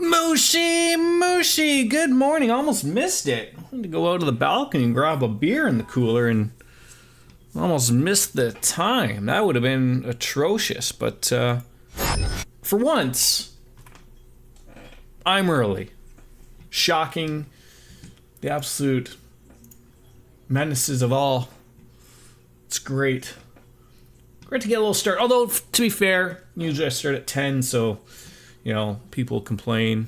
Moshi, Moshi, good morning. Almost missed it. I had to go out to the balcony and grab a beer in the cooler and almost missed the time. That would have been atrocious, but for once, I'm early. Shocking. The absolute menaces of all. It's great. Great to get a little start. Although, to be fair, usually I start at 10, so, you know, people complain.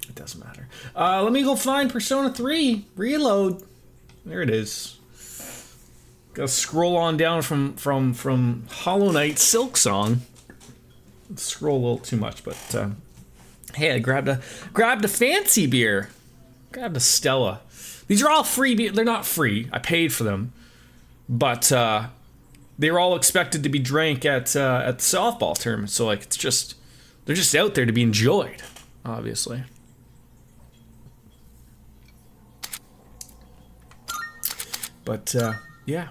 It doesn't matter. Let me go find Persona 3. Reload. There it is. Gotta scroll on down from Hollow Knight Silk Song. Scroll a little too much, but hey, I grabbed a fancy beer. Grabbed a Stella. These are all free beer. They're not free. I paid for them, but they were all expected to be drank at the softball tournament. So like, they're just out there to be enjoyed, obviously. But yeah,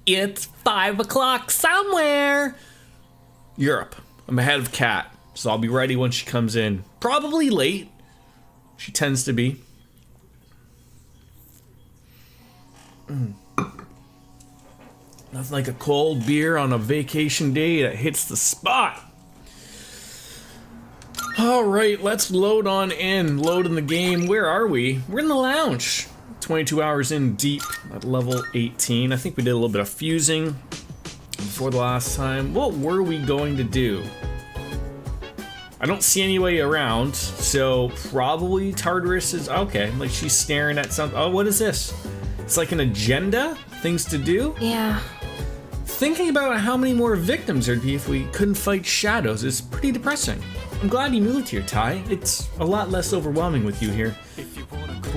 it's 5 o'clock somewhere. Europe. I'm ahead of Kat, so I'll be ready when she comes in. Probably late. She tends to be. Nothing like a cold beer on a vacation day that hits the spot. Alright, let's load on in. Load in the game. Where are we? We're in the lounge. 22 hours in deep at level 18. I think we did a little bit of fusing before the last time. What were we going to do? I don't see any way around, so probably Tartarus is okay. Like she's staring at something. Oh, what is this? It's like an agenda? Things to do? Yeah. Thinking about how many more victims there'd be if we couldn't fight shadows is pretty depressing. I'm glad you moved here, Ty. It's a lot less overwhelming with you here.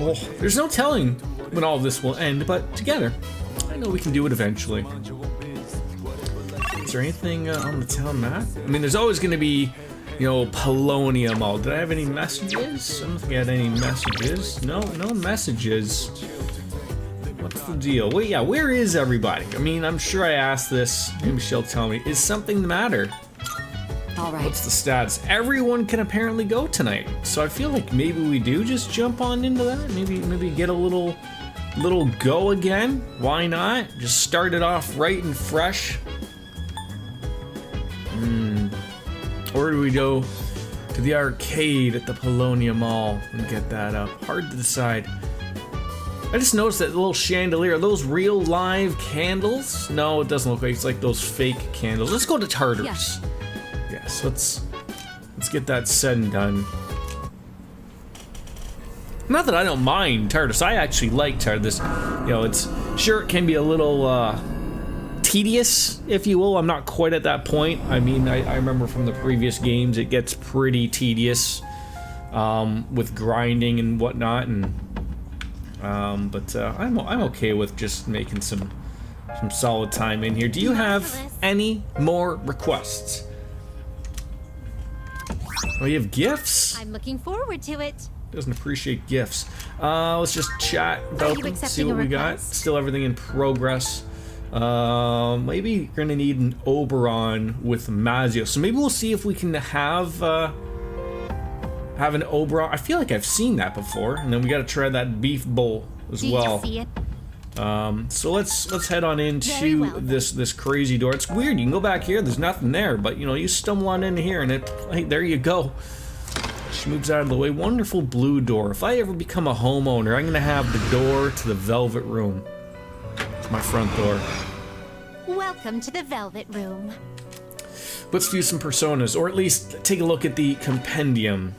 Oh, there's no telling when all of this will end, but together, I know we can do it eventually. Is there anything on the town map? I mean, there's always going to be, you know, polonium all. Did I have any messages? I don't think I had any messages. No messages. What's the deal? Wait, yeah, where is everybody? I mean, I'm sure I asked this. Maybe she'll tell me. Is something the matter? All right. What's the status? Everyone can apparently go tonight, so I feel like maybe we do just jump on into that. Maybe get a little go again. Why not? Just start it off right and fresh. Or do we go to the arcade at the Polonia Mall and get that up? Hard to decide. I just noticed that little chandelier. Are those real live candles? No, it doesn't look like it's like those fake candles. Let's go to Tartarus. Yes, let's get that said and done. Not that I don't mind Tartarus. I actually like Tartarus. You know, it's sure it can be a little tedious, if you will. I'm not quite at that point. I mean, I remember from the previous games it gets pretty tedious with grinding and whatnot, and but I'm okay with just making some solid time in here. Do you have any more requests? Oh, you have gifts? I'm looking forward to it. Doesn't appreciate gifts. Let's just chat about them, see what we got. Still everything in progress. Maybe you're gonna need an Oberon with Mazio. So maybe we'll see if we can have an Oberon. I feel like I've seen that before. And then we gotta try that beef bowl as well. Do you see it? So let's head on into this crazy door. It's weird. You can go back here. There's nothing there, but you know, you stumble on into here, and hey, there you go. She moves out of the way. Wonderful blue door. If I ever become a homeowner, I'm gonna have the door to the Velvet Room. It's my front door. Welcome to the Velvet Room. Let's view some personas, or at least take a look at the compendium.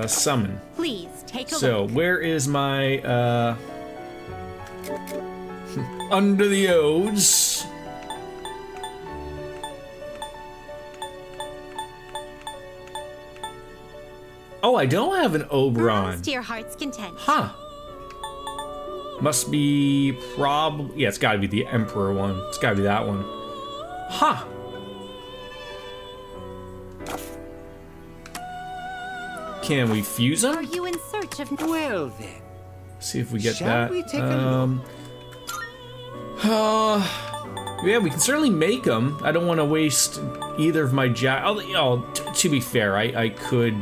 Summon. Please take a look. So where is my under the O's? Oh, I don't have an Oberon. To your heart's content. Huh. Must be probably... Yeah, it's gotta be the Emperor one. It's gotta be that one. Huh. Can we fuse them? Are you in search of... Well then. See if we get Shall that. we take a look? Yeah, we can certainly make them. I don't want to waste either of my to be fair, I could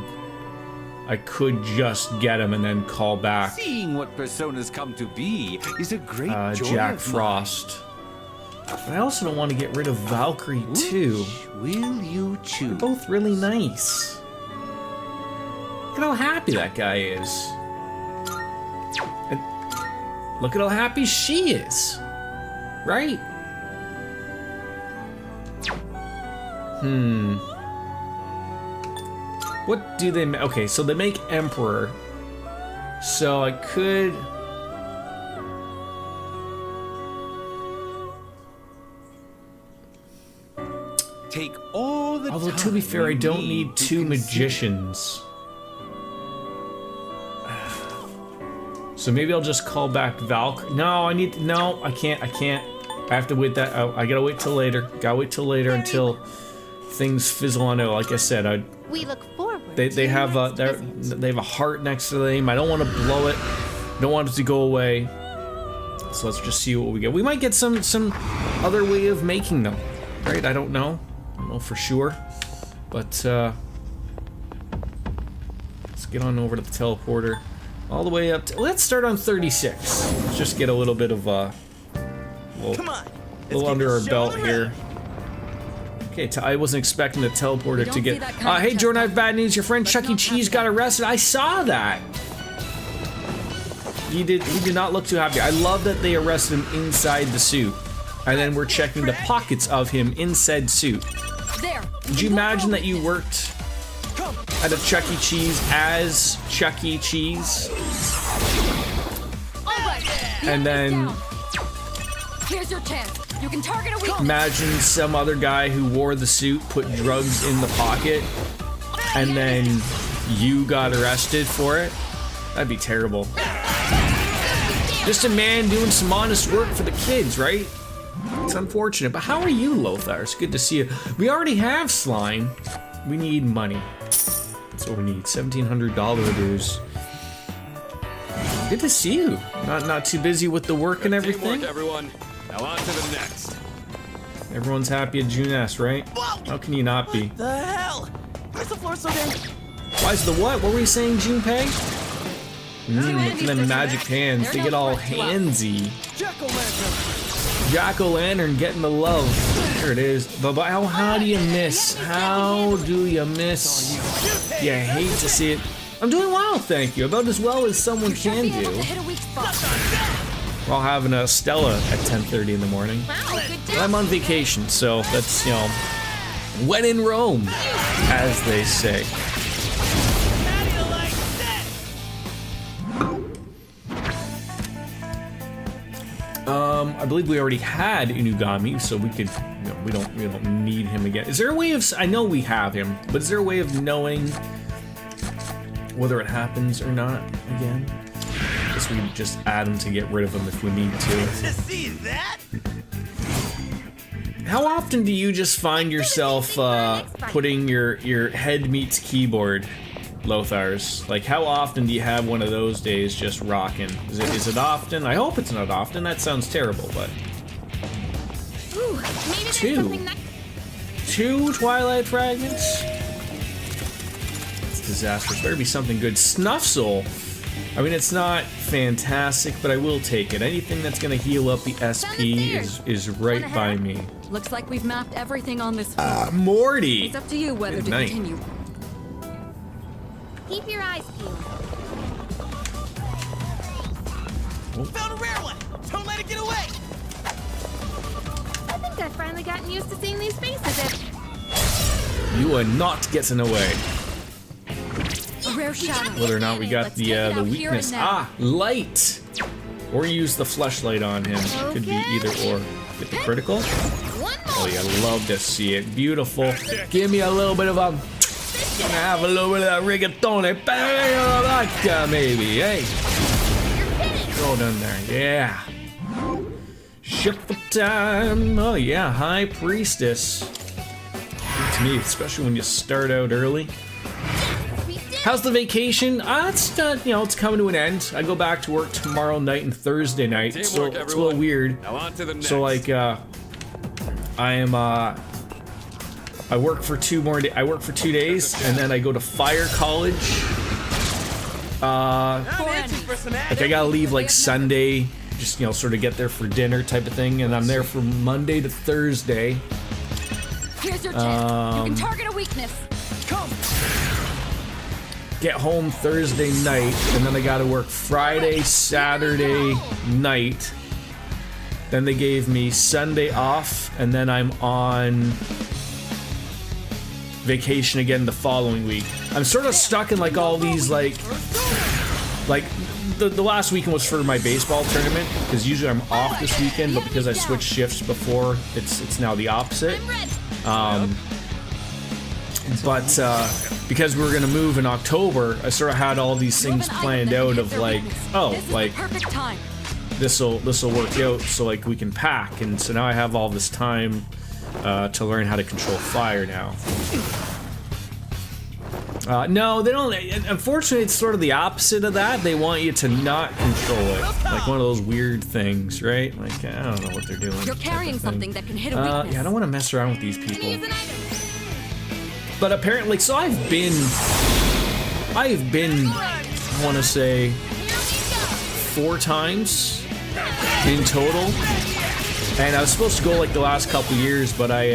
just get him and then call back Seeing what personas come to be is a great joy Jack of Frost. But I also don't want to get rid of Valkyrie mine. too. Which will you choose? They're both really nice. Look at how happy that guy is. And look at how happy she is. Right? What do they make? Okay, so they make Emperor. So I could... Take all the Although, time to be fair, I you don't need to two consider. magicians. So maybe I'll just call back Valkyrie. No, I can't. I have to wait that out. I gotta wait till later. Gotta wait till later until things fizzle on out. Like I said, We look forward. they to your have a next visit. they have a heart next to the name. I don't want to blow it. Don't want it to go away. So let's just see what we get. We might get some other way of making them, right? I don't know for sure, but let's get on over to the teleporter, all the way up to. Let's start on 36. Let's just get a little bit of Come on. little under our belt here. Okay, I wasn't expecting the teleporter to get. Hey, Jordan, I have bad news. Your friend Chuck E. Cheese got arrested. I saw that. He did not look too happy. I love that they arrested him inside the suit, and then we're checking the pockets of him in said suit. There. Could you imagine that you worked at a Chuck E. Cheese as Chuck E. Cheese, All right. The and then enemy's down. Here's your chance. You can target a weakness. imagine some other guy who wore the suit put drugs in the pocket, and then you got arrested for it? That'd be terrible. Just a man doing some honest work for the kids, right? It's unfortunate, but how are you, Lothar? It's good to see you. We already have slime. We need money. That's what we need. $1,700 dues. Good to see you. Not too busy with the work and everything. Teamwork, everyone. Now on to the next. Everyone's happy at June S, right? How can you not be? The hell? Why's the floor so damn? Why's the what? What were you saying, Junpei? Look at enemies them this magic way. hands. They're They no get all threat to us. handsy. Jack-o'-lantern. Jack-o'-lantern getting the love. There it is. But how do you miss? How do you miss? You hate to see it. I'm doing well, thank you. About as well as someone can Be able do. to hit a weak spot. We're all having a Stella at 10:30 in the morning. Wow, good But I'm on vacation, so that's, when in Rome, as they say. How do you like that? I believe we already had Inugami, so we could, we don't need him again. Is there a way of, I know we have him, but is there a way of knowing whether it happens or not again? I guess we just add him to get rid of him if we need to. To see that? How often do you just find yourself putting your head meets keyboard, Lothars? Like, how often do you have one of those days just rocking? Is it often? I hope it's not often. That sounds terrible, but Ooh, maybe there's Two. something that 2 Twilight Fragments? It's disastrous. Better be something good. Snuff Soul. I mean, it's not fantastic, but I will take it. Anything that's gonna heal up the SP is right by me. Looks like we've mapped everything on this floor. Morty! It's up to you whether Good to night. continue. keep your eyes peeled. Found a rare one. Don't let it get away. I think I've finally gotten used to seeing these faces. You are not getting away. A rare shadow. Whether or not we got Let's take it the out here weakness. and now. Ah, light! Or use the fleshlight on him. Could be either or. Get the critical. One Oh more. yeah, love to see it. Beautiful. Give me a little bit of a. Gonna have a little bit of that rigatone. Vodka, maybe. Hey, You're kidding. throw it in there. Yeah. Ship for time. Oh yeah, High Priestess. Good to me, especially when you start out early. We did. How's the vacation? It's it's coming to an end. I go back to work tomorrow night and Thursday night, so Teamwork, it's a everyone. little weird. Now on to the next. So like, I am I work for 2 more I work for 2 days and then I go to fire college. I'm itching for some Like I gotta leave like Sunday, just sort of get there for dinner type of thing, and I'm there from Monday to Thursday. Here's your chance. You can target a weakness. Come. Get home Thursday night, and then I gotta work Friday, Saturday night. Then they gave me Sunday off, and then I'm on vacation again the following week. I'm sort of stuck in like all these like the last weekend was for my baseball tournament, because usually I'm off this weekend, but because I switched shifts before, it's now the opposite. But because we were gonna move in October, I sort of had all these things planned out of like, oh, like Perfect time. this'll work out, so like we can pack, and so now I have all this time to learn how to control fire now. No, they don't. Unfortunately, it's sort of the opposite of that. They want you to not control it, like one of those weird things, right? Like I don't know what they're doing. You're carrying something that can hit a weakness. Yeah, I don't want to mess around with these people. Use an item. But apparently, so I've been, I want to say, 4 times in total, and I was supposed to go like the last couple years, but I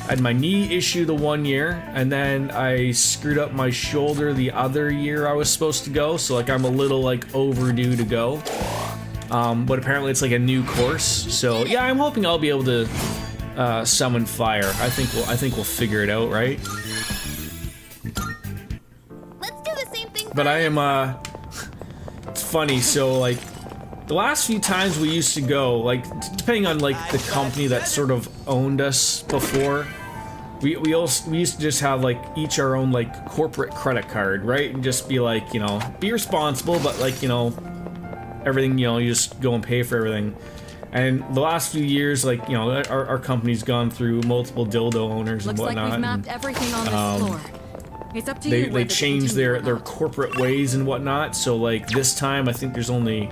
had my knee issue the 1 year, and then I screwed up my shoulder the other year I was supposed to go, so like I'm a little like overdue to go. But apparently it's like a new course, so yeah, I'm hoping I'll be able to summon fire. I think we'll figure it out, right? Let's do the same thing. But I am it's funny, so like the last few times we used to go, like depending on like the company that sort of owned us before, we used to just have like each our own like corporate credit card, right? And just be like, be responsible, but like, everything, you just go and pay for everything. And the last few years, like, our company's gone through multiple dildo owners and Looks like whatnot. we've mapped everything on this floor. It's up to you. They whether to changed continue or their not. corporate ways and whatnot. So like this time, I think there's only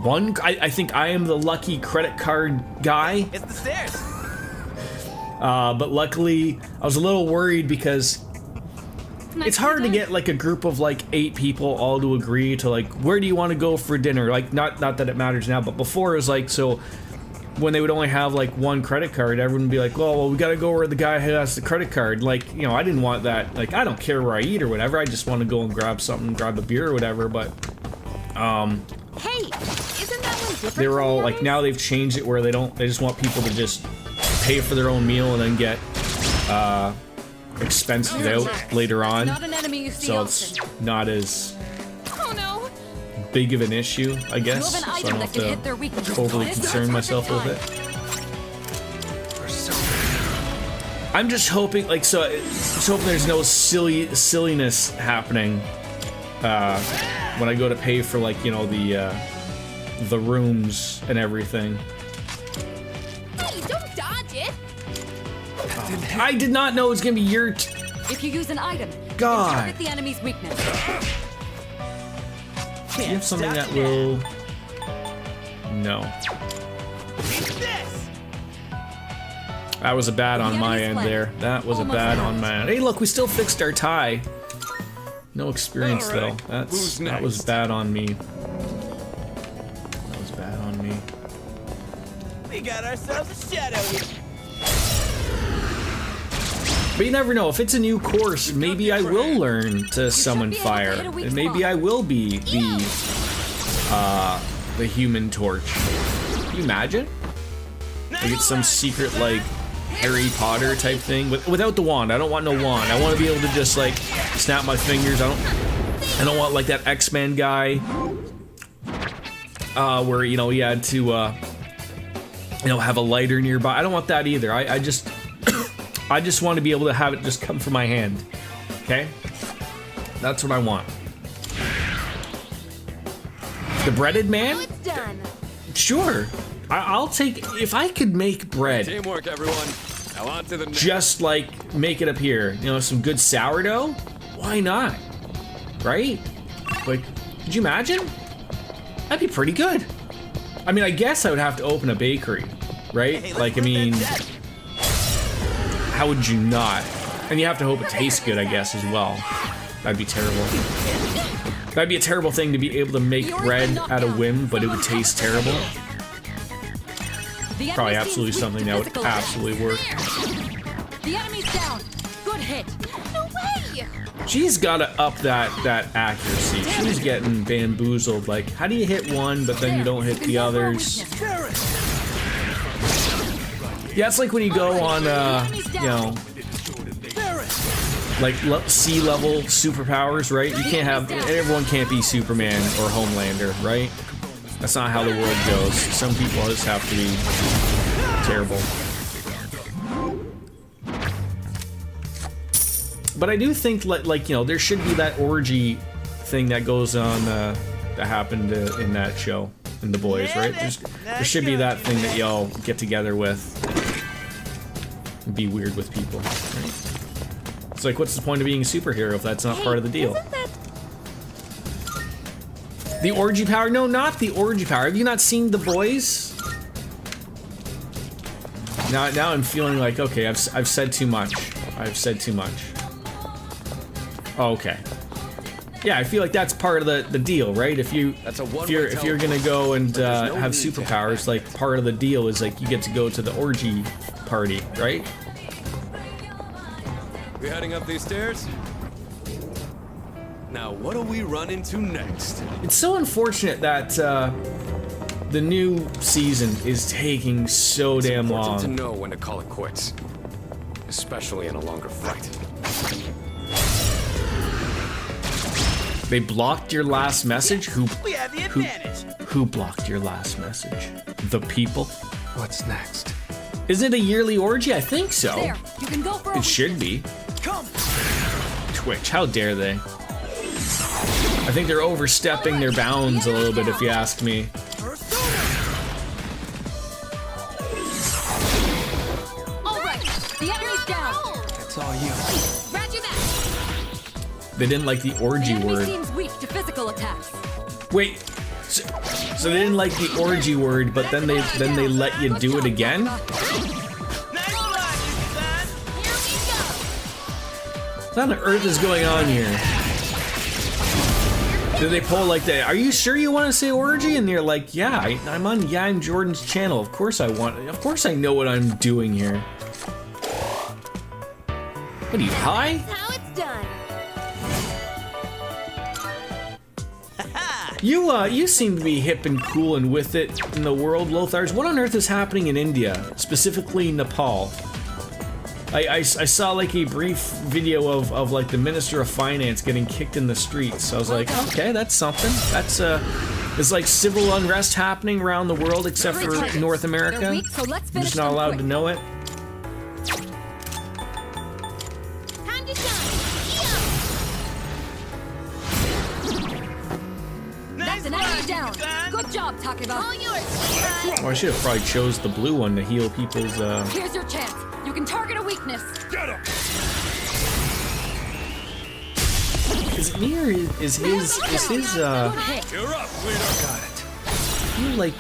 one. I think I am the lucky credit card guy. It's the stairs. But luckily, I was a little worried because Nice it's hard to done. get like a group of like 8 people all to agree to like, where do you want to go for dinner? Like not that it matters now, but before it was like, so when they would only have like one credit card, everyone would be like, well, we got to go where the guy who has the credit card. Like, I didn't want that. Like, I don't care where I eat or whatever. I just want to go and grab something, grab a beer or whatever. But Hey, isn't that one different? they were all from like, the now they've changed it where they just want people to just pay for their own meal and then get expensed out later on. Not an enemy you see So often. it's not as others? Oh no. big of an issue, I guess. You have an So I item don't that have can to hit their weakness. overly This is concern the myself with perfect it. I'm just hoping, like, just hoping there's no silliness happening when I go to pay for, like, the rooms and everything. Hey, don't dodge it. I did not know it was gonna be your. If you use an item, you can God. target the enemy's weakness. Do you have something that will? No. Eat this. That was a bad on The my enemy's end flank. there. That was a Almost bad out. on my end. Hey, look, we still fixed our tie. No experience All right. though. Who's That was next? bad on me. That was bad on me. We got ourselves a shadow here. But you never know. If it's a new course, maybe I will learn to summon be able to fire, hit a weak and maybe spot. I will be the Human Torch. Can you imagine? Like it's some secret like Harry Potter type thing, without the wand. I don't want no wand. I want to be able to just like snap my fingers. I don't want like that X-Men guy, where he had to have a lighter nearby. I don't want that either. I just I just want to be able to have it just come from my hand. Okay? That's what I want. The breaded Now man? it's done. Sure. I'll take, if I could make bread, Teamwork, everyone. Now on to the next. just like make it appear, some good sourdough, why not? Right? Like, could you imagine? That'd be pretty good. I mean, I guess I would have to open a bakery, right? Hey, Like, I mean, how would you not? And you have to hope it tastes good, I guess, as well. That'd be terrible. That'd be a terrible thing to be able to make bread at a whim, but it would taste terrible. Probably absolutely something that would absolutely work. The enemy's down. Good hit. No way. She's gotta up that accuracy. She's getting bamboozled. Like, how do you hit one, but then you don't hit the others? Yeah, it's like when you go on, you know, like sea level superpowers, right? You can't have, everyone can't be Superman or Homelander, right? That's not how the world goes. Some people just have to be terrible. But I do think, like, you know, there should be that orgy thing that goes on, that happened in that show, in The Boys, right? There should be that thing that y'all get together with and be weird with people, right? It's like, what's the point of being a superhero if that's not part of the deal? The orgy power? No, not the orgy power. Have you not seen The Boys? Now I'm feeling like, okay, I've said too much. I've said too much. Oh, okay. Yeah, I feel like that's part of the deal, right? If you're gonna go and have superpowers, like part of the deal is like you get to go to the orgy party, right? We heading up these stairs? Now, what do we run into next? It's so unfortunate that the new season is taking so damn long. It's important to know when to call it quits, especially in a longer fight. They blocked your last message? We have the advantage. Who blocked your last message? The people? What's next? Is it a yearly orgy? I think so. There, you can go for a It should be. Come. Twitch, how dare they? I think they're overstepping their bounds a little bit, if you ask me. All right, the enemy's down. It's all you. Roger that. They didn't like the orgy The enemy word. seems weak to physical attacks. Wait, so they didn't like the orgy word, but then they let you do it again? Nice ride, son. Here we go. What on earth is going on here? Did they pull like the, are you sure you want to say orgy? And you're like, yeah, I'm on I'm Jordan's channel. Of course I know what I'm doing here. What are you, high? How it's done. You seem to be hip and cool and with it in the world, Lothars. What on earth is happening in India, specifically Nepal? I saw like a brief video of like the Minister of Finance getting kicked in the streets. I was like, okay, that's something. That's there's like civil unrest happening around the world except for North America. They're weak, so let's I'm finish just not them allowed quick. to know it. Time to shine. That's an enemy down. Good job, Takeba. All yours. Oh, I should have probably chose the blue one to heal people's. Here's your chance. You can target a weakness. Is it me or is his Good hit. You're up, leader. Got it. I feel like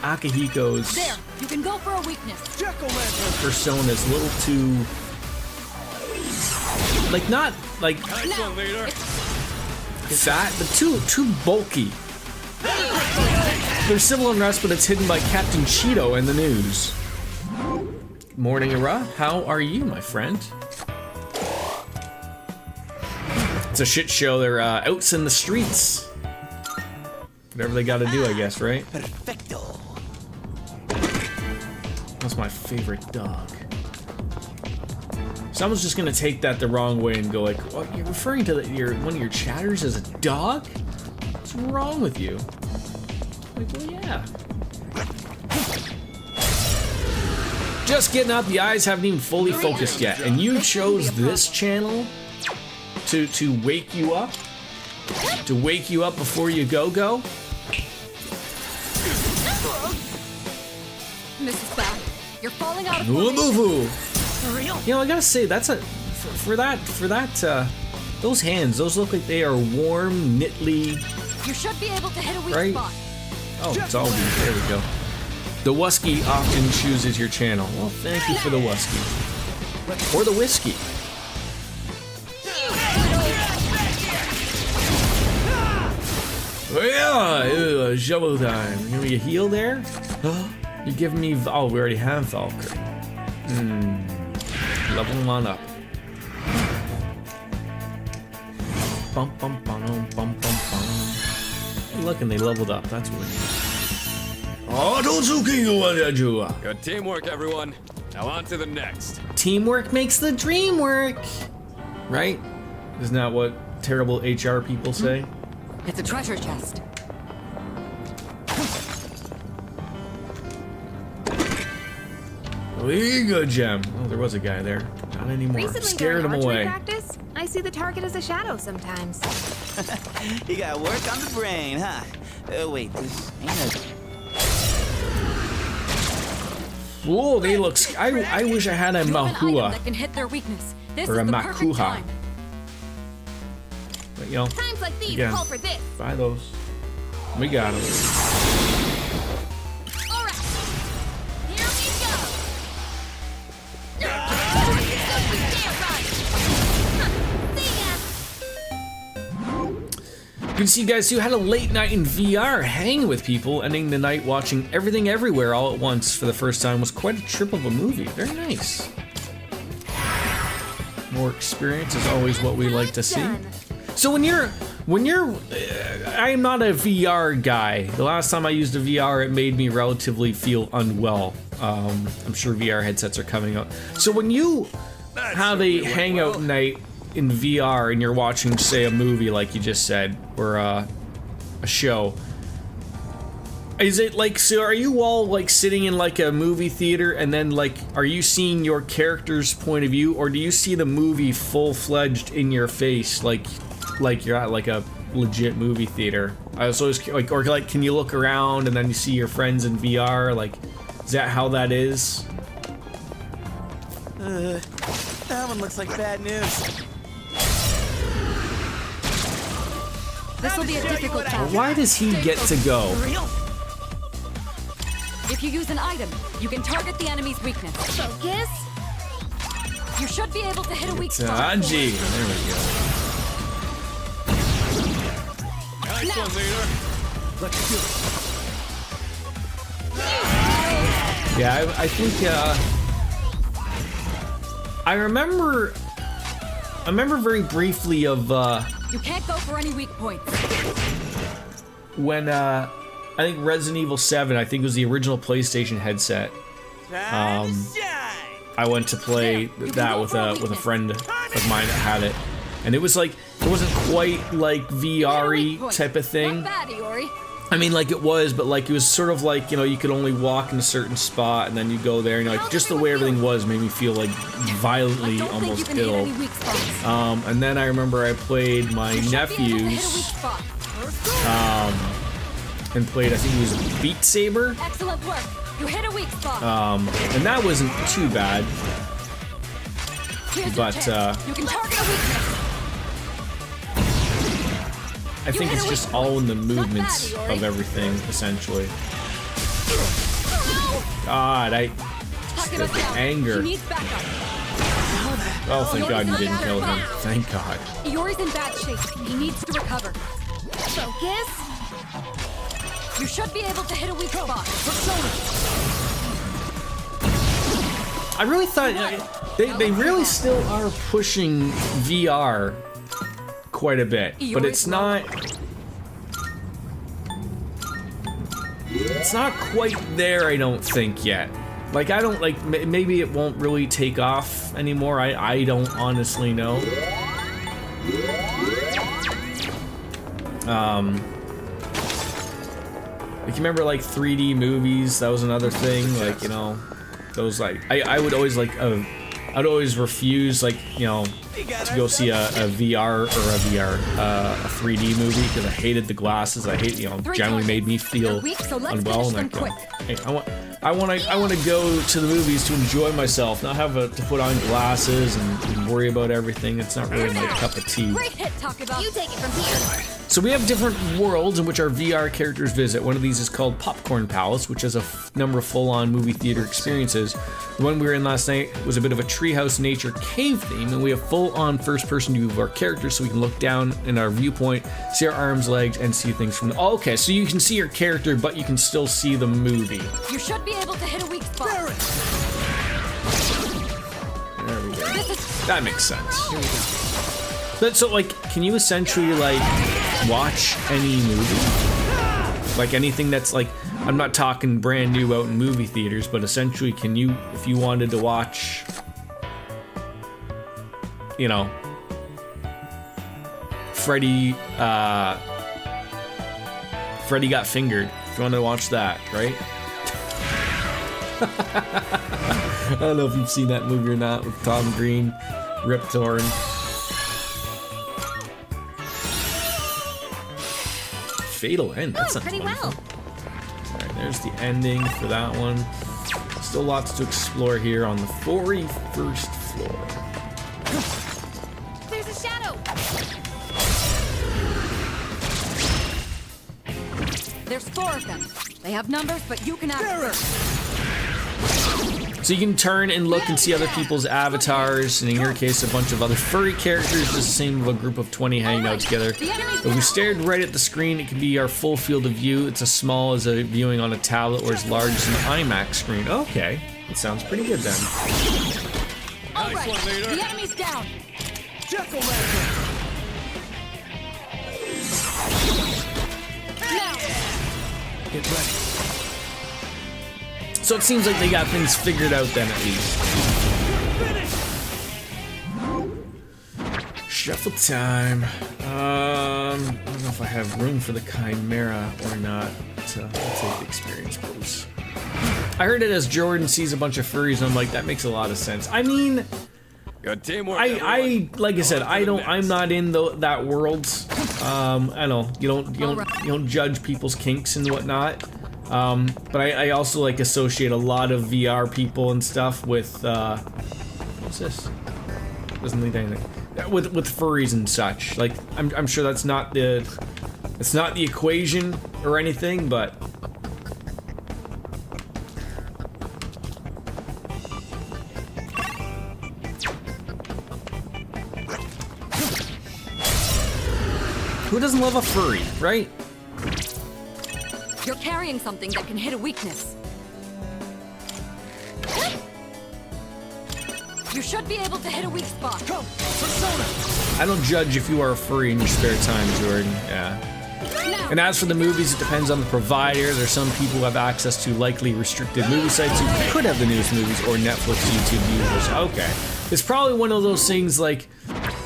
Akihiko's There, you can go for a weakness. persona is a little too like not like Nice one, leader. fat, but too bulky. There's civil unrest, but it's hidden by Captain Cheeto in the news. Morning, Ira. How are you, my friend? It's a shit show. They're outs in the streets. Whatever they got to do, I guess, right? Perfecto. That's my favorite dog. Someone's just gonna take that the wrong way and go like, "Oh, you're referring to one of your chatters as a dog? What's wrong with you?" Like, well, yeah. Just getting out. The eyes haven't even fully focused yet, and you chose this channel to wake you up, before you go. Mrs. Back, you're falling out of Woo formation. boo. For real? You know, I gotta say that's for that those hands, those look like they are warm, knitly. You should be able to hit a weak Right. spot. Oh, it's all good. There we go. The Wusky often chooses your channel. Well, thank you for the Wusky. Or the whiskey. Oh yeah, shovel time. You give me a heal there? You're giving me. Oh, we already have Valkyrie. Level them on up. Bum bum bum bum bum bum. Hey, look, and they leveled up. That's what we need. Good teamwork, everyone. Now on to the next. Teamwork makes the dream work. Right? Isn't that what terrible HR people say? It's a treasure chest. We good gem. Oh, there was a guy there. Not anymore. Recently Scared him during archery away. practice, I see the target as a shadow sometimes. You gotta work on the brain, huh? Oh wait, this ain't a... Whoa, they look. I wish I had a You have an item Mahua. that can hit their weakness. This Or is a the perfect Makuha. time. But you know, Times like these Again. call for this. buy those. We got them. All right, here we go. Good to see you guys too. Had a late night in VR, hanging with people, ending the night watching Everything Everywhere all at once for the first time. Was quite a trip of a movie. Very nice. More experience is always what we like to see. So when you're, I am not a VR guy. The last time I used a VR, it made me relatively feel unwell. I'm sure VR headsets are coming out. So when you have a hangout night in VR and you're watching, say, a movie like you just said, or a show, is it like, so are you all like sitting in like a movie theater and then like, are you seeing your character's point of view, or do you see the movie full-fledged in your face, like you're at like a legit movie theater? I was always like, or like, can you look around and then you see your friends in VR? Like, is that how that is? That one looks like bad news. This will be a difficult task. Why does he get to go? Real? If you use an item, you can target the enemy's weakness. Focus. You should be able to hit a weak spot. Anji. There we go. Nice one, leader. Let's do it. Yeah, I think I remember very briefly of You can't go for any weak points. when I think Resident Evil 7, I think it was the original PlayStation headset. Time to shine. I went to play that with a friend of mine that had it, and it was like, it wasn't quite like VR-y type of thing. Not bad, Iori. I mean, like it was, but like it was sort of like, you know, you could only walk in a certain spot and then you go there, and like just the way everything was made me feel like violently Don't think you almost can hit ill. any weak spots. And then I remember I played my You should be able to hit a weak nephews spot. and played, I think it was Beat Saber, Excellent work. You hit a weak spot. and that wasn't too bad. Here's but, your chance. You can target a weakness. I think it's just all in the movements of everything, essentially. God, Tuck it the us down. anger. He needs backup. Oh, thank God you didn't kill him. Thank God. Iori's in bad shape. He needs to recover. Focus. You should be able to hit a weak spot. I really thought they really still are pushing VR quite a bit, but it's not quite there, I don't think, yet. Like, I don't, like, maybe it won't really take off anymore. I don't honestly know. Like, you remember, like, 3D movies? That was another thing. Like, you know, those, like, I would always, like, I'd always refuse, like, you know, to go see a VR or a 3D movie because I hated the glasses. I hate, you know, generally made me feel unwell. And like, hey, I want to go to the movies to enjoy myself, not have to put on glasses and worry about everything. It's not really my cup of tea. Great hit, Takeba. You take it from here. So we have different worlds in which our VR characters visit. One of these is called Popcorn Palace, which has a number of full-on movie theater experiences. The one we were in last night was a bit of a treehouse nature cave theme, and we have full-on first-person view of our characters, so we can look down in our viewpoint, see our arms, legs, and see things from the... Oh, okay, so you can see your character, but you can still see the movie. You should be able to hit a weak spot. There we go. That makes sense. Here we go. So, like, can you essentially, like, watch any movie? Like, anything that's, like, I'm not talking brand new out in movie theaters, but essentially, can you, if you wanted to watch, you know, Freddy Got Fingered, if you wanted to watch that, right? I don't know if you've seen that movie or not, with Tom Green, Rip Torn. Fatal End. That sounds pretty wonderful. well. Alright, there's the ending for that one. Still lots to explore here on the 41st floor. There's a shadow. There's 4 of them. They have numbers, but you can access. So you can turn and look and see other people's avatars, and in your case, a bunch of other furry characters, just the same of a group of 20 hanging out together. If we stared right at the screen, it can be our full field of view. It's as small as a viewing on a tablet or as large as an IMAX screen. Okay, it sounds pretty good then. All right, the enemy's down. Now. Get ready. So it seems like they got things figured out then, at least. Shuffle time. I don't know if I have room for the Chimera or not. So I'll take the experience pose. I heard it as Jordan sees a bunch of furries, and I'm like, that makes a lot of sense. I mean, Good teamwork. I like I said, I'm not in that world. I know you don't judge people's kinks and whatnot. But I also like associate a lot of VR people and stuff with what's this? Doesn't lead to anything. With furries and such. Like I'm sure that's not the equation or anything, but who doesn't love a furry, right? You're carrying something that can hit a weakness. You should be able to hit a weak spot. Come, Persona! I don't judge if you are a furry in your spare time, Jordan. Yeah. And as for the movies, it depends on the provider. There's some people who have access to likely restricted movie sites who could have the newest movies, or Netflix, YouTube viewers. Okay. It's probably one of those things, like,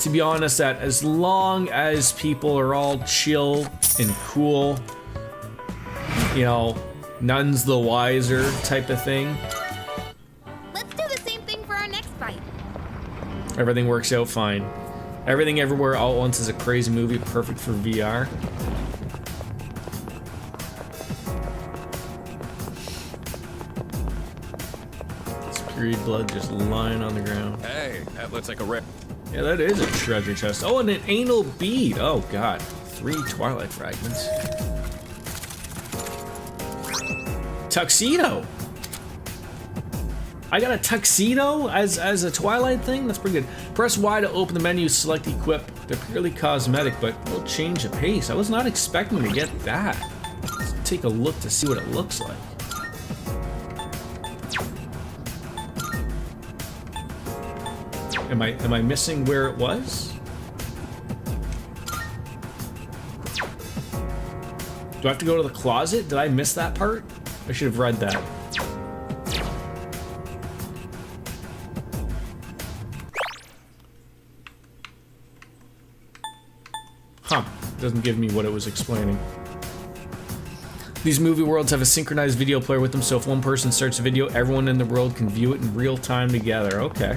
to be honest, that as long as people are all chill and cool, you know, none's the wiser type of thing, Let's do the same thing for our next fight. everything works out fine. Everything Everywhere All at Once is a crazy movie, perfect for VR. It's period blood just lying on the ground. Hey, that looks like a rip. Yeah, that is a treasure chest. Oh, and an anal bead. Oh, God. 3 Twilight fragments. Tuxedo. I got a tuxedo as a Twilight thing? That's pretty good. Press Y to open the menu, select Equip. They're purely cosmetic, but will change the pace. I was not expecting to get that. Let's take a look to see what it looks like. Am I missing where it was? Do I have to go to the closet? Did I miss that part? I should have read that. Huh. Doesn't give me what it was explaining. These movie worlds have a synchronized video player with them, so if one person starts a video, everyone in the world can view it in real time together. Okay.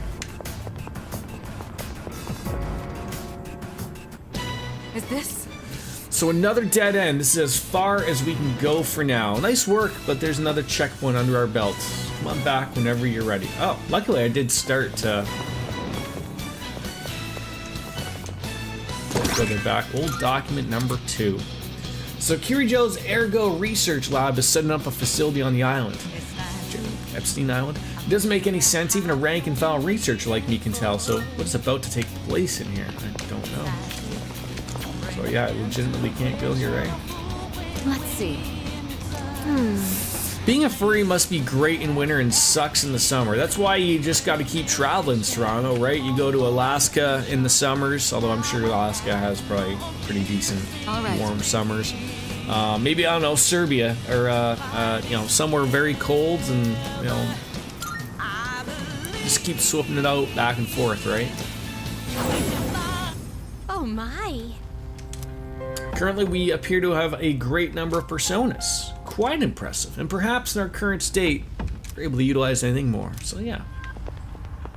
Is this? So another dead end. This is as far as we can go for now. Nice work, but there's another checkpoint under our belts. Come on back whenever you're ready. Oh, luckily I did start go there back. Old document number 2. So Kirijo's Ergo Research Lab is setting up a facility on the island. Epstein Island. It doesn't make any sense. Even a rank and file researcher like me can tell. So what's about to take place in here? I don't know. So yeah, I legitimately can't go here, right? Let's see. Being a furry must be great in winter and sucks in the summer. That's why you just got to keep traveling, Toronto, right? You go to Alaska in the summers, although I'm sure Alaska has probably pretty decent warm summers. Maybe, I don't know, Serbia or, you know, somewhere very cold and, you know, just keep swapping it out back and forth, right? Oh my. Currently, we appear to have a great number of personas. Quite impressive. And perhaps in our current state, we're able to utilize anything more. So, yeah.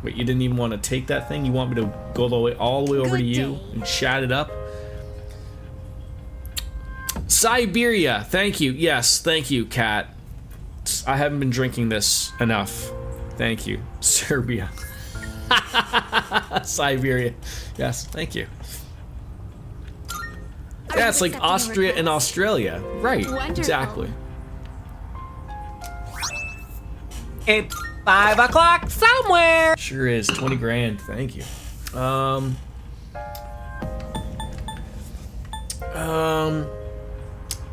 Wait, you didn't even want to take that thing? You want me to go all the way over to you and chat it up? Siberia, thank you. Yes, thank you, Kat. I haven't been drinking this enough. Thank you. Serbia. Siberia. Yes, thank you. Yeah, it's like Austria and Australia. Right, Wonderful. exactly. It's 5 o'clock somewhere. Sure is. 20 grand. Thank you.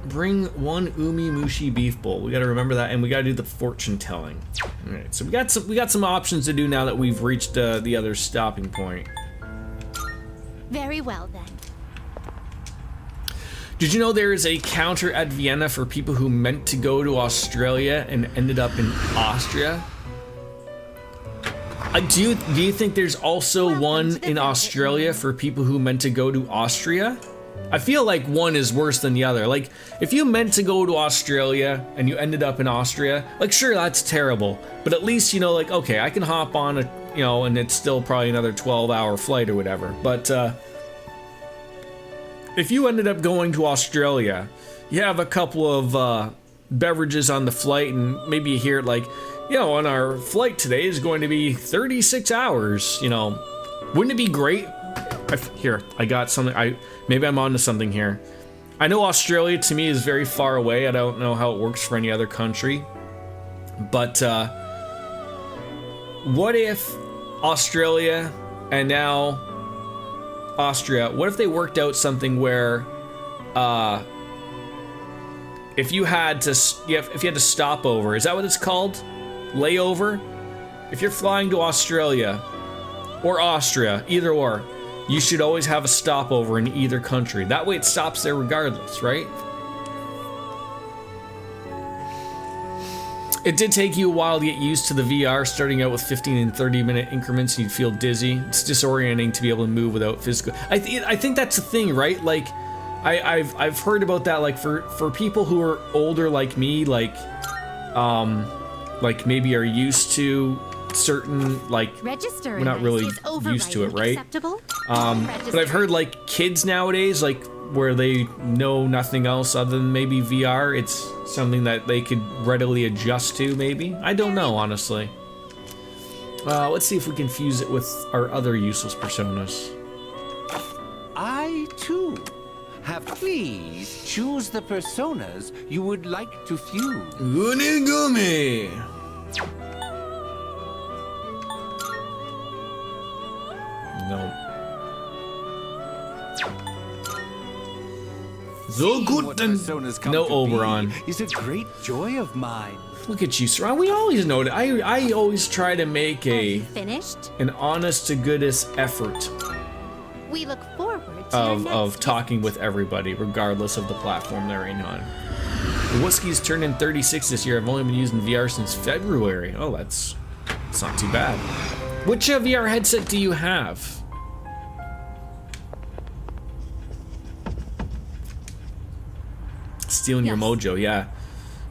Bring 1 Umi Mushi beef bowl. We got to remember that, and we got to do the fortune telling. All right, so we got some options to do now that we've reached the other stopping point. Very well then. Did you know there is a counter at Vienna for people who meant to go to Australia and ended up in Austria? Do you think there's also one in Australia for people who meant to go to Austria? I feel like one is worse than the other. Like, if you meant to go to Australia and you ended up in Austria, like, sure, that's terrible. But at least, you know, like, okay, I can hop on a, you know, and it's still probably another 12-hour flight or whatever. But, if you ended up going to Australia, you have a couple of beverages on the flight, and maybe you hear it like, you know, on our flight today is going to be 36 hours, you know. Wouldn't it be great? Here, I got something. Maybe I'm onto something here. I know Australia to me is very far away. I don't know how it works for any other country. But what if Australia and now Austria, what if they worked out something where if you had to stop over, is that what it's called? Layover? If you're flying to Australia or Austria, either or, you should always have a stopover in either country. That way it stops there regardless, right? It did take you a while to get used to the VR, starting out with 15 and 30-minute increments. You'd feel dizzy. It's disorienting to be able to move without physical. I think that's the thing, right? Like, I've heard about that. Like for people who are older like me, like maybe are used to certain, like, Registering we're not really used to it, right? Acceptable? But I've heard like kids nowadays, like where they know nothing else other than maybe VR, it's something that they could readily adjust to, maybe. I don't know, honestly. Let's see if we can fuse it with our other useless personas. I, too, have. Please choose the personas you would like to fuse. Unigumi! No. So good and no Oberon. Is a great joy of mine. Look at you, sir. We always know that. I always try to make Finished? an honest to goodness effort We look forward to your next of talking with everybody, regardless of the platform they're in on. The whiskey's turning 36 this year. I've only been using VR since February. Oh, that's not too bad. Which VR headset do you have? Stealing your mojo, yeah.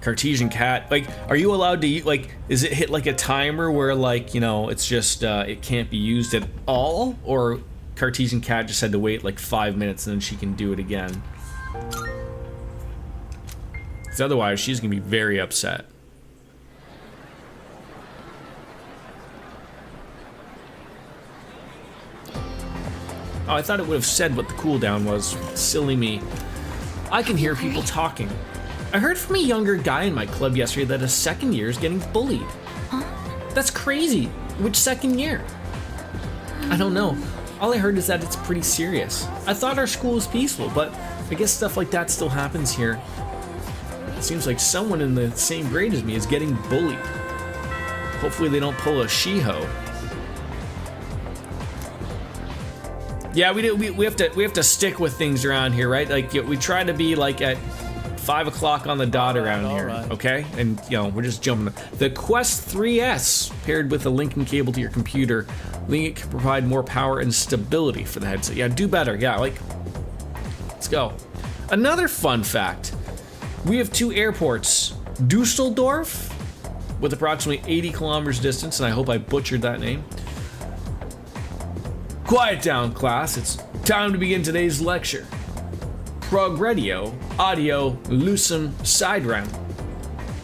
Cartesian cat. Like, are you allowed to, like, is it hit like a timer where, like, you know, it's just, it can't be used at all? Or Cartesian cat just had to wait like 5 minutes and then she can do it again? Because otherwise, she's gonna be very upset. Oh, I thought it would have said what the cooldown was. Silly me. I can hear people talking. I heard from a younger guy in my club yesterday that a second year is getting bullied. That's crazy. Which second year? I don't know. All I heard is that it's pretty serious. I thought our school was peaceful, but I guess stuff like that still happens here. It seems like someone in the same grade as me is getting bullied. Hopefully they don't pull a Shiho. Yeah, we have to stick with things around here, right? Like we try to be like at 5 o'clock on the dot around here, okay? And we're just jumping. The Quest 3S paired with a linking cable to your computer, link can provide more power and stability for the headset. Yeah, do better. Yeah, let's go. Another fun fact: we have 2 airports, Dusseldorf, with approximately 80 kilometers distance, and I hope I butchered that name. Quiet down, class. It's time to begin today's lecture. Progredio, audio, lucem, sideram.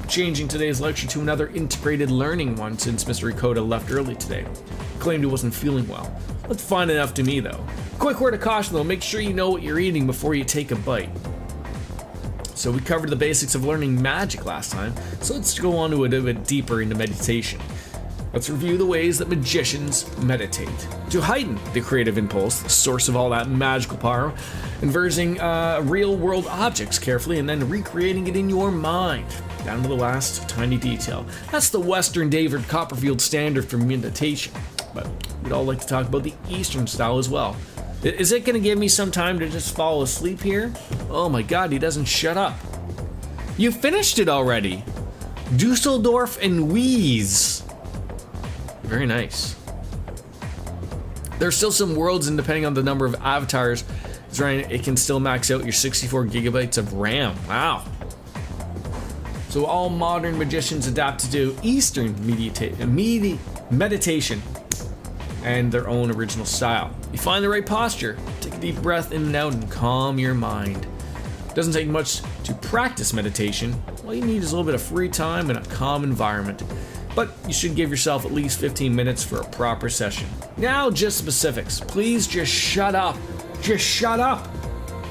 Changing today's lecture to another integrated learning one since Mr. Ricotta left early today. Claimed he wasn't feeling well. That's fine enough to me, though. Quick word of caution, though. Make sure you know what you're eating before you take a bite. So we covered the basics of learning magic last time, so let's go on to a bit deeper into meditation. Let's review the ways that magicians meditate. To heighten the creative impulse, the source of all that magical power, inversing real-world objects carefully and then recreating it in your mind, down to the last tiny detail. That's the Western David Copperfield standard for meditation, but we'd all like to talk about the Eastern style as well. Is it going to give me some time to just fall asleep here? Oh my god, he doesn't shut up. You finished it already. Dusseldorf and Wies. Very nice. There's still some worlds, and depending on the number of avatars, it can still max out your 64 gigabytes of RAM. Wow. So all modern magicians adapt to do Eastern meditation and their own original style. You find the right posture, take a deep breath in and out, and calm your mind. It doesn't take much to practice meditation. All you need is a little bit of free time and a calm environment. But you should give yourself at least 15 minutes for a proper session. Now, just specifics. Please just shut up. Just shut up.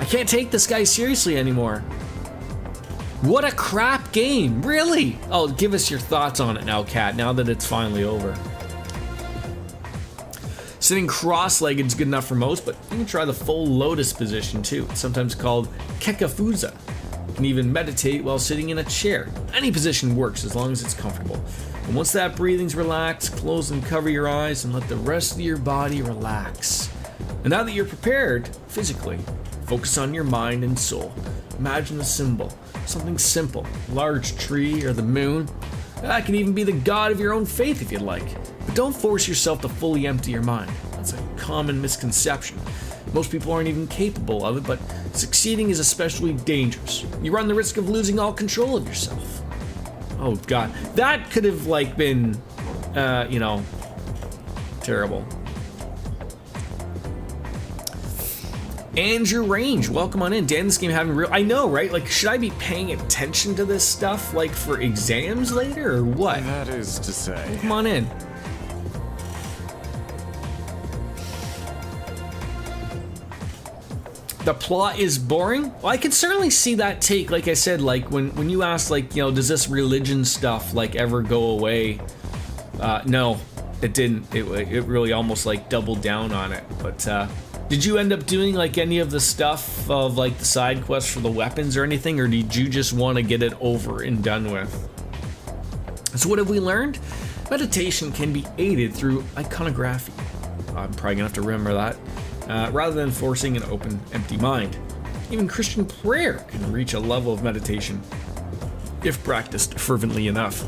I can't take this guy seriously anymore. What a crap game, really? Oh, give us your thoughts on it now, Kat, now that it's finally over. Sitting cross-legged is good enough for most, but you can try the full lotus position too. It's sometimes called kekafuza. You can even meditate while sitting in a chair. Any position works as long as it's comfortable. And once that breathing's relaxed, close and cover your eyes and let the rest of your body relax. And now that you're prepared, physically, focus on your mind and soul. Imagine a symbol, something simple, a large tree or the moon. That can even be the god of your own faith if you'd like. But don't force yourself to fully empty your mind. That's a common misconception. Most people aren't even capable of it, but succeeding is especially dangerous. You run the risk of losing all control of yourself. Oh god, that could have been, terrible. Andrew Range, welcome on in. Dan, this game having real, I know, right? Should I be paying attention to this stuff, for exams later, or what? That is to say. Come on in. The plot is boring? Well, I could certainly see that take, like I said, when you asked, does this religion stuff, ever go away? No, it didn't. It really almost, doubled down on it. But, did you end up doing, any of the stuff of, the side quests for the weapons or anything? Or did you just want to get it over and done with? So what have we learned? Meditation can be aided through iconography. I'm probably gonna have to remember that. Rather than forcing an open, empty mind. Even Christian prayer can reach a level of meditation, if practiced fervently enough.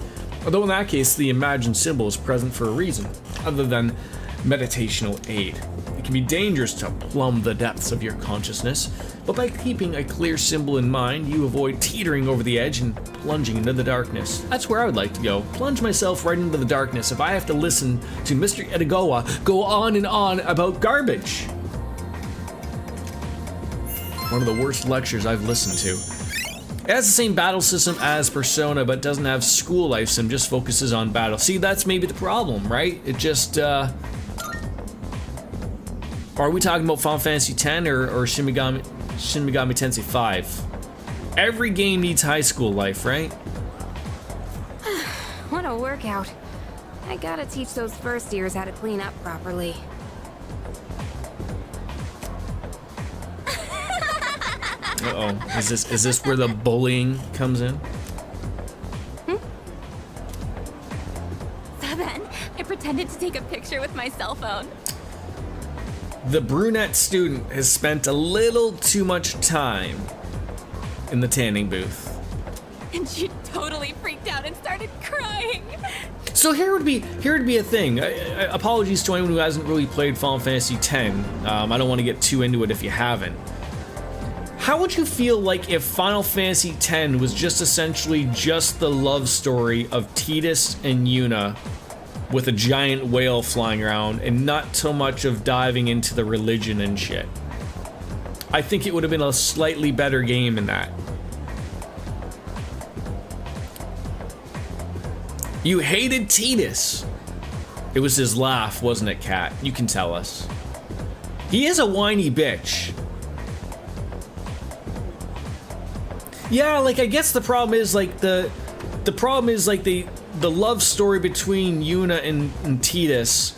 Although in that case, the imagined symbol is present for a reason, other than meditational aid. It can be dangerous to plumb the depths of your consciousness, but by keeping a clear symbol in mind, you avoid teetering over the edge and plunging into the darkness. That's where I would like to go. Plunge myself right into the darkness if I have to listen to Mr. Edogawa go on and on about garbage. One of the worst lectures I've listened to. It has the same battle system as Persona, but doesn't have school life sim, just focuses on battle. See, that's maybe the problem, right? It just, Are we talking about Final Fantasy X or Shin Megami Tensei 5? Every game needs high school life, right? What a workout. I gotta teach those first years how to clean up properly. Uh-oh. Is this where the bullying comes in? So then, I pretended to take a picture with my cell phone. The brunette student has spent a little too much time in the tanning booth. And she totally freaked out and started crying. So here would be a thing. Apologies to anyone who hasn't really played Final Fantasy X. I don't want to get too into it if you haven't. How would you feel like if Final Fantasy X was just essentially just the love story of Tidus and Yuna with a giant whale flying around and not so much of diving into the religion and shit? I think it would have been a slightly better game than that. You hated Tidus. It was his laugh, wasn't it, Kat? You can tell us. He is a whiny bitch. Yeah, like I guess the problem is like the love story between Yuna and Tidus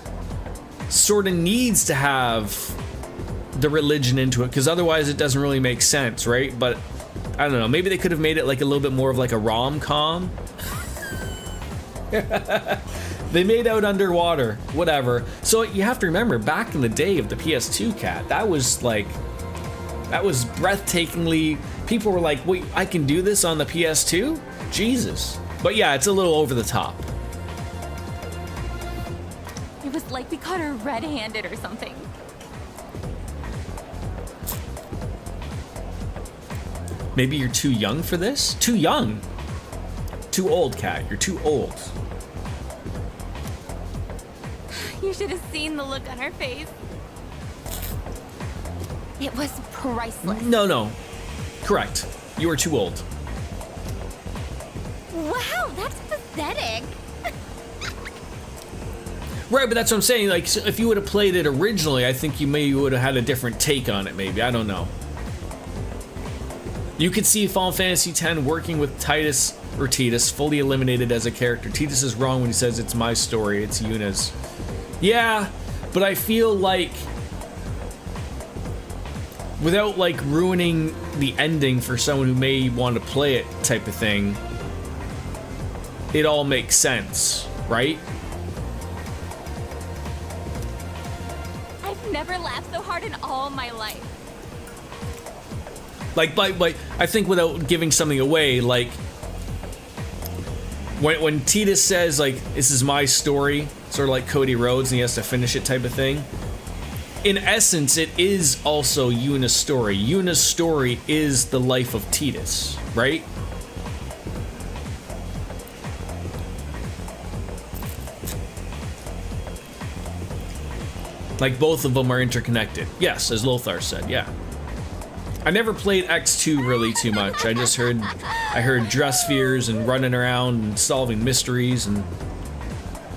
sort of needs to have the religion into it, because otherwise it doesn't really make sense, right? But I don't know, maybe they could have made it like a little bit more of like a rom-com. They made out underwater, whatever. So you have to remember, back in the day of the PS2, Cat, that was breathtakingly. People were like, wait, I can do this on the PS2? Jesus. But yeah, it's a little over the top. It was like we caught her red-handed or something. Maybe you're too young for this? Too young. Too old, Cat. You're too old. You should have seen the look on her face. It was priceless. No. Correct. You are too old. Wow, that's pathetic. Right, but that's what I'm saying. Like, so if you would have played it originally, I think you maybe would have had a different take on it, maybe. I don't know. You could see Final Fantasy X working with Tidus fully eliminated as a character. Tidus is wrong when he says it's my story, it's Yuna's. Yeah, but I feel like without like ruining the ending for someone who may want to play it type of thing, it all makes sense, right? I've never laughed so hard in all my life. Like, I think without giving something away, like when Tidus says like, this is my story, sort of like Cody Rhodes and he has to finish it type of thing. In essence, it is also Yuna's story. Yuna's story is the life of Tidus, right? Like both of them are interconnected. Yes, as Lothar said, yeah. I never played X2 really too much. I heard dress spheres and running around and solving mysteries, and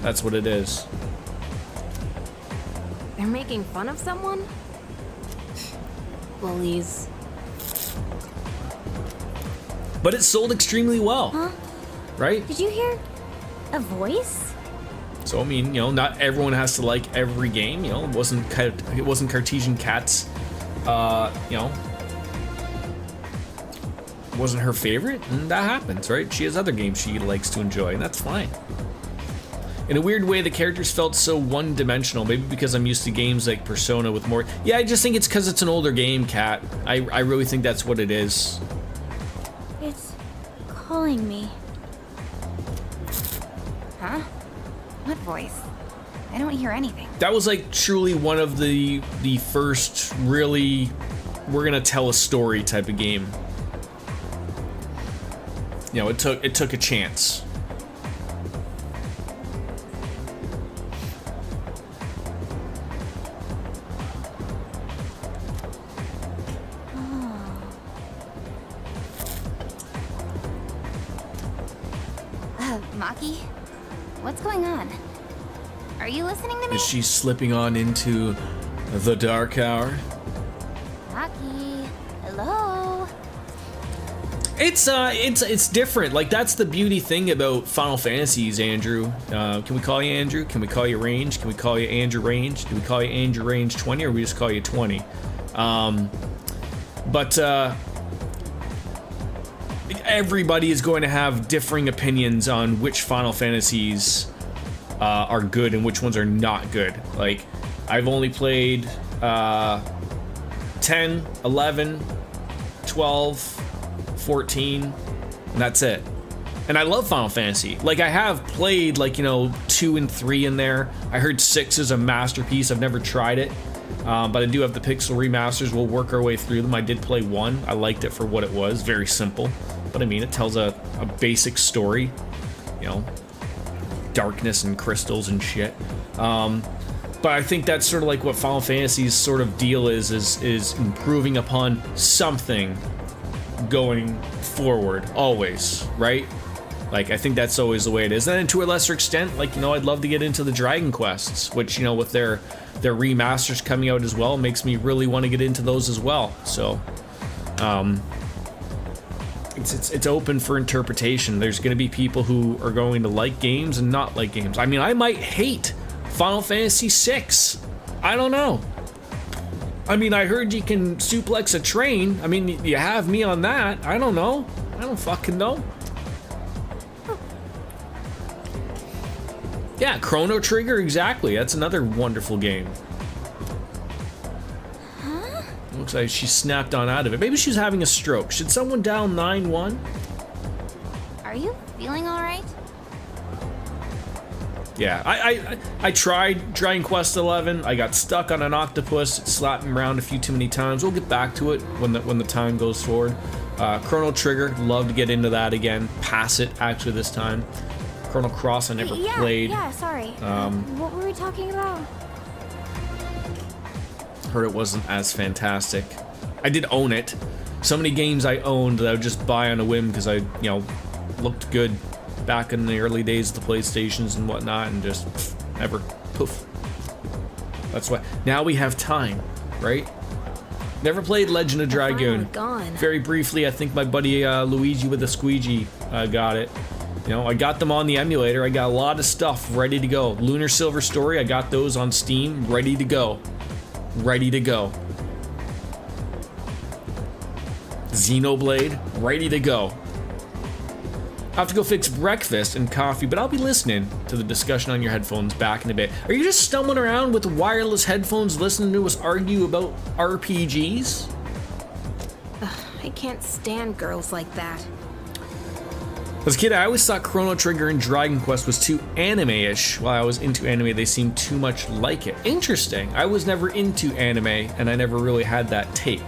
that's what it is. They're making fun of someone? Bullies. But it sold extremely well, Huh? right? Did you hear a voice? So I mean, you know, not everyone has to like every game. You know, it wasn't Cartesian Cat's, you know, wasn't her favorite, and that happens, right? She has other games she likes to enjoy, and that's fine. In a weird way, the characters felt so one-dimensional. Maybe because I'm used to games like Persona with more. Yeah, I just think it's because it's an older game, Kat. I really think that's what it is. It's calling me. Huh? What voice? I don't hear anything. That was like truly one of the first really we're gonna tell a story type of game. You know, it took a chance. Maki? What's going on? Are you listening to me? Is she slipping on into The Dark Hour. Rocky, hello. It's different. Like, that's the beauty thing about Final Fantasies, Andrew. Can we call you Andrew? Can we call you Range? Can we call you Andrew Range? Do we call you Andrew Range 20, or we just call you 20? But everybody is going to have differing opinions on which Final Fantasies are good and which ones are not good. Like, I've only played 10, 11, 12, 14, and that's it. And I love Final Fantasy. Like, I have played, like, 2 and 3 in there. I heard 6 is a masterpiece. I've never tried it. But I do have the Pixel remasters. We'll work our way through them. I did play 1. I liked it for what it was. Very simple. But I mean, it tells a basic story. Darkness and crystals and shit. But I think that's sort of like what Final Fantasy's sort of deal is improving upon something going forward, always, right? Like, I think that's always the way it is. And then to a lesser extent, like, I'd love to get into the Dragon Quests, which, with their remasters coming out as well, makes me really want to get into those as well. So, it's open for interpretation. There's going to be people who are going to like games and not like games. I mean, I might hate Final Fantasy VI. I don't know. I mean, I heard you can suplex a train. I mean, you have me on that. I don't know. I don't fucking know. Yeah, Chrono Trigger, exactly. That's another wonderful game. Huh? Looks like she snapped on out of it. Maybe she's having a stroke. Should someone dial 9-1? Are you feeling all right? Yeah, I tried Dragon Quest 11. I got stuck on an octopus. It slapped me around a few too many times. We'll get back to it when the time goes forward. Chrono Trigger, love to get into that again. Pass it actually this time. Chrono Cross I never played. Yeah, sorry. What were we talking about? Heard it wasn't as fantastic. I did own it. So many games I owned that I would just buy on a whim because I, looked good back in the early days of the PlayStations and whatnot, and just never poof. That's why now we have time, right? Never played Legend of Dragoon. Gone. Very briefly, I think my buddy Luigi with the squeegee got it. I got them on the emulator. I got a lot of stuff ready to go. Lunar Silver Story, I got those on Steam, ready to go. Ready to go. Xenoblade, ready to go. I have to go fix breakfast and coffee, but I'll be listening to the discussion on your headphones back in a bit. Are you just stumbling around with wireless headphones listening to us argue about RPGs? I can't stand girls like that. As a kid, I always thought Chrono Trigger and Dragon Quest was too anime-ish. While I was into anime, they seemed too much like it. Interesting. I was never into anime, and I never really had that take.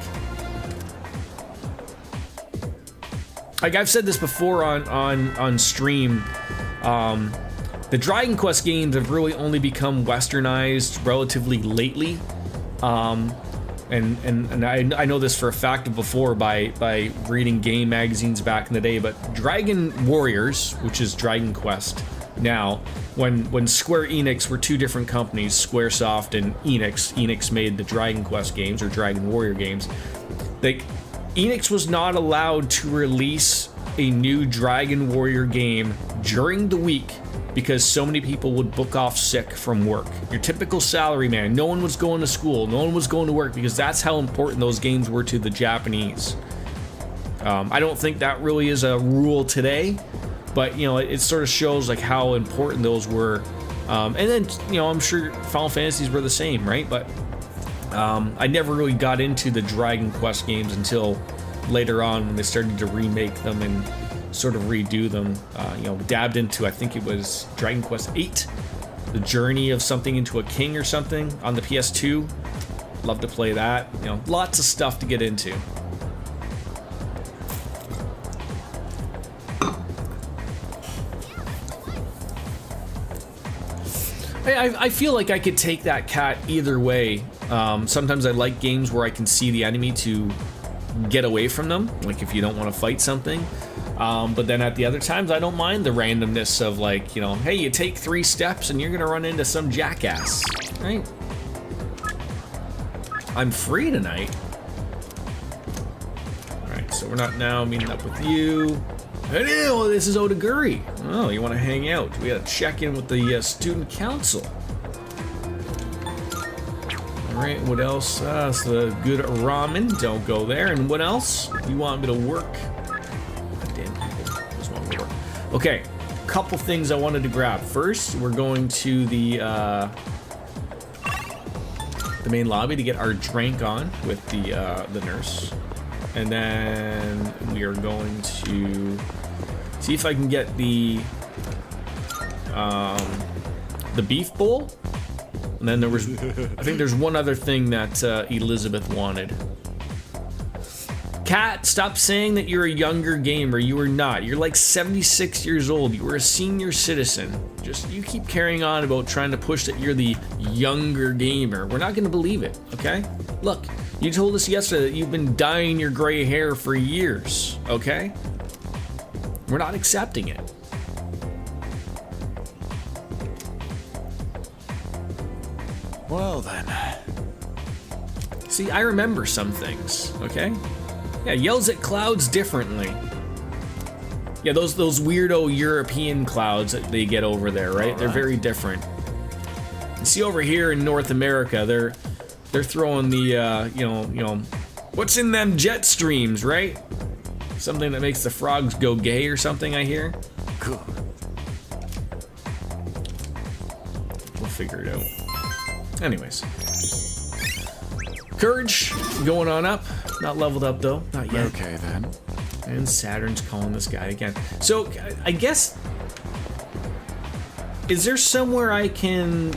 Like I've said this before on stream, the Dragon Quest games have really only become westernized relatively lately. And I know this for a fact before by reading game magazines back in the day, but Dragon Warriors, which is Dragon Quest now, when Square Enix were two different companies, Squaresoft and Enix made the Dragon Quest games or Dragon Warrior games. Enix was not allowed to release a new Dragon Warrior game during the week because so many people would book off sick from work. Your typical salaryman, no one was going to school, no one was going to work because that's how important those games were to the Japanese. I don't think that really is a rule today, but it sort of shows like how important those were. And then I'm sure Final Fantasies were the same, right? But I never really got into the Dragon Quest games until later on when they started to remake them and sort of redo them. Dabbed into, I think it was Dragon Quest VIII, The Journey of Something into a King or something on the PS2. Love to play that. Lots of stuff to get into. I feel like I could take that cat either way. Sometimes I like games where I can see the enemy to get away from them, like if you don't want to fight something. But then at the other times, I don't mind the randomness of like, hey, you take 3 steps and you're gonna run into some jackass, right? I'm free tonight. Alright, so we're not now meeting up with you. Hello, this is Odaguri. Oh, you want to hang out? We gotta check in with the student council. Alright, what else? It's the good ramen. Don't go there. And what else? You want me to work? Damn people just want me to work. Okay, couple things I wanted to grab. First, we're going to the main lobby to get our drink on with the nurse. And then we are going to see if I can get the beef bowl. And then there was, I think there's one other thing that Elizabeth wanted. Kat, stop saying that you're a younger gamer. You are not. You're like 76 years old. You are a senior citizen. Just, you keep carrying on about trying to push that you're the younger gamer. We're not going to believe it, okay? Look, you told us yesterday that you've been dyeing your gray hair for years, okay? We're not accepting it. Well then. See, I remember some things, okay? Yeah, yells at clouds differently. Yeah, those weirdo European clouds that they get over there, right? They're very different. You see over here in North America, they're throwing the you know, what's in them jet streams, right? Something that makes the frogs go gay or something, I hear. Good. We'll figure it out. Anyways. Courage going on up. Not leveled up though, not yet. Okay then. And Saturn's calling this guy again. So I guess, is there somewhere I can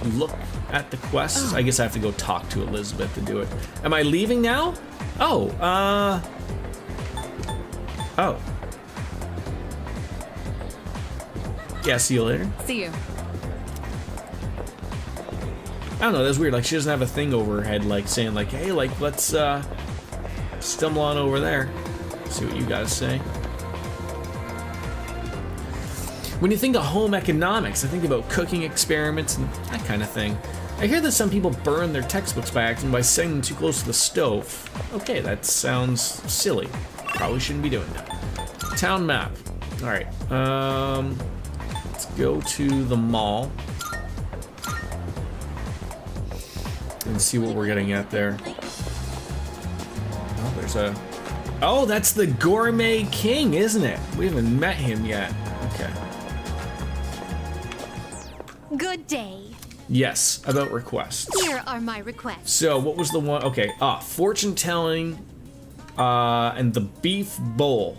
look at the quests? I guess I have to go talk to Elizabeth to do it. Am I leaving now? Oh, oh. Yeah, see you later. See you. I don't know, that's weird. Like, she doesn't have a thing over her head, like, saying, like, hey, like, let's, stumble on over there. See what you gotta say. When you think of home economics, I think about cooking experiments and that kind of thing. I hear that some people burn their textbooks by accident by setting them too close to the stove. Okay, that sounds silly. Probably shouldn't be doing that. Town map. Alright, let's go to the mall. And see what we're getting at there. Oh, there's a... Oh, that's the Gourmet King, isn't it? We haven't met him yet. Okay. Good day. Yes, about requests. Here are my requests. So, what was the one? Okay, fortune telling, and the beef bowl.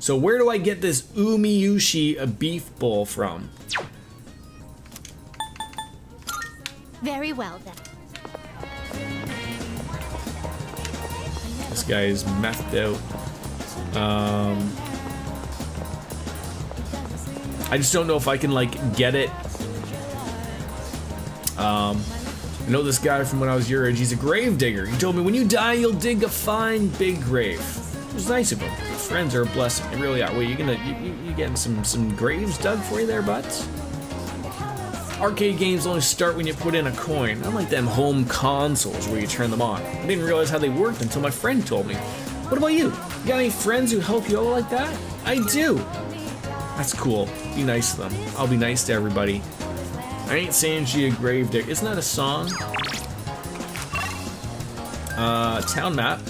So, where do I get this Umiyushi a beef bowl from? Very well then. This guy is methed out. I just don't know if I can, like, get it. I know this guy from when I was your age. He's a grave digger. He told me, when you die, you'll dig a fine, big grave. It was nice of him. Friends are a blessing. They really are. Wait, you getting some graves dug for you there, butts? Arcade games only start when you put in a coin. Unlike them home consoles where you turn them on. I didn't realize how they worked until my friend told me. What about you? You got any friends who help you out like that? I do. That's cool. Be nice to them. I'll be nice to everybody. I ain't saying she a grave digger. Isn't that a song? Town map.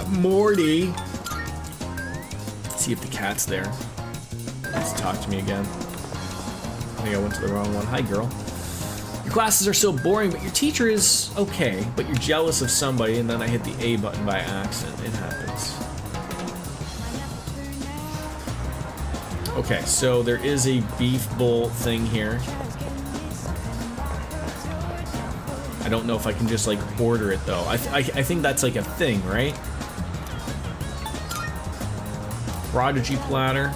Morty. Let's see if the cat's there. Let's talk to me again. I think I went to the wrong one. Hi, girl. Your classes are so boring, but your teacher is okay. But you're jealous of somebody, and then I hit the A button by accident. It happens. Okay, so there is a beef bowl thing here. I don't know if I can just, like, order it, though. I think that's, like, a thing, right? Prodigy platter.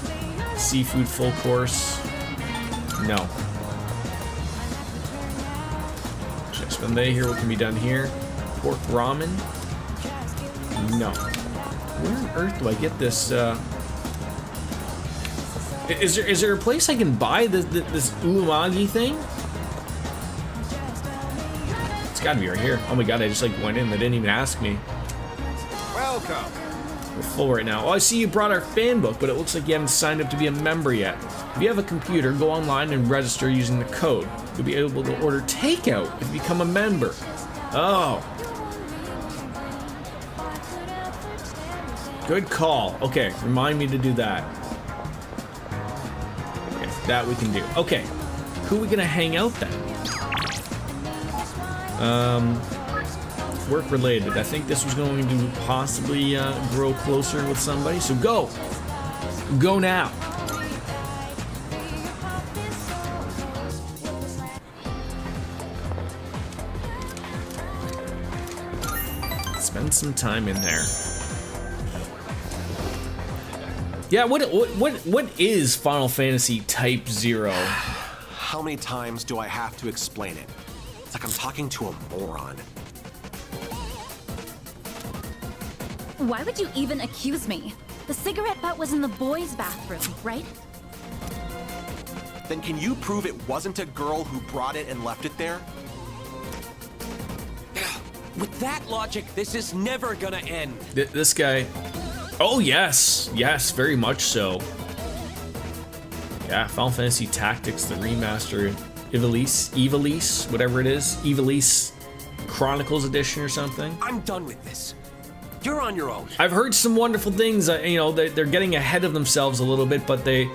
Seafood full course. No. Just when they hear what can be done here. Pork ramen. No. Where on earth do I get this, Is there a place I can buy this umagi thing? gotta be right here. Oh my god, I just like went in. They didn't even ask me. Welcome. We're full right now. Oh, I see you brought our fan book, but it looks like you haven't signed up to be a member yet. If you have a computer, go online and register using the code. You'll be able to order takeout if you become a member. Oh. Good call. Okay, remind me to do that. Okay, that we can do. Okay, who are we gonna hang out then? Work related. I think this was going to possibly grow closer with somebody. So go. Go now. Spend some time in there. Yeah, what is Final Fantasy Type 0? How many times do I have to explain it? It's like I'm talking to a moron. Why would you even accuse me? The cigarette butt was in the boys' bathroom, right? Then can you prove it wasn't a girl who brought it and left it there? With that logic, this is never gonna end. This guy. Oh yes, yes, very much so. Yeah, Final Fantasy Tactics, the remaster, Ivalice, whatever it is, Ivalice Chronicles Edition or something. I'm done with this. You're on your own. I've heard some wonderful things. You know, they're getting ahead of themselves a little bit, but they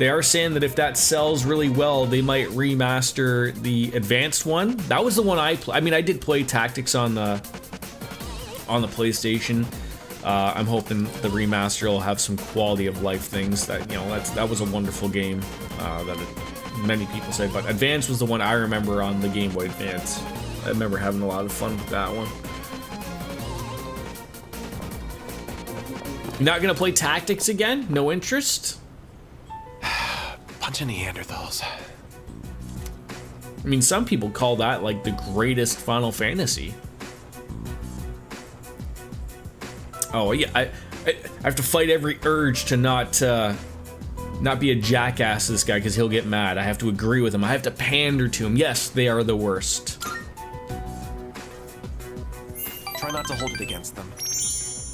are saying that if that sells really well, they might remaster the advanced one. That was the one I mean, I did play Tactics on the PlayStation. I'm hoping the remaster will have some quality of life things. That, you know, that was a wonderful game many people say. But Advance was the one I remember on the Game Boy Advance. I remember having a lot of fun with that one. Not gonna play Tactics again? No interest? Bunch of Neanderthals. I mean, some people call that like the greatest Final Fantasy. Oh yeah, I have to fight every urge to not be a jackass to this guy because he'll get mad. I have to agree with him. I have to pander to him. Yes, they are the worst. Try not to hold it against them.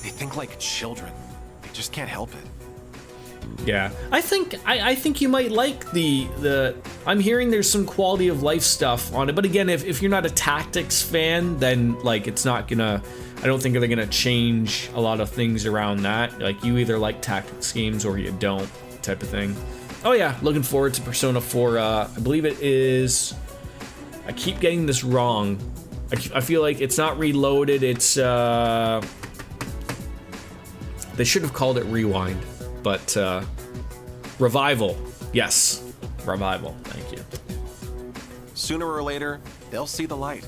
They think like children. They just can't help it. Yeah, I think you might like the. I'm hearing there's some quality of life stuff on it, but again, if you're not a Tactics fan, then like it's not gonna. I don't think they're gonna change a lot of things around that. Like you either like Tactics games or you don't, type of thing. Oh yeah, looking forward to Persona 4. I believe it is. I keep getting this wrong. I feel like it's not Reloaded. It's they should have called it Rewind. But Revival, yes, Revival. Thank you. Sooner or later, they'll see the light.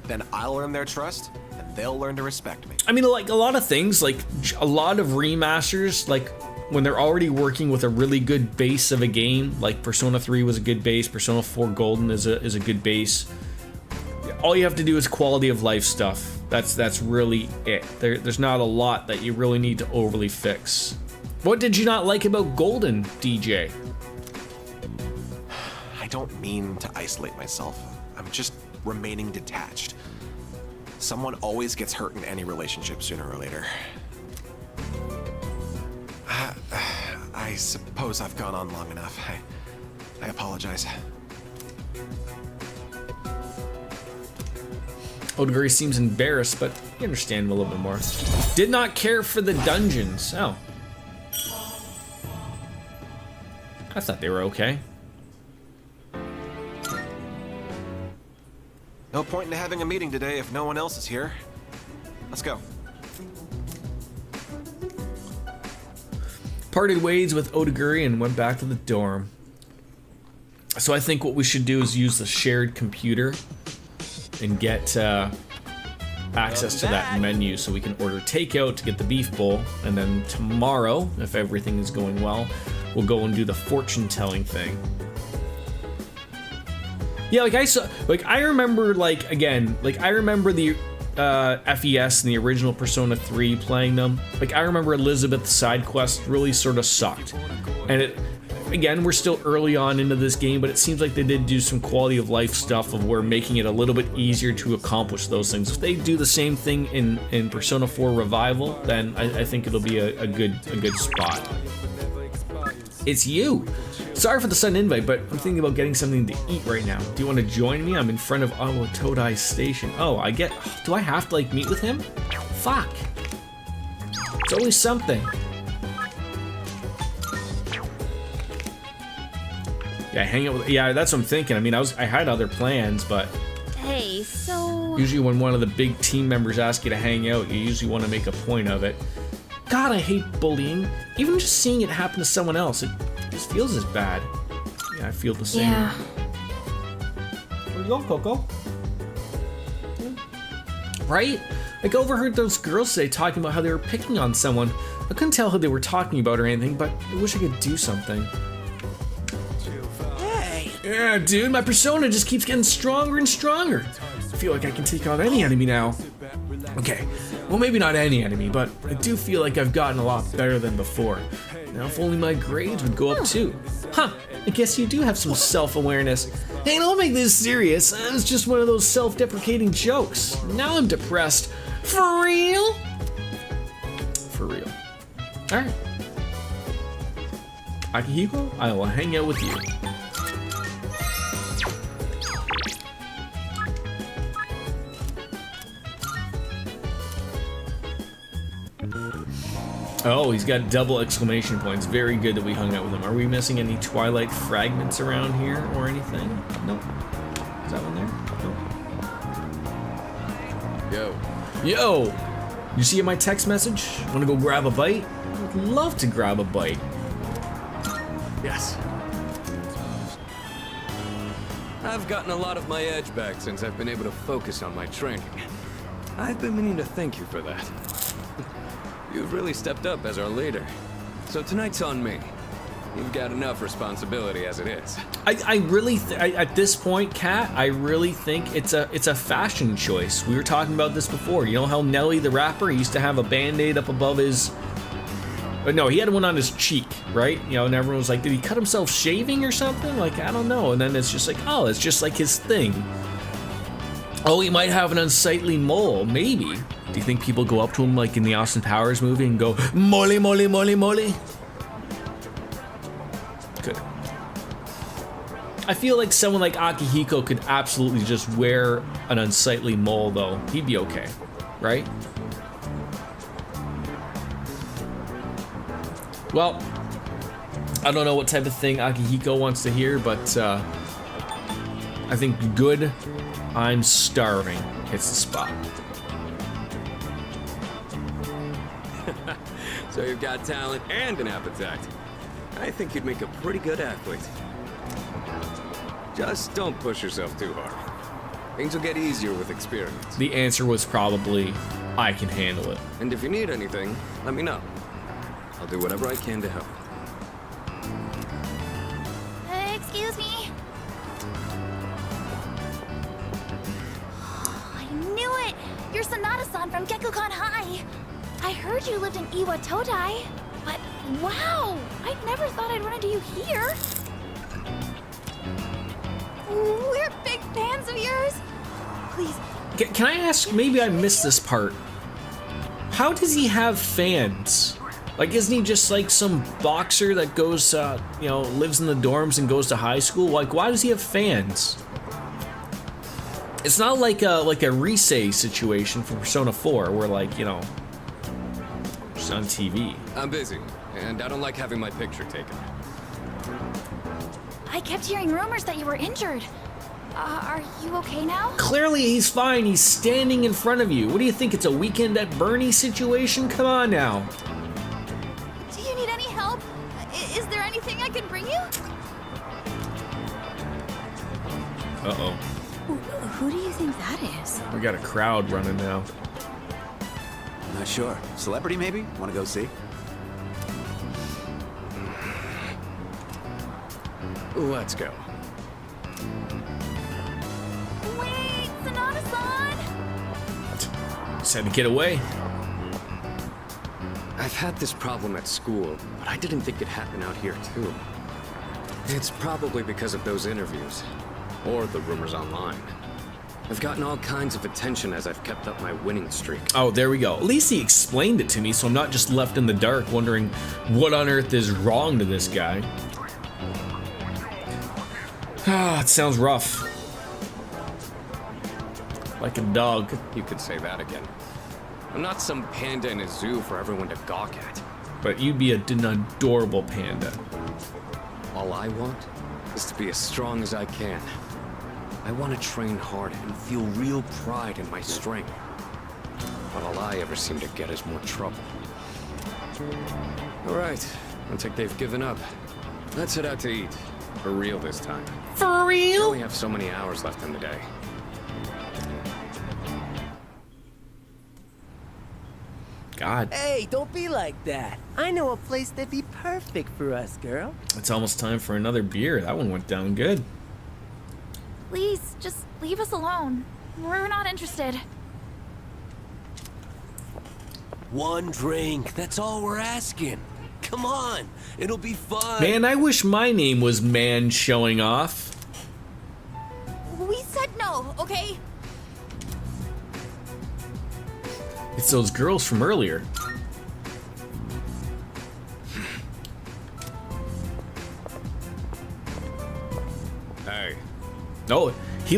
Then I'll earn their trust, and they'll learn to respect me. I mean, like a lot of things, like a lot of remasters, like when they're already working with a really good base of a game, like Persona 3 was a good base, Persona 4 Golden is a good base. All you have to do is quality of life stuff. That's really it. There's not a lot that you really need to overly fix. What did you not like about Golden, DJ? I don't mean to isolate myself. I'm just remaining detached. Someone always gets hurt in any relationship sooner or later. I suppose I've gone on long enough. I apologize. Odagiri seems embarrassed, but you understand him a little bit more. Did not care for the dungeons. Oh. I thought they were okay. No point in having a meeting today if no one else is here. Let's go. Parted ways with Odagiri and went back to the dorm. So I think what we should do is use the shared computer and get access to that menu so we can order takeout to get the beef bowl, and then tomorrow, if everything is going well, we'll go and do the fortune telling thing. Yeah, I remember the FES and the original Persona 3 playing them. Like I remember Elizabeth's side quest really sort of sucked, and again, we're still early on into this game, but it seems like they did do some quality of life stuff of where making it a little bit easier to accomplish those things. If they do the same thing in Persona 4 Revival, then I think it'll be a good spot. It's you. Sorry for the sudden invite, but I'm thinking about getting something to eat right now. Do you want to join me? I'm in front of Todai Station. Oh, do I have to like meet with him? Fuck. It's always something. Yeah, hang out with. Yeah, that's what I'm thinking. I mean, I had other plans, but Hey, so... usually when one of the big team members asks you to hang out, you usually want to make a point of it. God, I hate bullying. Even just seeing it happen to someone else, it just feels as bad. Yeah, I feel the same. Yeah. Where you going, Coco? Right? Like, I overheard those girls today talking about how they were picking on someone. I couldn't tell who they were talking about or anything, but I wish I could do something. Yeah, dude, my persona just keeps getting stronger and stronger. I feel like I can take on any enemy now. Okay, well, maybe not any enemy, but I do feel like I've gotten a lot better than before. Now, if only my grades would go up too. Huh, I guess you do have some self-awareness. Hey, don't make this serious. It's just one of those self-deprecating jokes. Now I'm depressed. For real? For real. Alright. Akihiko, I will hang out with you. Oh, he's got double exclamation points. Very good that we hung out with him. Are we missing any Twilight fragments around here or anything? Nope. Is that one there? Nope. Yo! You see my text message? Wanna go grab a bite? I'd love to grab a bite. Yes. I've gotten a lot of my edge back since I've been able to focus on my training. I've been meaning to thank you for that. You've really stepped up as our leader. So tonight's on me. You've got enough responsibility as it is. I really, at this point, Kat, I really think it's a fashion choice. We were talking about this before. You know how Nelly the rapper used to have a Band-Aid up above his... No, he had one on his cheek, right? You know, and everyone was like, did he cut himself shaving or something? Like, I don't know. And then it's just like, oh, it's just like his thing. Oh, he might have an unsightly mole, maybe. Do you think people go up to him like in the Austin Powers movie and go, "Molly, molly, molly, molly"? Good. I feel like someone like Akihiko could absolutely just wear an unsightly mole, though. He'd be okay, right? Well, I don't know what type of thing Akihiko wants to hear, but I think good, I'm starving hits the spot. So you've got talent and an appetite. I think you'd make a pretty good athlete. Just don't push yourself too hard. Things will get easier with experience. The answer was probably, I can handle it. And if you need anything, let me know. I'll do whatever I can to help. Excuse me. I knew it! You're Sanada-san from Gekukan High. I heard you lived in Iwatodai, but wow! I never thought I'd run into you here. We're big fans of yours. Please. Can I ask, maybe I missed this part. How does he have fans? Like, isn't he just like some boxer that goes, you know, lives in the dorms and goes to high school? Like, why does he have fans? It's not like a Risei situation from Persona 4 where, like, you know, just on TV. I'm busy, and I don't like having my picture taken. I kept hearing rumors that you were injured. Are you okay now? Clearly he's fine. He's standing in front of you. What do you think? It's a Weekend at Bernie situation? Come on now. Do you need any help? Is there anything I can bring you? Uh-oh. Who do you think that is? We got a crowd running now. Not sure. Celebrity, maybe? Want to go see? Let's go. Wait, Sanada-san! Just had to get away. I've had this problem at school, but I didn't think it'd happen out here too. It's probably because of those interviews. Or the rumors online. I've gotten all kinds of attention as I've kept up my winning streak. Oh, there we go. At least he explained it to me, so I'm not just left in the dark wondering what on earth is wrong to this guy. Ah, it sounds rough. Like a dog. You could say that again. I'm not some panda in a zoo for everyone to gawk at. But you'd be an adorable panda. All I want is to be as strong as I can. I want to train hard and feel real pride in my strength. But all I ever seem to get is more trouble. All right, looks like they've given up. Let's head out to eat. For real this time. For We real? only have so many hours left in the day. God, Hey, don't be like that. I know a place that'd be perfect for us, girl. it's almost time for another beer. That one went down good. Please, just leave us alone. We're not interested. One drink, that's all we're asking. Come on, it'll be fun. Man, I wish my name was Man Showing Off. We said no, okay? It's those girls from earlier. Hey, Oh, he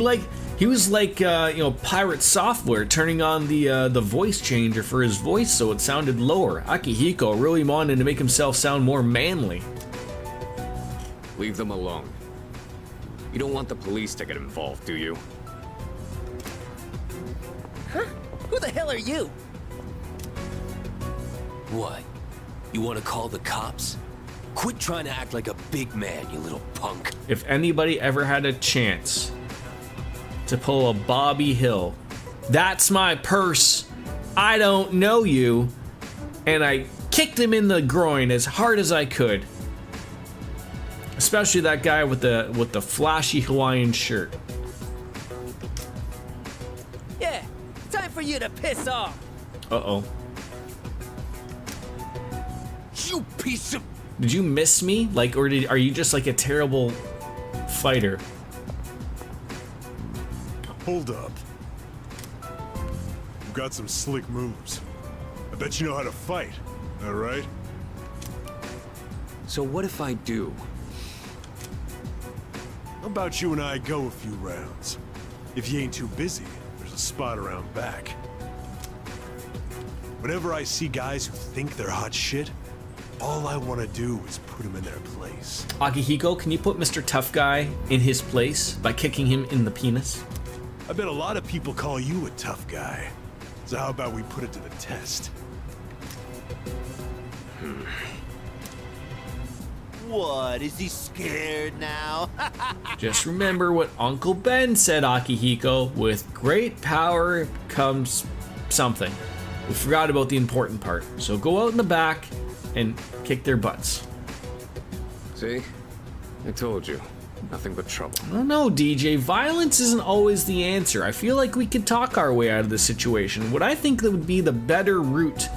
was like pirate software, turning on the voice changer for his voice so it sounded lower. Akihiko really wanted to make himself sound more manly. leave them alone. You don't want the police to get involved, do you? Who the hell are you? What? You want to call the cops? Quit trying to act like a big man, you little punk. If anybody ever had a chance to pull a Bobby Hill, that's my purse. I don't know you. And I kicked him in the groin as hard as I could. Especially that guy with the flashy Hawaiian shirt. Yeah, time for you to piss off. Uh-oh. You piece of... Did you miss me? Like, or are you just like a terrible fighter? Hold up. You've got some slick moves. I bet you know how to fight, all right? So what if I do? How about you and I go a few rounds? If you ain't too busy, there's a spot around back. Whenever I see guys who think they're hot shit, all I want to do is put them in their place. Akihiko, can you put Mr. Tough Guy in his place by kicking him in the penis? I bet a lot of people call you a tough guy. So how about we put it to the test? What? Is he scared now? Just remember what Uncle Ben said, Akihiko. With great power comes something. We forgot about the important part. So go out in the back and kick their butts. See? I told you. Nothing but trouble. I don't know, DJ. Violence isn't always the answer. I feel like we could talk our way out of this situation. What I think that would be the better route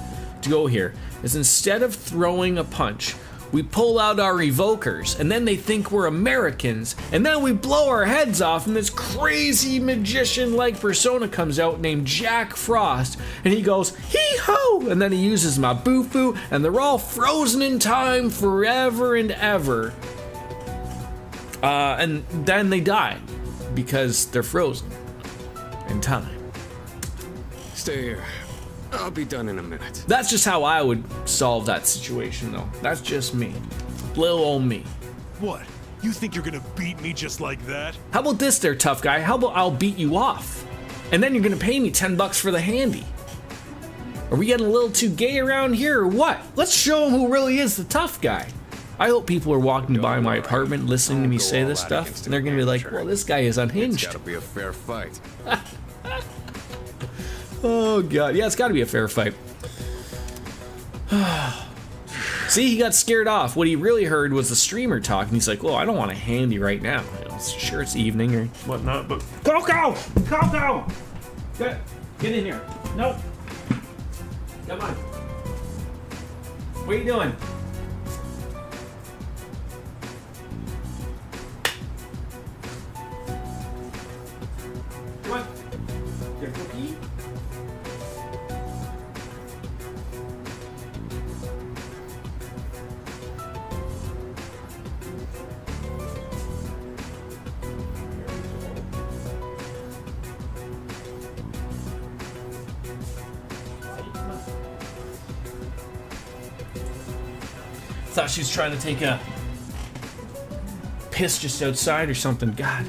to go here is instead of throwing a punch, we pull out our evokers, and then they think we're Americans, and then we blow our heads off, and this crazy magician-like persona comes out named Jack Frost, and he goes, hee-ho! And then he uses my boo-foo, and they're all frozen in time forever and ever. And then they die, because they're frozen in time. Stay here. I'll be done in a minute. That's just how I would solve that situation, though. That's just me. Little old me. What? You think you're gonna beat me just like that? How about this there, tough guy? How about I'll beat you off? And then you're gonna pay me $10 for the handy. Are we getting a little too gay around here or what? Let's show him who really is the tough guy. I hope people are walking by my apartment listening to me say this stuff, and they're gonna be like, well, this guy is It's unhinged. gotta be a fair fight. Oh god, yeah, it's gotta be a fair fight. See, he got scared off. What he really heard was the streamer talk, and he's like, well, I don't want a handy right now. You know, sure, it's evening or whatnot, but... Coco! Coco! Get in here. Nope. Come on. What are you doing? thought she was trying to take a piss just outside or something. God.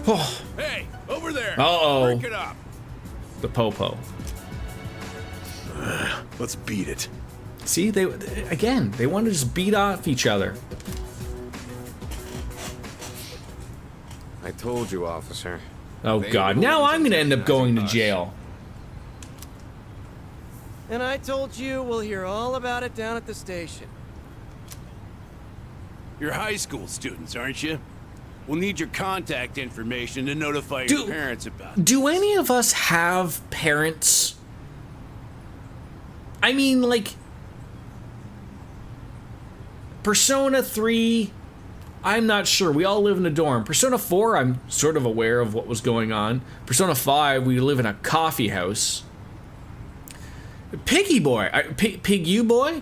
Oh. Hey, over there. Uh-oh. Break it up. The popo. Let's beat it. See, they want to just beat off each other. I told you, officer. Oh God, now I'm gonna end up going to jail. And I told you we'll hear all about it down at the station. You're high school students, aren't you? We'll need your contact information to notify your parents about it. Do any of us have parents? I mean, like, Persona 3, I'm not sure. We all live in a dorm. Persona 4, I'm sort of aware of what was going on. Persona 5, we live in a coffee house. Piggy Boy, Piggy Boy.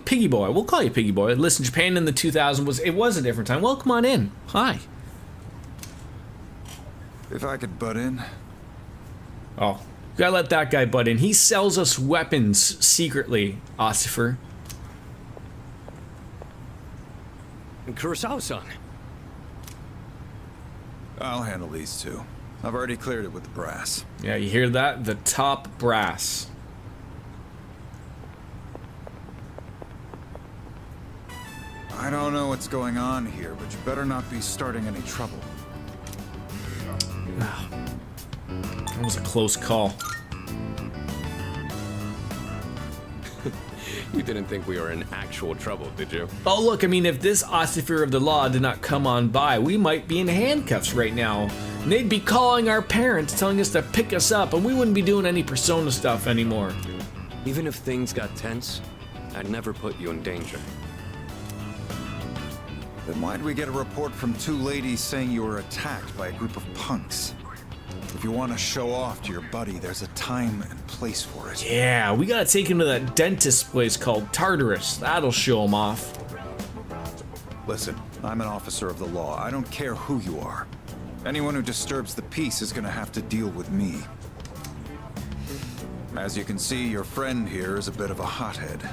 We'll call you Piggy Boy. Listen, Japan in the 2000s was a different time. Welcome on in. Hi. If I could butt in. Oh, gotta let that guy butt in. He sells us weapons secretly, Ossifer. And Kurosawa-san. I'll handle these two. I've already cleared it with the brass. Yeah, you hear that? The top brass. I don't know what's going on here, but you better not be starting any trouble. That was a close call. You didn't think we were in actual trouble, did you? Oh, look, I mean, if this Ossifer of the law did not come on by, we might be in handcuffs right now. And they'd be calling our parents, telling us to pick us up, and we wouldn't be doing any Persona stuff anymore. Even if things got tense, I'd never put you in danger. Then why'd we get a report from two ladies saying you were attacked by a group of punks? If you want to show off to your buddy, there's a time and place for it. Yeah, we gotta take him to that dentist place called Tartarus. That'll show him off. Listen, I'm an officer of the law. I don't care who you are. Anyone who disturbs the peace is gonna have to deal with me. As you can see, your friend here is a bit of a hothead.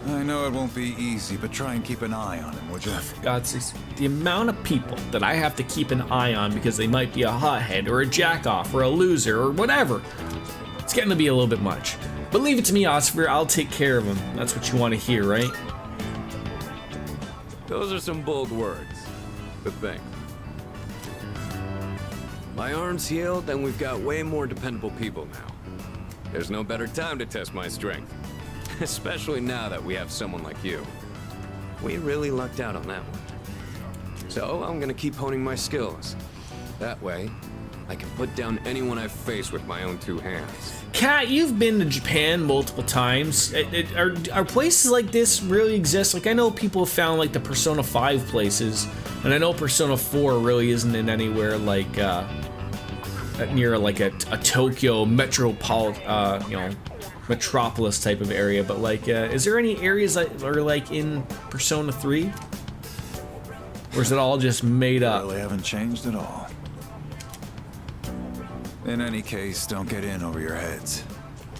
I know it won't be easy, but try and keep an eye on him, would you? God's sakes, the amount of people that I have to keep an eye on because they might be a hothead or a jackoff or a loser or whatever. It's getting to be a little bit much. But leave it to me, Ossifer. I'll take care of him. That's what you want to hear, right? Those are some bold words. But thanks. My arm's healed, and we've got way more dependable people now. There's no better time to test my strength. Especially now that we have someone like you. We really lucked out on that one. So I'm gonna keep honing my skills. That way, I can put down anyone I face with my own two hands. Kat, you've been to Japan multiple times. Are places like this really exist? Like, I know people have found like the Persona 5 places, and I know Persona 4 really isn't in anywhere like near like a Tokyo metropolitan, metropolis type of area. But like, is there any areas that are like in Persona 3? Or is it all just made up? Really haven't changed at all. In any case, don't get in over your heads.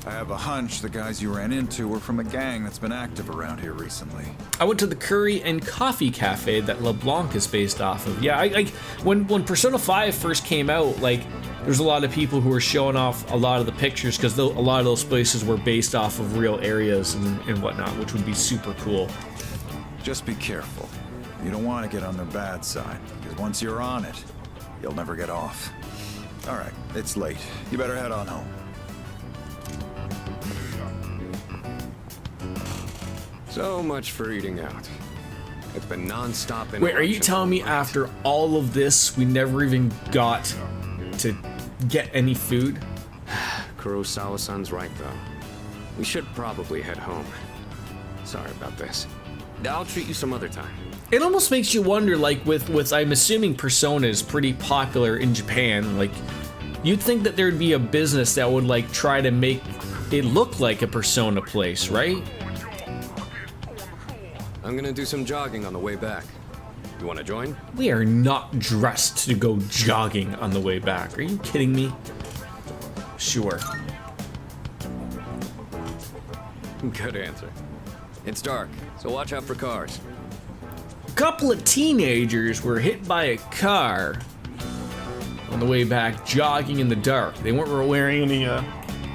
I have a hunch the guys you ran into were from a gang that's been active around here recently. I went to the Curry and Coffee Cafe that LeBlanc is based off of. Yeah, when Persona 5 first came out, like, there's a lot of people who were showing off a lot of the pictures because a lot of those places were based off of real areas and whatnot, which would be super cool. Just be careful. You don't want to get on their bad side, because once you're on it, you'll never get off. All right, it's late. You better head on home. So much for eating out. It's been non-stop. Wait, are you telling me after all of this, we never even got to get any food? Kurosawa-san's right, though. We should probably head home. Sorry about this. I'll treat you some other time. It almost makes you wonder, like, with I'm assuming Persona is pretty popular in Japan, like, you'd think that there'd be a business that would, like, try to make it look like a Persona place, right? I'm gonna do some jogging on the way back. You wanna join? We are not dressed to go jogging on the way back. Are you kidding me? Sure. Good answer. It's dark, so watch out for cars. A couple of teenagers were hit by a car on the way back, jogging in the dark. They weren't wearing any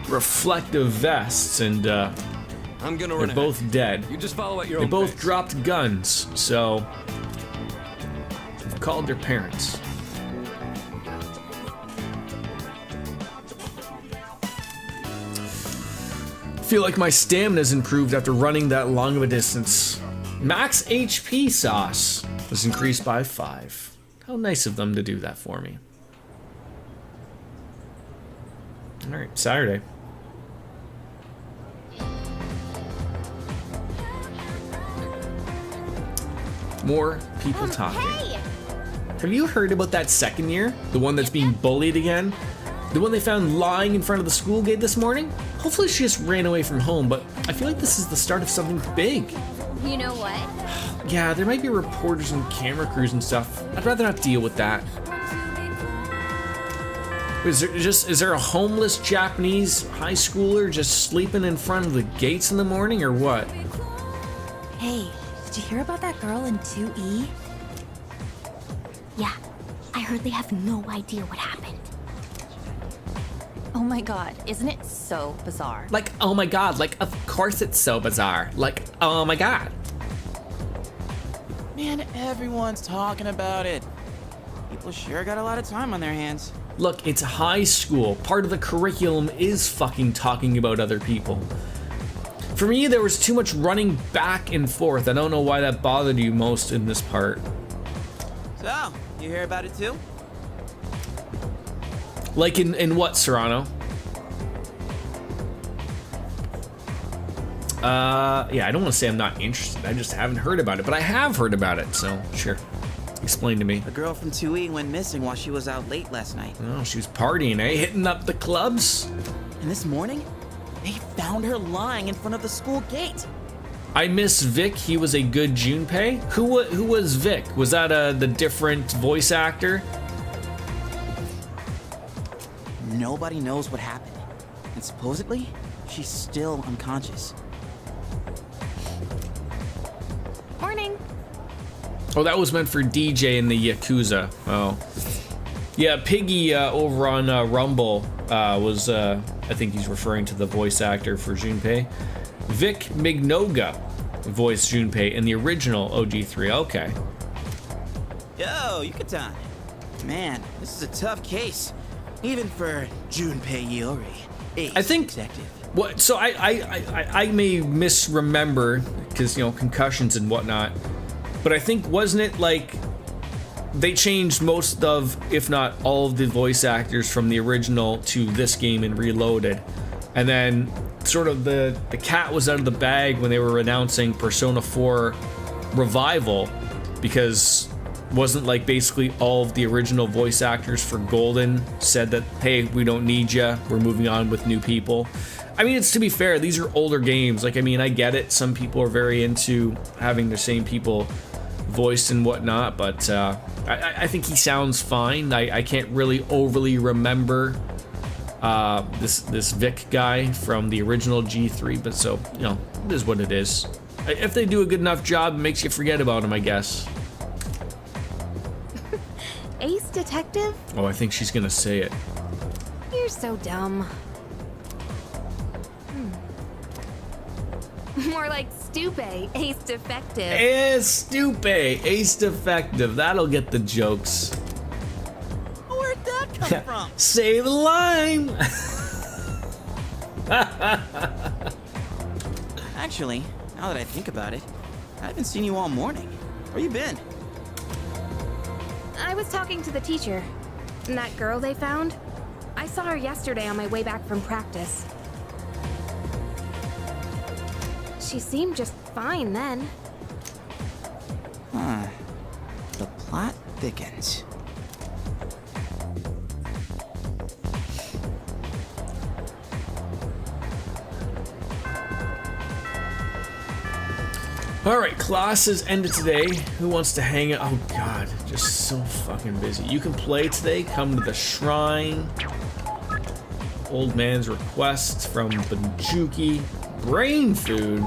reflective vests, and I'm gonna they're run both ahead. dead. You just follow at your They own both pace. dropped guns, so they've called their parents. Feel like my stamina's improved after running that long of a distance. Max HP sauce was increased by 5. How nice of them to do that for me. Alright, Saturday. More people talking. Hey! Have you heard about that second year? The one that's being bullied again? The one they found lying in front of the school gate this morning? Hopefully she just ran away from home, but I feel like this is the start of something big. You know what? Yeah, there might be reporters and camera crews and stuff. I'd rather not deal with that. Is there a homeless Japanese high schooler just sleeping in front of the gates in the morning, or what? Hey, did you hear about that girl in 2E? Yeah, I heard they have no idea what happened. Oh my god, isn't it so bizarre? Like, oh my god, like, of course it's so bizarre. Like, oh my god. Man, everyone's talking about it. People sure got a lot of time on their hands. Look, it's high school. Part of the curriculum is fucking talking about other people. For me, there was too much running back and forth. I don't know why that bothered you most in this part. So, you hear about it too? Like in what, Serrano? Yeah, I don't want to say I'm not interested. I just haven't heard about it, but I have heard about it, so sure. Explain to me. A girl from 2E went missing while she was out late last night. Oh, she was partying, eh? Hitting up the clubs? And this morning, they found her lying in front of the school gate. I miss Vic. He was a good Junpei. Who was Vic? Was that the different voice actor? Nobody knows what happened. And supposedly, she's still unconscious. Morning. Oh, that was meant for DJ in the Yakuza. Oh. Yeah, Piggy over on Rumble was, I think he's referring to the voice actor for Junpei. Vic Mignoga voiced Junpei in the original OG3. Okay. Yo, Yucatan. Man, this is a tough case. Even for Junpei Iori, ace I think detective. what. So I may misremember because concussions and whatnot, but I think wasn't it like they changed most of, if not all of the voice actors from the original to this game and Reloaded, and then sort of the cat was out of the bag when they were announcing Persona 4 Revival, because wasn't like basically all of the original voice actors for Golden said that, hey, we don't need you, we're moving on with new people. I mean, it's, to be fair, these are older games. Like, I mean, I get it, some people are very into having the same people voiced and whatnot, but I think he sounds fine. I can't really overly remember this Vic guy from the original G3, but so, it is what it is. If they do a good enough job, it makes you forget about him, I guess. Ace detective? Oh, I think she's gonna say it. You're so dumb. More like Stupe, ace defective. Stupe, ace defective. That'll get the jokes. Where'd that come from? Say the line. Actually, now that I think about it, I haven't seen you all morning. Where you been? I was talking to the teacher. And that girl they found? I saw her yesterday on my way back from practice. She seemed just fine then. Huh. The plot thickens. All right, classes ended today. Who wants to hang out? Oh God, just so fucking busy. You can play today. Come to the shrine. Old man's request from Banjuki. Brain food.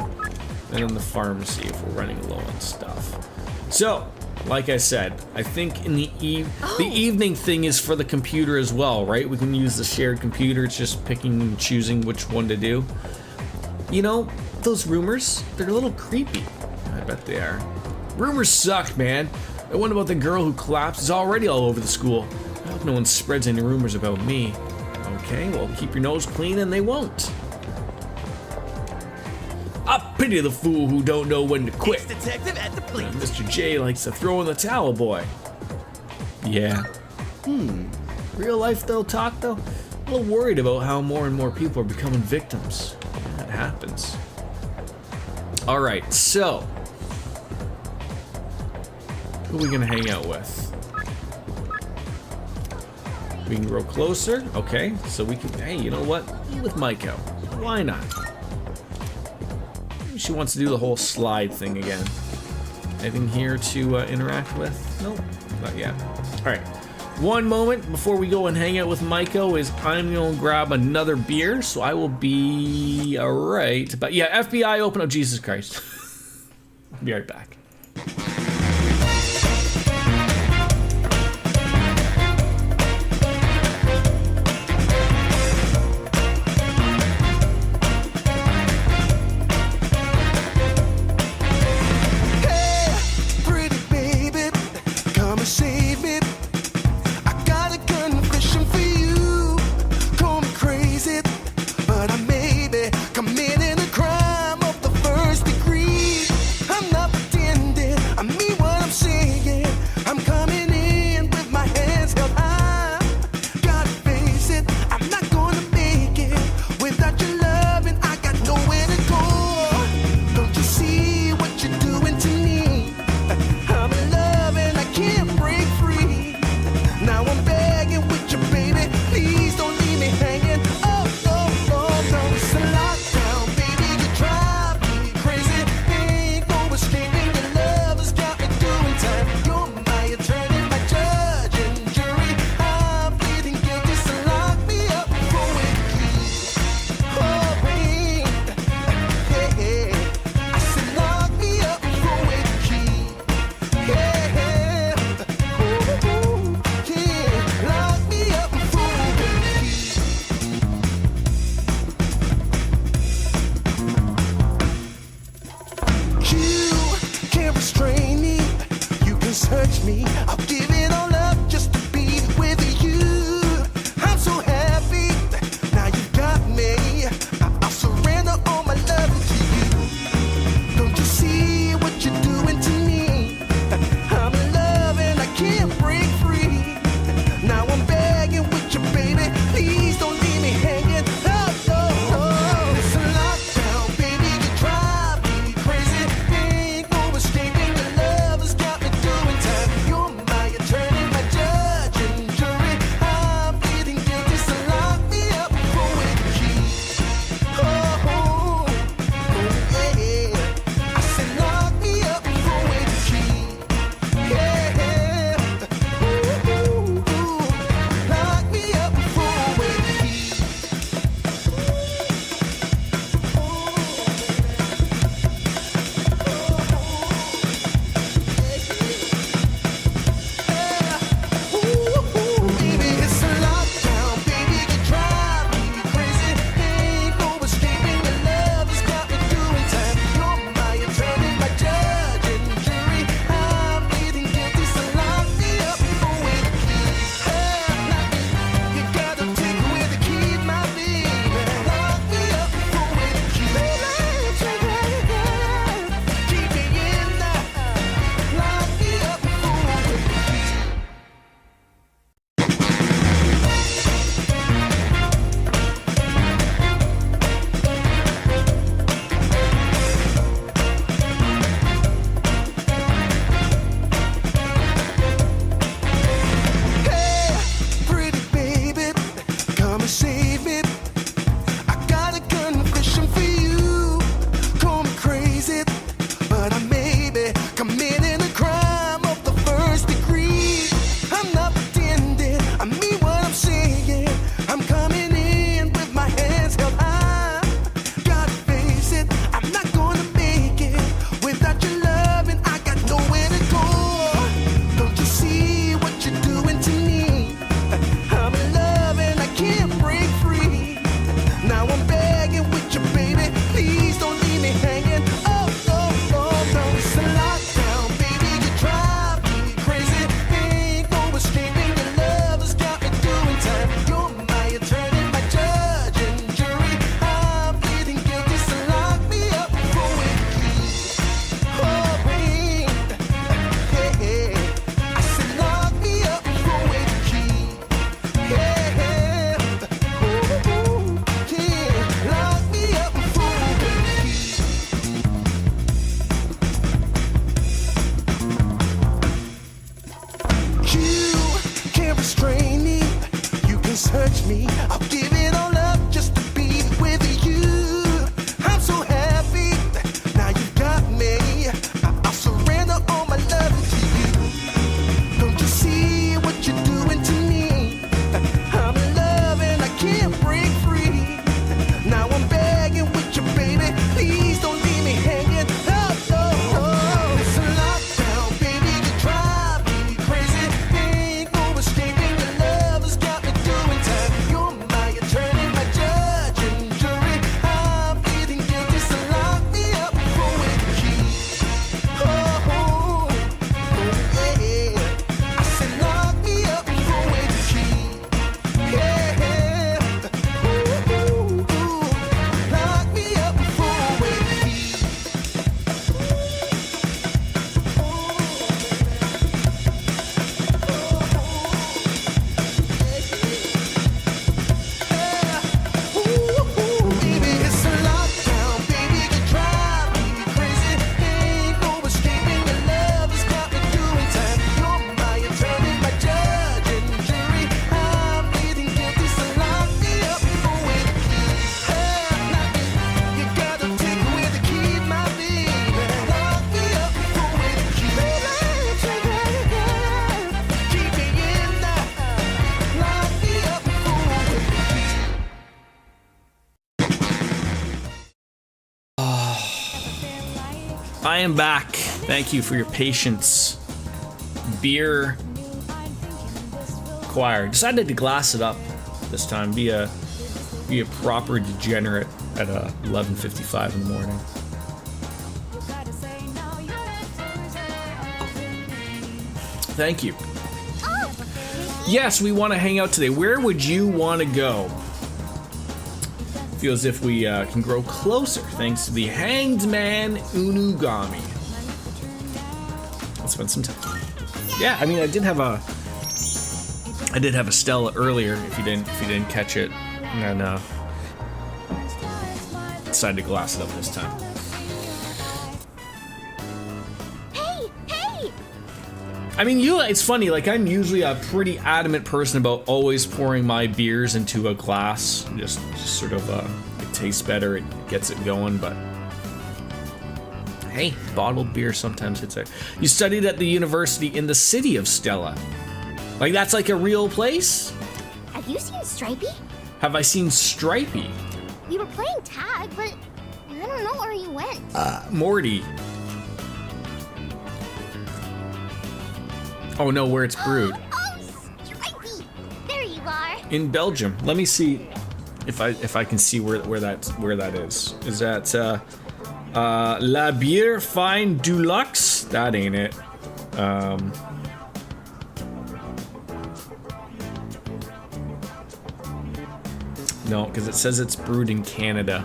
and then the pharmacy if we're running low on stuff. So, like I said, I think in the evening thing is for the computer as well, right? We can use the shared computer. It's just picking and choosing which one to do. You know, those rumors, they're a little creepy. I bet they are. Rumors suck, man. The one about the girl who collapsed is already all over the school. I hope no one spreads any rumors about me. Okay, well, keep your nose clean and they won't. I pity the fool who don't know when to quit. Detective at the police. Mr. J likes to throw in the towel, boy. Yeah. Real life though, talk though? A little worried about how more and more people are becoming victims. That happens. All right, so who are we gonna hang out with? We can grow closer. Okay, so we can. Hey, you know what? Eat with Maiko. Why not? She wants to do the whole slide thing again. Anything here to interact with? Nope, not yet. All right. One moment before we go and hang out with Maiko is I'm gonna grab another beer, so I will be all right. But yeah, FBI, open up, Jesus Christ. I'll be right back. Committing a crime of the first degree. I'm not pretending. I am back. Thank you for your patience. Beer acquired. Decided to glass it up this time. Be a proper degenerate at 11:55 in the morning. Thank you. Yes, we want to hang out today. Where would you want to go? Feels as if we can grow closer thanks to the Hanged Man Unugami. Let's spend some time. Yeah, I mean, I did have a Stella earlier. If you didn't catch it, and then decided to glass it up this time. I mean, it's funny, like, I'm usually a pretty adamant person about always pouring my beers into a glass. Just sort of, it tastes better, it gets it going, but... Hey, bottled beer sometimes hits it. You studied at the university in the city of Stella. Like, that's like a real place? Have you seen Stripey? Have I seen Stripey? We were playing tag, but I don't know where he went. Morty. Oh no, where it's brewed. Oh, Stripey! There you are. In Belgium. Let me see if I can see where that is. Is that La Bière Fine du Luxe? That ain't it. No, because it says it's brewed in Canada.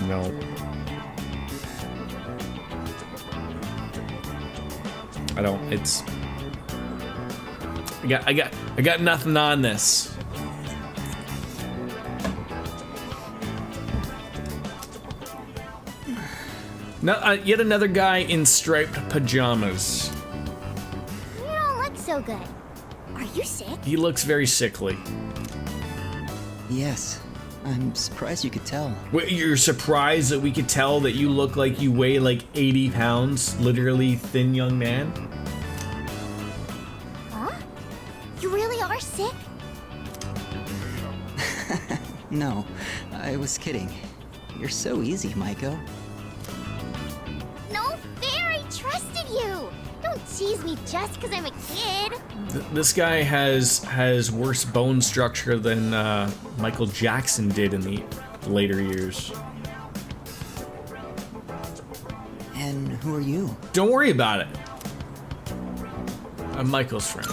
No. I don't. It's. I got nothing on this. No, yet another guy in striped pajamas. You don't look so good. Are you sick? He looks very sickly. Yes. I'm surprised you could tell. Wait, you're surprised that we could tell that you look like you weigh like 80 pounds? Literally thin young man? Huh? You really are sick? No, I was kidding. You're so easy, Maiko. No fair, I trusted you. Don't tease me just because I'm a kid. This guy has worse bone structure than Michael Jackson did in the later years. And who are you? Don't worry about it. I'm Michael's friend.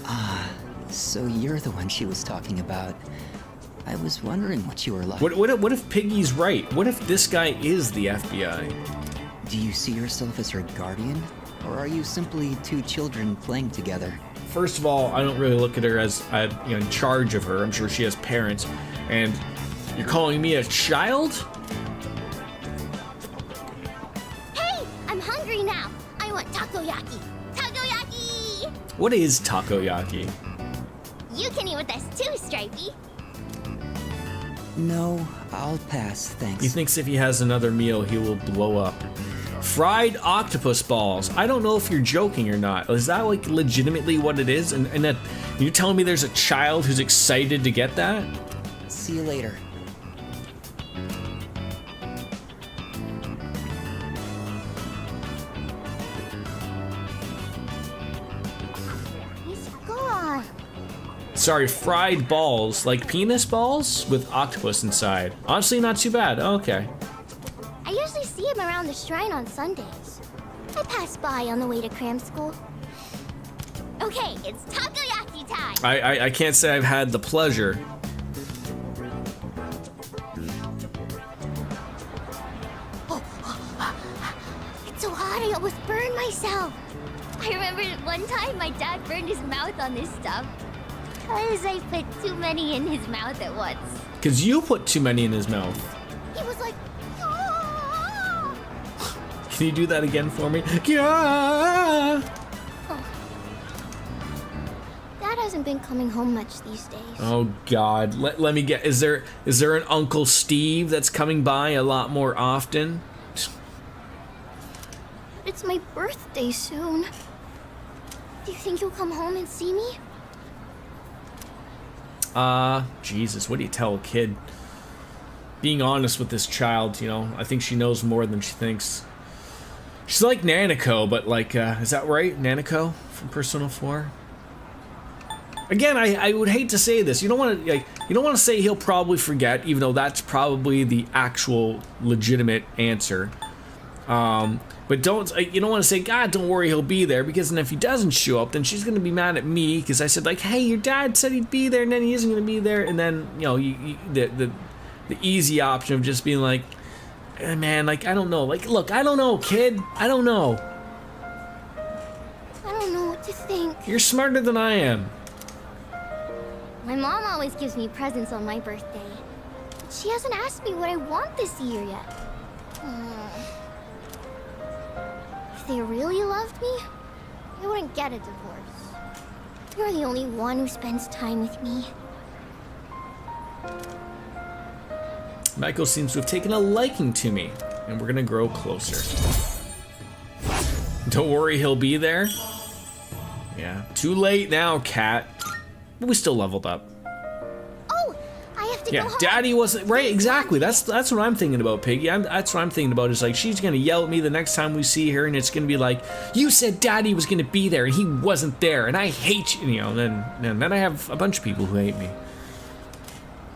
Ah, so you're the one she was talking about. I was wondering what you were like. What if Piggy's right? What if this guy is the FBI? Do you see yourself as her guardian? Or are you simply two children playing together? First of all, I don't really look at her as in charge of her. I'm sure she has parents. And you're calling me a child? Hey, I'm hungry now. I want takoyaki. Takoyaki! What is takoyaki? You can eat with us too, Stripey. No, I'll pass, thanks. He thinks if he has another meal, he will blow up. Fried octopus balls. I don't know if you're joking or not. Is that like legitimately what it is? And that you're telling me there's a child who's excited to get that? See you later. He's gone. Sorry, fried balls, like penis balls with octopus inside. Honestly, not too bad. Okay. I usually see him around the shrine on Sundays. I pass by on the way to cram school. Okay, it's takoyaki time. I can't say I've had the pleasure. It's so hot, I almost burned myself. I remember one time my dad burned his mouth on this stuff. Because I put too many in his mouth at once. Because you put too many in his mouth. He was like, Can you do that again for me? Yeah. oh. Dad hasn't been coming home much these days. Oh God, let me get. Is there an Uncle Steve that's coming by a lot more often? It's my birthday soon. Do you think you'll come home and see me? Jesus, what do you tell a kid? Being honest with this child, you know, I think she knows more than she thinks. She's like Nanako, but like, is that right? Nanako from Persona 4? Again, I would hate to say this. You don't want to say he'll probably forget, even though that's probably the actual legitimate answer. But you don't want to say, God, don't worry, he'll be there, because then if he doesn't show up, then she's going to be mad at me, because I said, like, hey, your dad said he'd be there, and then he isn't going to be there, and then, you know, the easy option of just being like, man, like, I don't know. Like, look, I don't know, kid. I don't know. I don't know what to think. You're smarter than I am. My mom always gives me presents on my birthday. But she hasn't asked me what I want this year yet. If they really loved me, they wouldn't get a divorce. You're the only one who spends time with me. Michael seems to have taken a liking to me, and we're gonna grow closer. Don't worry, he'll be there. Yeah, too late now, cat. But we still leveled up. Oh, I have to go home. Daddy wasn't right. Exactly. That's what I'm thinking about, Piggy. That's what I'm thinking about. Is like she's gonna yell at me the next time we see her, and it's gonna be like, "You said Daddy was gonna be there, and he wasn't there, and I hate you." You know, then I have a bunch of people who hate me.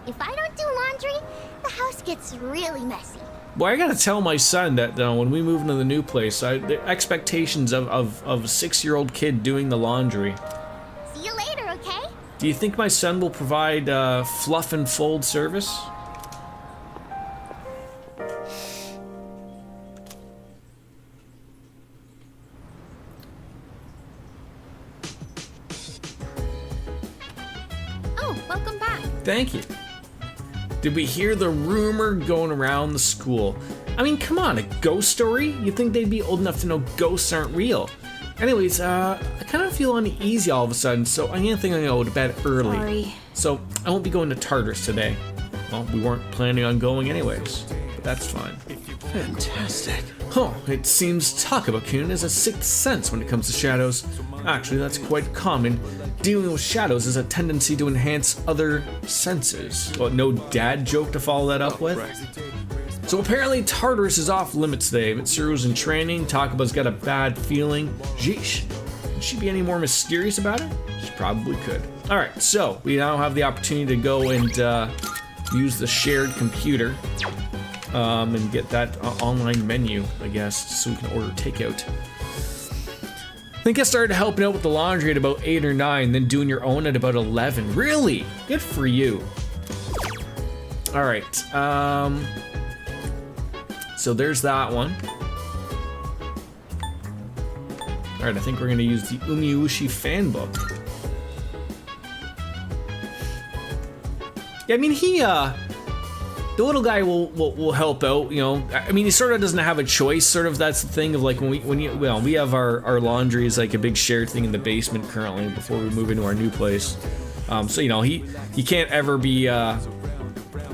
If I don't do laundry, the house gets really messy. Well, I gotta tell my son that when we move into the new place, the expectations of a 6-year-old kid doing the laundry. See you later, okay? Do you think my son will provide fluff and fold service? Oh, welcome back. Thank you. Did we hear the rumor going around the school? I mean, come on, a ghost story? You'd think they'd be old enough to know ghosts aren't real. Anyways, I kind of feel uneasy all of a sudden, so I'm gonna go to bed early. Sorry. So I won't be going to Tartarus today. Well, we weren't planning on going anyways, but that's fine. Fantastic. Huh, it seems Takaba-kun has a sixth sense when it comes to shadows. Actually, that's quite common. Dealing with shadows is a tendency to enhance other senses. Well, no dad joke to follow that up with? So apparently Tartarus is off limits today. Mitsuru's in training, Takaba's got a bad feeling. Jeesh. Could she be any more mysterious about it? She probably could. Alright, so we now have the opportunity to go and use the shared computer and get that online menu, I guess, so we can order takeout. I think I started helping out with the laundry at about 8 or 9, then doing your own at about 11. Really? Good for you. Alright, so there's that one. Alright, I think we're gonna use the Umiushi fan book. Yeah, I mean, the little guy will help out, you know. I mean, he sort of doesn't have a choice, sort of. That's the thing of like we have our laundry is like a big shared thing in the basement currently before we move into our new place. So you know he can't ever be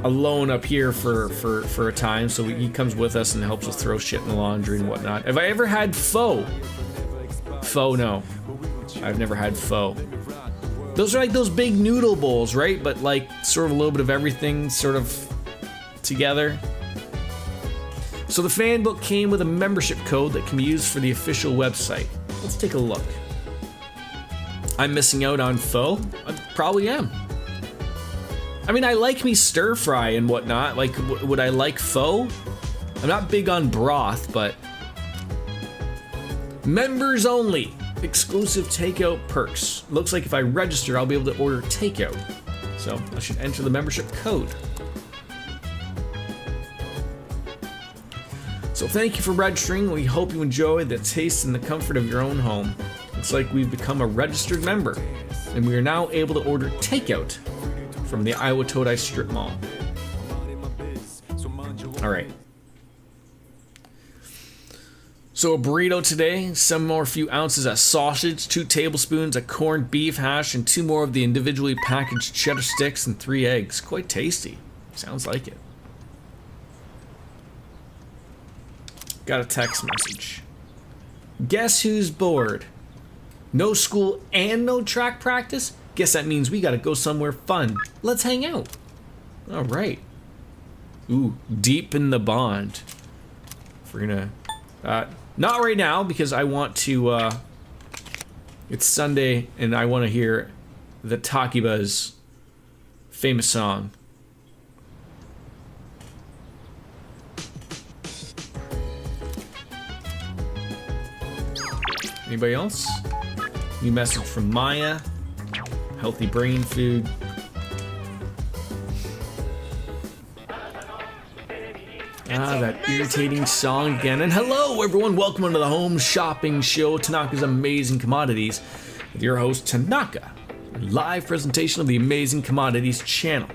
alone up here for a time. So he comes with us and helps us throw shit in the laundry and whatnot. Have I ever had pho? Pho, no. I've never had pho. Those are like those big noodle bowls, right? But like sort of a little bit of everything, sort of together. So the fan book came with a membership code that can be used for the official website. Let's take a look. I'm missing out on pho? I probably am. I mean, I like me stir fry and whatnot. Like, would I like pho? I'm not big on broth, but members only. Exclusive takeout perks. Looks like if I register, I'll be able to order takeout. So I should enter the membership code. So thank you for registering. We hope you enjoy the taste and the comfort of your own home. It's like we've become a registered member, and we are now able to order takeout from the Iwatodai Strip Mall. All right. So a burrito today, some more few ounces of sausage, 2 tablespoons of corned beef hash, and 2 more of the individually packaged cheddar sticks and 3 eggs. Quite tasty. Sounds like it. Got a text message. Guess who's bored? No school and no track practice? Guess that means we gotta go somewhere fun. Let's hang out. All right. Ooh, deepen the bond. If we're gonna, not right now because I want to, it's Sunday and I want to hear the Takibuzz famous song. Anybody else? New message from Maya. Healthy brain food. Ah, that irritating song again. And hello, everyone. Welcome to the Home Shopping Show, Tanaka's Amazing Commodities, with your host, Tanaka. A live presentation of the Amazing Commodities channel.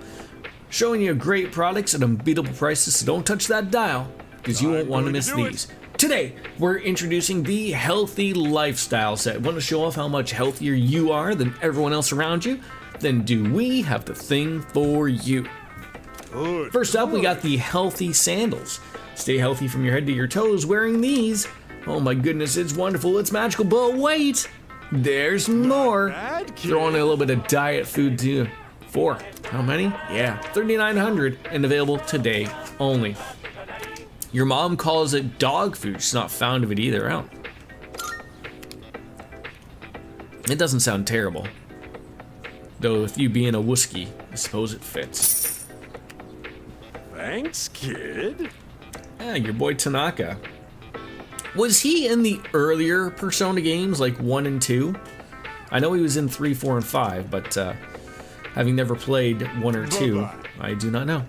Showing you great products at unbeatable prices, so don't touch that dial, because you won't want to miss these. Today, we're introducing the Healthy Lifestyle Set. Want to show off how much healthier you are than everyone else around you? Then do we have the thing for you. First up, we got the Healthy Sandals. Stay healthy from your head to your toes wearing these. Oh my goodness, it's wonderful, it's magical, but wait! There's more. Throw in a little bit of diet food too. For how many? Yeah, 3,900 and available today only. Your mom calls it dog food. She's not fond of it either. Oh. It doesn't sound terrible. Though with you being a wooski, I suppose it fits. Thanks, kid. Yeah, your boy Tanaka. Was he in the earlier Persona games, like 1 and 2? I know he was in 3, 4, and 5, but having never played 1 or 2, I do not know.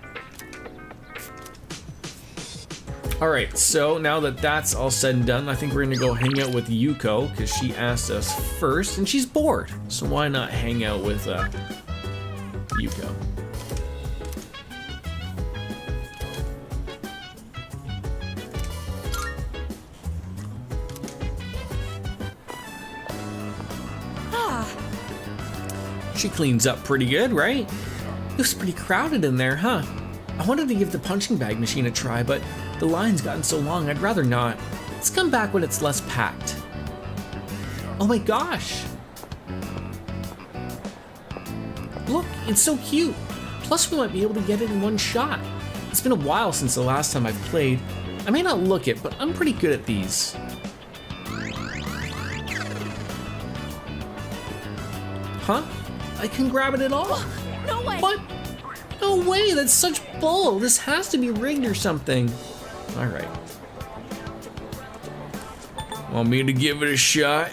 Alright, so now that that's all said and done, I think we're gonna go hang out with Yuko, because she asked us first, and she's bored. So why not hang out with Yuko? She cleans up pretty good, right? It was pretty crowded in there, huh? I wanted to give the punching bag machine a try, but the line's gotten so long, I'd rather not. Let's come back when it's less packed. Oh my gosh! Look, it's so cute. Plus, we might be able to get it in one shot. It's been a while since the last time I've played. I may not look it, but I'm pretty good at these. Huh? I can grab it at all? No way! What? No way, that's such bull. This has to be rigged or something. All right. Want me to give it a shot?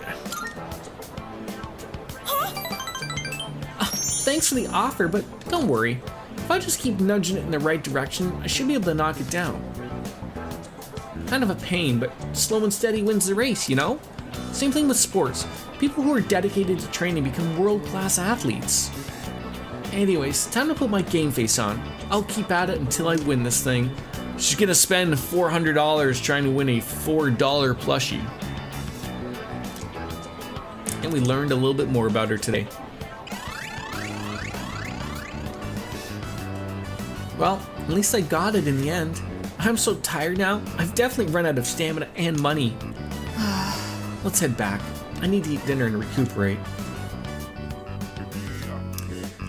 Thanks for the offer, but don't worry. If I just keep nudging it in the right direction, I should be able to knock it down. Kind of a pain, but slow and steady wins the race, you know? Same thing with sports. People who are dedicated to training become world-class athletes. Anyways, time to put my game face on. I'll keep at it until I win this thing. She's gonna spend $400 trying to win a $4 plushie. And we learned a little bit more about her today. Well, at least I got it in the end. I'm so tired now, I've definitely run out of stamina and money. Let's head back. I need to eat dinner and recuperate.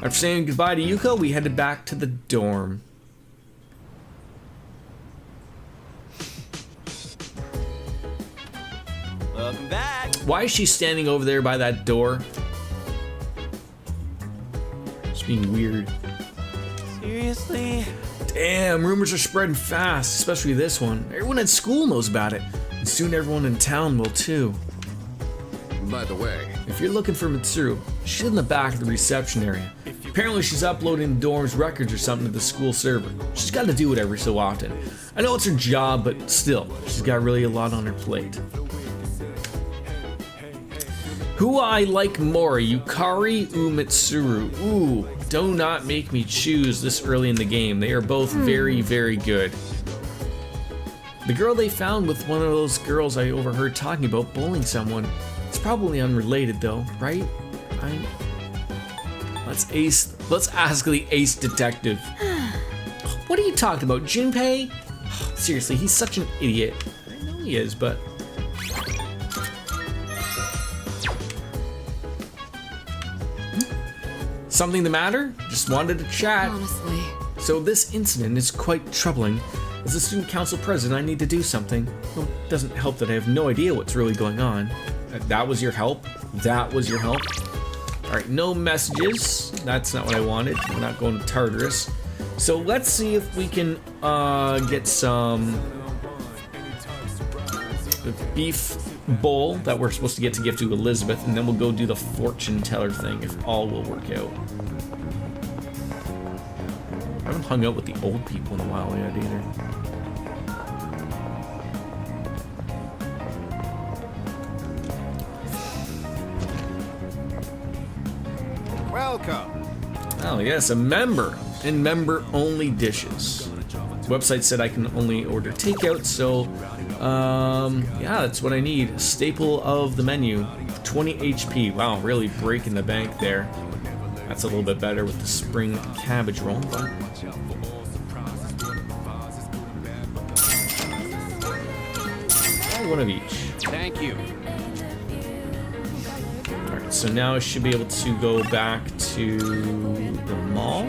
After saying goodbye to Yuko, we headed back to the dorm. Welcome back. Why is she standing over there by that door? It's being weird. Seriously? Damn, rumors are spreading fast, especially this one. Everyone at school knows about it, and soon everyone in town will too. By the way, if you're looking for Mitsuru, she's in the back of the reception area. Apparently she's uploading the dorm's records or something to the school server. She's got to do it every so often. I know it's her job, but still, she's got really a lot on her plate. Who I like more, Yukari or Mitsuru? Ooh, do not make me choose this early in the game. They are both very, very good. The girl they found with one of those girls I overheard talking about bullying someone. It's probably unrelated though, right? Let's ask the ace detective. What are you talking about, Junpei? Seriously, he's such an idiot. I know he is, but... Something the matter? Just wanted to chat. Honestly. So this incident is quite troubling. As a student council president, I need to do something. Well, it doesn't help that I have no idea what's really going on. That was your help? That was your help? Alright, no messages. That's not what I wanted. We're not going to Tartarus. So let's see if we can get some beef bowl that we're supposed to get to give to Elizabeth, and then we'll go do the fortune teller thing if all will work out. I haven't hung out with the old people in a while yet either. Welcome. Oh yes, a member and member-only dishes. The website said I can only order takeout, so yeah, that's what I need. A staple of the menu, 20 HP. Wow, really breaking the bank there. That's a little bit better with the spring cabbage roll, but one of each. Thank you. Alright, so now I should be able to go back to the mall.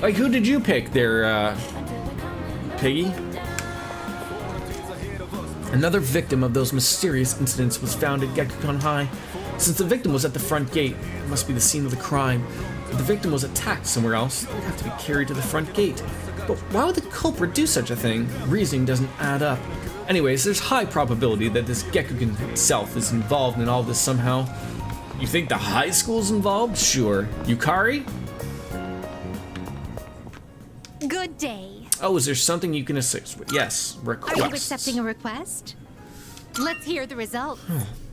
Like, who did you pick there, Piggy? Another victim of those mysterious incidents was found at Gekukon High. Since the victim was at the front gate, it must be the scene of the crime. If the victim was attacked somewhere else, they'd have to be carried to the front gate. But why would the culprit do such a thing? Reasoning doesn't add up. Anyways, there's high probability that this Gekuken himself is involved in all this somehow. You think the high school's involved? Sure. Yukari? Good day. Oh, is there something you can assist with? Yes, requests. Are you accepting a request? Let's hear the result.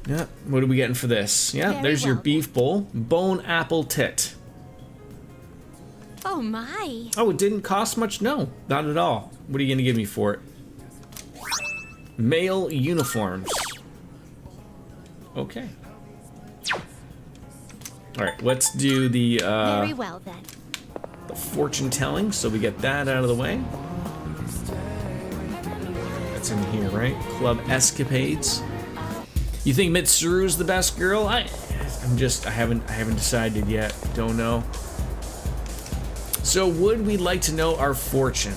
Yeah, what are we getting for this? Yeah, Very there's your well. beef bowl. Bone apple tit. Oh my. Oh, it didn't cost much? No, not at all. What are you gonna give me for it? Male uniforms. Okay. Alright, let's do the Very well then. the fortune telling, so we get that out of the way. That's in here, right? Club escapades. You think Mitsuru's the best girl? I haven't decided yet. Don't know. So would we like to know our fortune?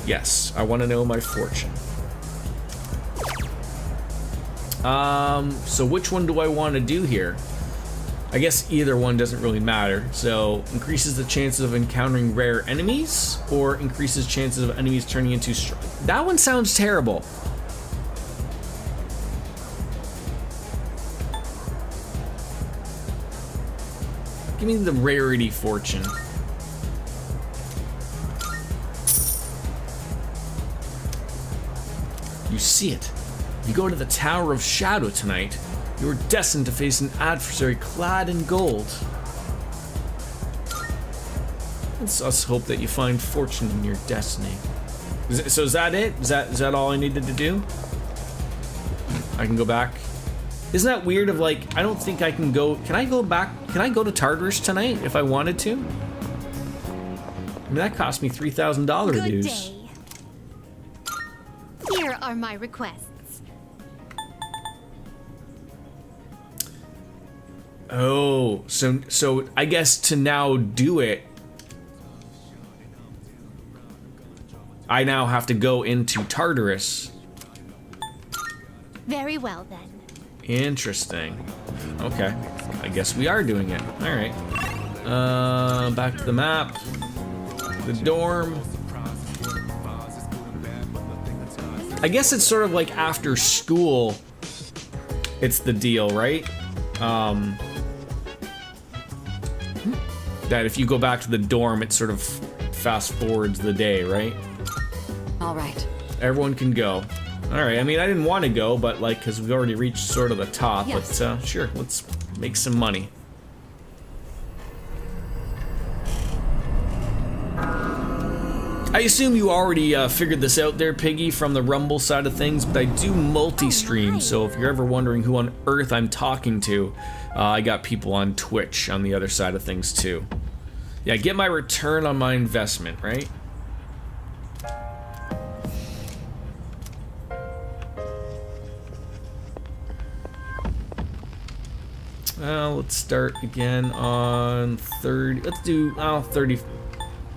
Yes, I want to know my fortune. So which one do I want to do here? I guess either one doesn't really matter. So increases the chances of encountering rare enemies, or increases chances of enemies turning into that one sounds terrible. Give me the rarity fortune. You see it. If you go to the Tower of Shadow tonight, you are destined to face an adversary clad in gold. Let's us hope that you find fortune in your destiny. So is that it? Is that all I needed to do? I can go back. Isn't that weird of like, I don't think I can go, can I go back, can I go to Tartarus tonight if I wanted to? I mean, that cost me $3,000 Good dues. day. Here are my requests. Oh, so I guess to now do it, I now have to go into Tartarus. Very well then. Interesting. Okay, I guess we are doing it. All right. Back to the map. The dorm. I guess it's sort of like after school. It's the deal, right? That if you go back to the dorm, it sort of fast forwards the day, right? All right. Everyone can go. All right. I mean, I didn't want to go, but like, because we've already reached sort of the top. Yes. But sure, let's make some money. I assume you already figured this out there, Piggy, from the Rumble side of things, but I do multi-stream, so if you're ever wondering who on earth I'm talking to, I got people on Twitch on the other side of things too. Yeah, get my return on my investment, right? Let's start again on 30. Let's do 30.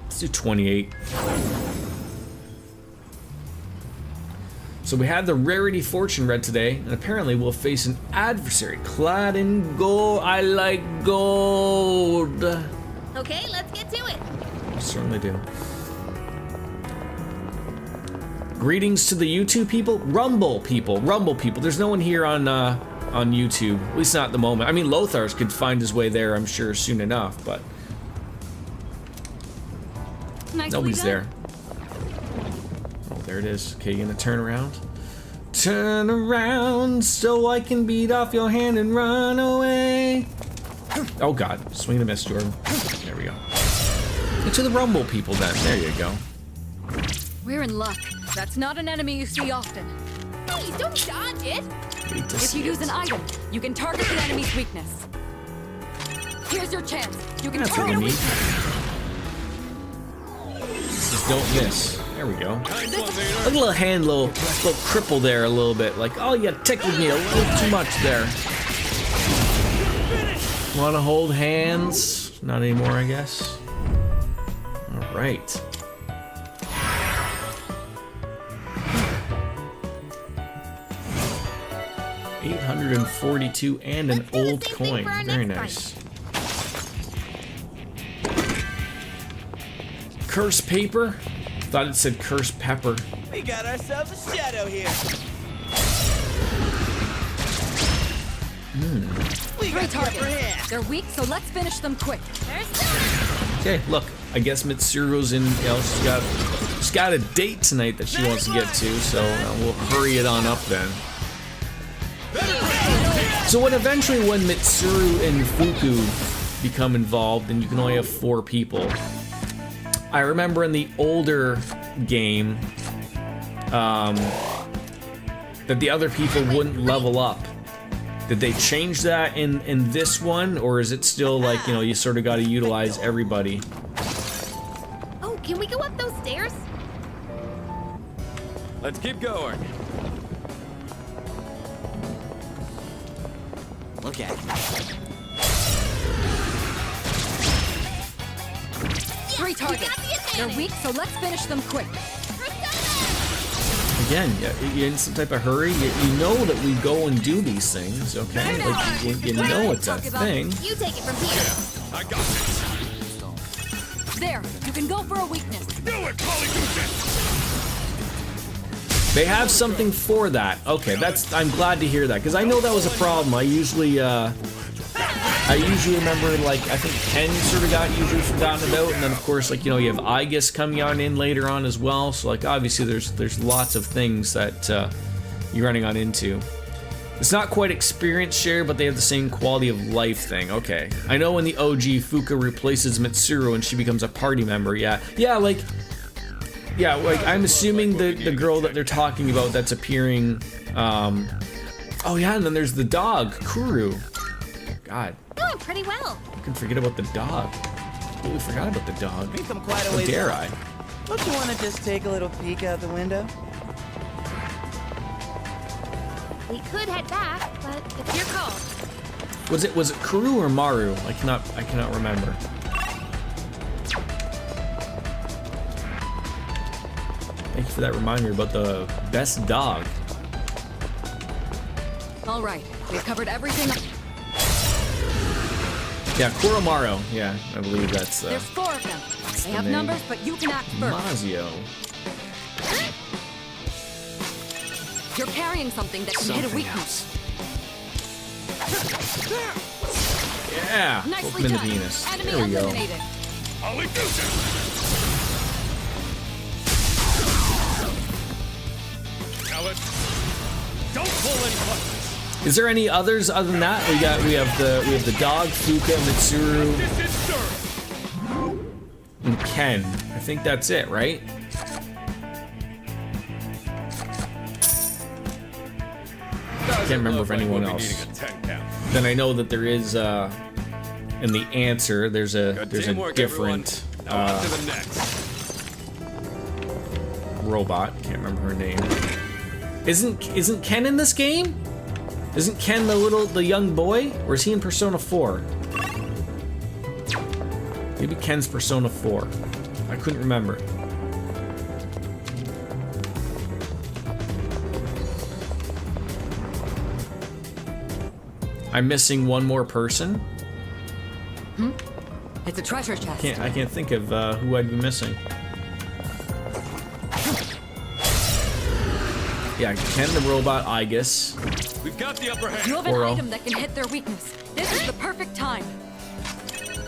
Let's do 28. So we had the rarity fortune read today, and apparently we'll face an adversary clad in gold. I like gold. Okay, let's get to it. I certainly do. Greetings to the YouTube people, Rumble people. There's no one here on YouTube, at least not at the moment. I mean, Lothar's could find his way there, I'm sure, soon enough, but nobody's there. Oh, there it is. Okay, you gonna turn around? Turn around so I can beat off your hand and run away. Oh God, swing and a miss, Jordan. There we go. Get to the Rumble people then. There you go. We're in luck. That's not an enemy you see often. Please don't dodge it. If you use an item, you can target the enemy's weakness. Here's your chance. You can That's what we target a need. weakness. Just don't miss. There we go. Look at a little hand, little cripple there a little bit. Like, oh, you tickled me a little too much there. Want to hold hands? Not anymore, I guess. All right. $842 and an old coin. Very nice. Curse paper? Thought it said curse pepper. We got ourselves a shadow here. We Three got targets. They're weak, so let's finish them quick. Okay, look. I guess Mitsuru's in. You know, she's got a date tonight that she wants to get to, so we'll hurry it on up then. So when Mitsuru and Fuku become involved, and you can only have 4 people. I remember in the older game that the other people wouldn't level up. Did they change that in this one, or is it still like, you know, you sort of got to utilize everybody? Oh, can we go up those stairs? Let's keep going. Look at it. 3 targets. They're weak, so let's finish them quick. Again, you're in some type of hurry. You know that we go and do these things, okay? Like, you know it's a thing. You take it from here. I got this. There, you can go for a weakness. Do it, Polygoon! They have something for that. Okay, I'm glad to hear that, because I know that was a problem. I usually remember, like, I think Ken sort of got usually forgotten about, and then of course, like, you know, you have Aegis coming on in later on as well, so like obviously there's lots of things that you're running on into. It's not quite experience share, but they have the same quality of life thing. Okay, I know when the OG Fuka replaces Mitsuru and she becomes a party member, yeah, like I'm assuming the girl that they're talking about that's appearing, oh yeah, and then there's the dog, Kuru. God. Doing pretty well. I can forget about the dog. Totally forgot about the dog. We've come quite a How ways dare out. I? Don't you want to just take a little peek out the window? We could head back, but it's your call. Was it Kuru or Maru? I cannot remember. Thank you for that reminder about the best dog. All right, we've covered everything. Yeah, Kuromaru. Yeah, I believe that's. There's 4 of them. They the have name. numbers, but you can act first. Mazio. You're carrying something that can hit a weakness. Yeah. Nicely Open in the done. Venus. Enemy There we go. eliminated. Now don't pull in punches. Is there any others other than that? We have the dog, Fuka, Mitsuru, and Ken. I think that's it, right? I can't remember if anyone else. Then I know that there is in the answer there's a different robot. Can't remember her name. Isn't Ken in this game? Isn't Ken the young boy? Or is he in Persona 4? Maybe Ken's Persona 4. I couldn't remember. I'm missing one more person. It's a treasure chest. I can't think of who I'd be missing. Yeah, Ken the robot, I guess. We've got the upper hand. You have an item that can hit their weakness. This is the perfect time.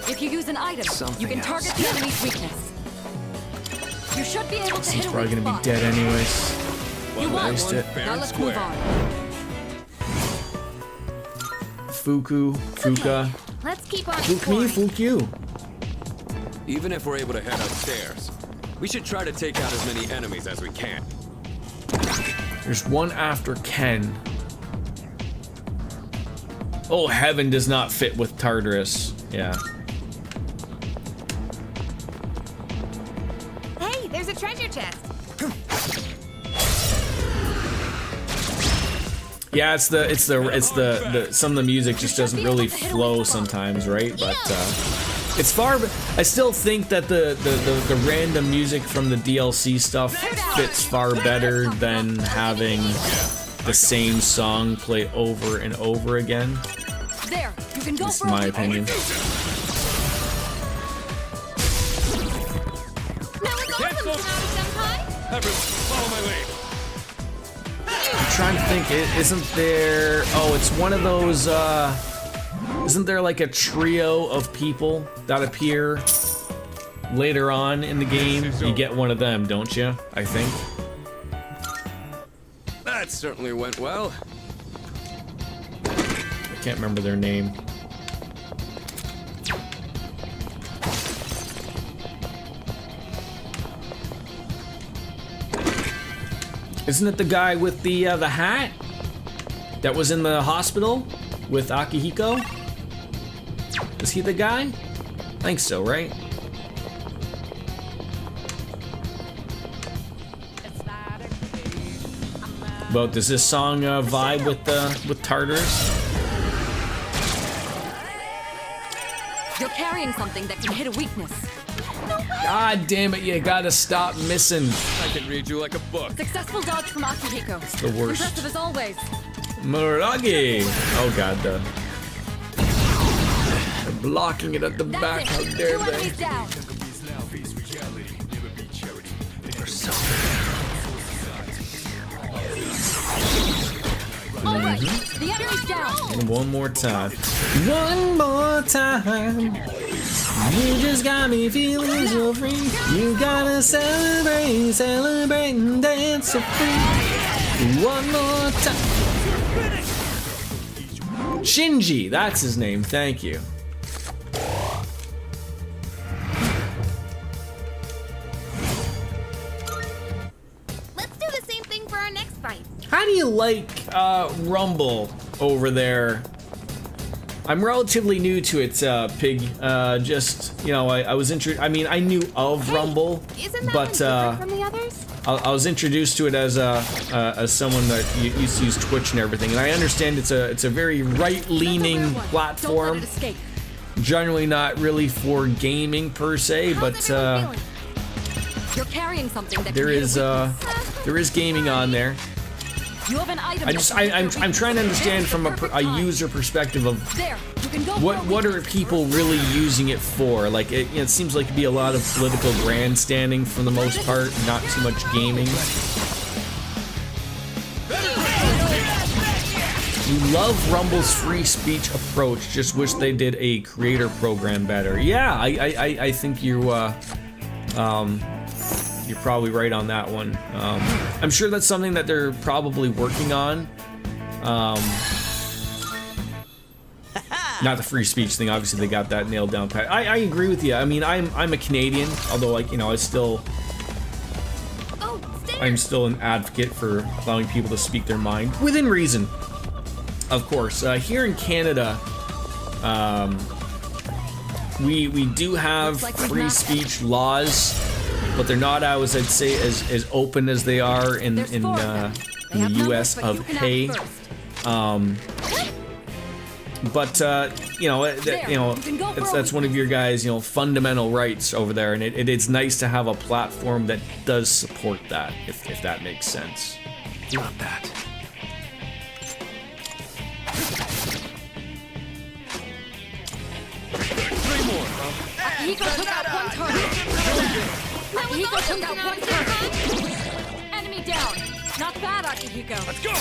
If you use an item, you can target the enemy's weakness. You should be able to hit a He's probably weak gonna be spot. dead anyways. You won. Wasted it. Now let's move on. Fuka. Let's keep on Fuck me, fuck you. Even if we're able to head upstairs, we should try to take out as many enemies as we can. There's one after Ken. Oh, heaven does not fit with Tartarus. Yeah. Hey, there's a treasure chest. Yeah, it's the some of the music just doesn't really flow sometimes, right? But it's far. I still think that the random music from the DLC stuff fits far better than having the same song play over and over again. There, you can go That's for my a opinion. Now it's awesome, Senpai. Follow my lead. I'm trying to think. Isn't there? Oh, it's one of those. Isn't there like a trio of people that appear later on in the game? You get one of them, don't you? I think. That certainly went well. I can't remember their name. Isn't it the guy with the hat that was in the hospital with Akihiko? Is he the guy? I think so, right? Well, does this song vibe with Tartarus? You're carrying something that can hit a weakness. God damn it! You gotta stop missing. I can read you like a book. Successful dodge from Akihiko. It's the worst. Impressive as always. Muragi! Oh god, they're blocking it at the back. How dare Two they? enemies down. All right, the enemy's down. One more time. One more time. You just got me feeling so free. You gotta celebrate, celebrate and dance so free. One more time. Shinji, that's his name. Thank you. Let's do the same thing for our next fight. How do you like Rumble over there? I'm relatively new to it, Pig. Just, you know, I was I mean, I knew of Rumble, Isn't that but different from the others? I was introduced to it as someone that used to use Twitch and everything, and I understand it's a very right-leaning platform. Generally not really for gaming per se, but You're carrying something that there can hit a is weakness. gaming on there. You have an item. I'm trying to understand from a user perspective of There, you can go what are people really using it for? Like it seems like it'd be a lot of political grandstanding for the most part, not too much gaming. You love Rumble's free speech approach. Just wish they did a creator program better. Yeah, I think you're probably right on that one. I'm sure that's something that they're probably working on. Not the free speech thing. Obviously, they got that nailed down pat. I agree with you. I mean, I'm a Canadian, although I'm still an advocate for allowing people to speak their mind within reason. Of course, here in Canada, we do have free speech laws, but they're not always, I'd say, as open as they are in the U.S. of hey. But that's one of your guys' fundamental rights over there, and it's nice to have a platform that does support that, if that makes sense. Not that. Three more. Akihiko took out one target. Akihiko took out one target. Enemy down. Not bad, Akihiko. Let's go.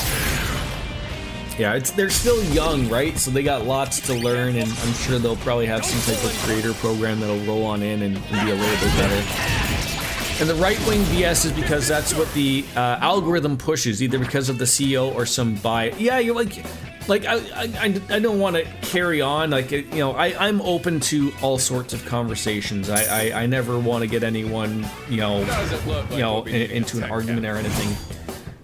Yeah, they're still young, right? So they got lots to learn, and I'm sure they'll probably have some type of creator program that'll roll on in and be a little bit better. And the right-wing BS is because that's what the algorithm pushes, either because of the CEO or some bias. Yeah, you're like I don't want to carry on. I'm open to all sorts of conversations. I never want to get anyone, into an argument or anything.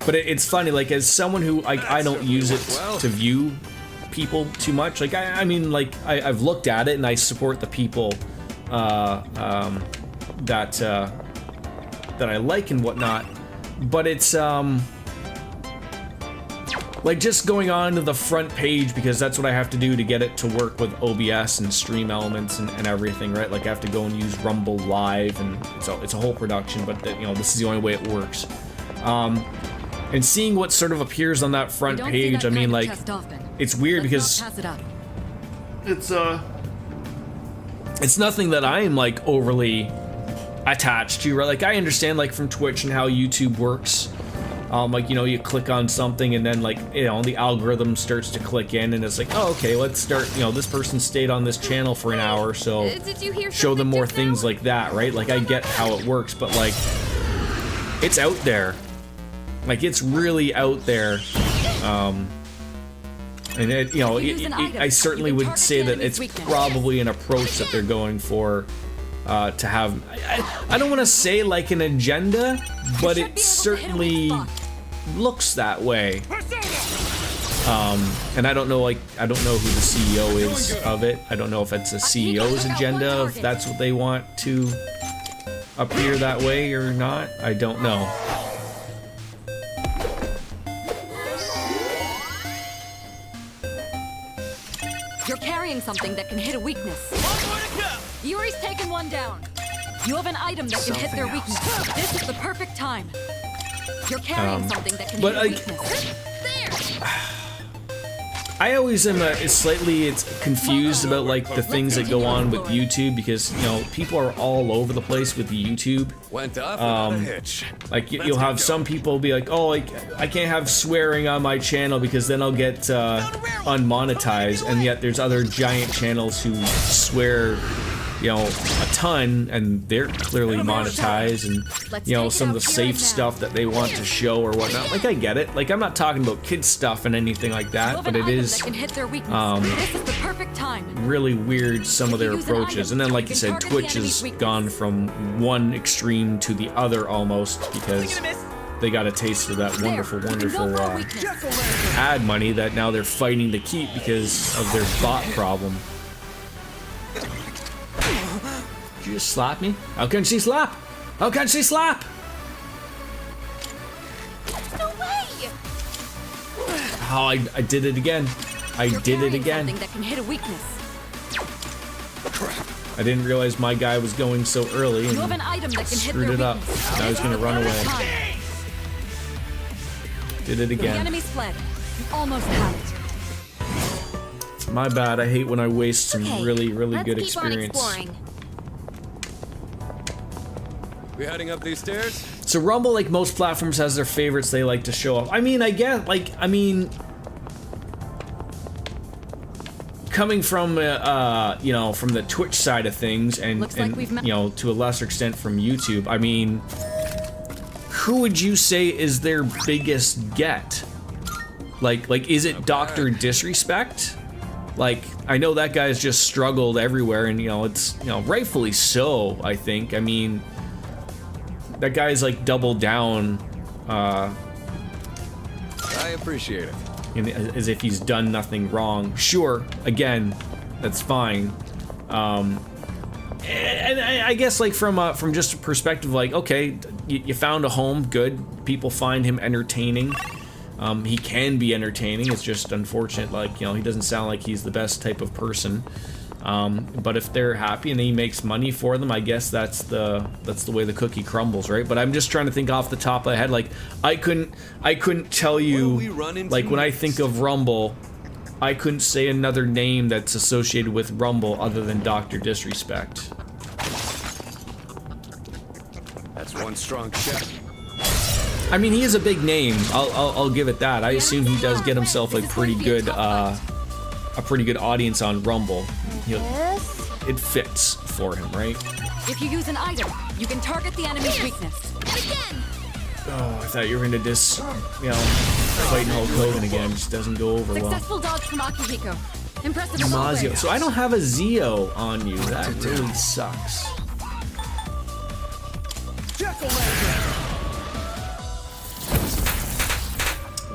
But it's funny, like, as someone who, I don't use it to view people too much. Like, I've looked at it and I support the people that I like and whatnot. But it's, like, just going on to the front page because that's what I have to do to get it to work with OBS and stream elements and everything, right? Like, I have to go and use Rumble Live, and it's a whole production, but, this is the only way it works. And seeing what sort of appears on that front page, I mean, like, it's weird because it's nothing that I am, like, overly attached to, right? Like, I understand, like, from Twitch and how YouTube works. Like, you click on something and then, like, the algorithm starts to click in and it's like, oh, okay, let's start, this person stayed on this channel for an hour, so show them more things like that, right? Like, I get how it works, but, like, it's out there. Like, it's really out there, and I certainly would say that it's probably an approach that they're going for, to have, I don't want to say like an agenda, but it certainly looks that way. And I don't know who the CEO is of it. I don't know if it's a CEO's agenda, if that's what they want to appear that way or not. I don't know. You're carrying something that can hit a weakness. Yuri's taken one down. You have an item that can hit their weakness. This is the perfect time. You're carrying something that can hit a weakness. I always am slightly confused about, like, the things that go on with YouTube because, people are all over the place with YouTube. Went off without a hitch. Like, you'll have some people be like, oh, I can't have swearing on my channel because then I'll get unmonetized, and yet there's other giant channels who swear, a ton, and they're clearly monetized, and, some of the safe stuff that they want to show or whatnot. Like, I get it. Like, I'm not talking about kids stuff and anything like that, but it is really weird, some of their approaches. And then, like you said, Twitch has gone from one extreme to the other almost because they got a taste of that wonderful ad money that now they're fighting to keep because of their bot problem. Did you just slap me? How can she slap? How can she slap? No way! Oh, I did it again. I did it again. That can hit a weakness. I didn't realize my guy was going so early and screwed it up. Now he's gonna run away. Did it again. The enemy's fled. You almost had it. My bad. I hate when I waste some really good experience. We heading up these stairs? So Rumble, like most platforms, has their favorites they like to show off. I mean, I get, coming from, from the Twitch side of things, and to a lesser extent from YouTube, I mean, who would you say is their biggest get? Like, is it Dr. Disrespect? Like, I know that guy's just struggled everywhere, and, it's, rightfully so, I think. I mean, that guy's, like, doubled down, I appreciate it. As if he's done nothing wrong. Sure, again, that's fine. And I guess, like, from just a perspective, like, okay, you found a home, good. People find him entertaining. He can be entertaining. It's just unfortunate, like, you know, he doesn't sound like he's the best type of person. But if they're happy and he makes money for them, I guess that's the way the cookie crumbles, right? But I'm just trying to think off the top of my head. Like, I couldn't tell you, like, when I think of Rumble, I couldn't say another name that's associated with Rumble other than Dr. Disrespect. That's one strong chef. I mean, he is a big name. I'll give it that. I assume he does get himself a pretty good audience on Rumble. It fits for him, right? If you use an item, you can target the enemy's weakness. Oh, I thought you were gonna fighting Hulk Hogan again. Just doesn't go over well. Successful dodge from Akihiko. Impressive as always. Mazio. So I don't have a Zio on you. That really sucks.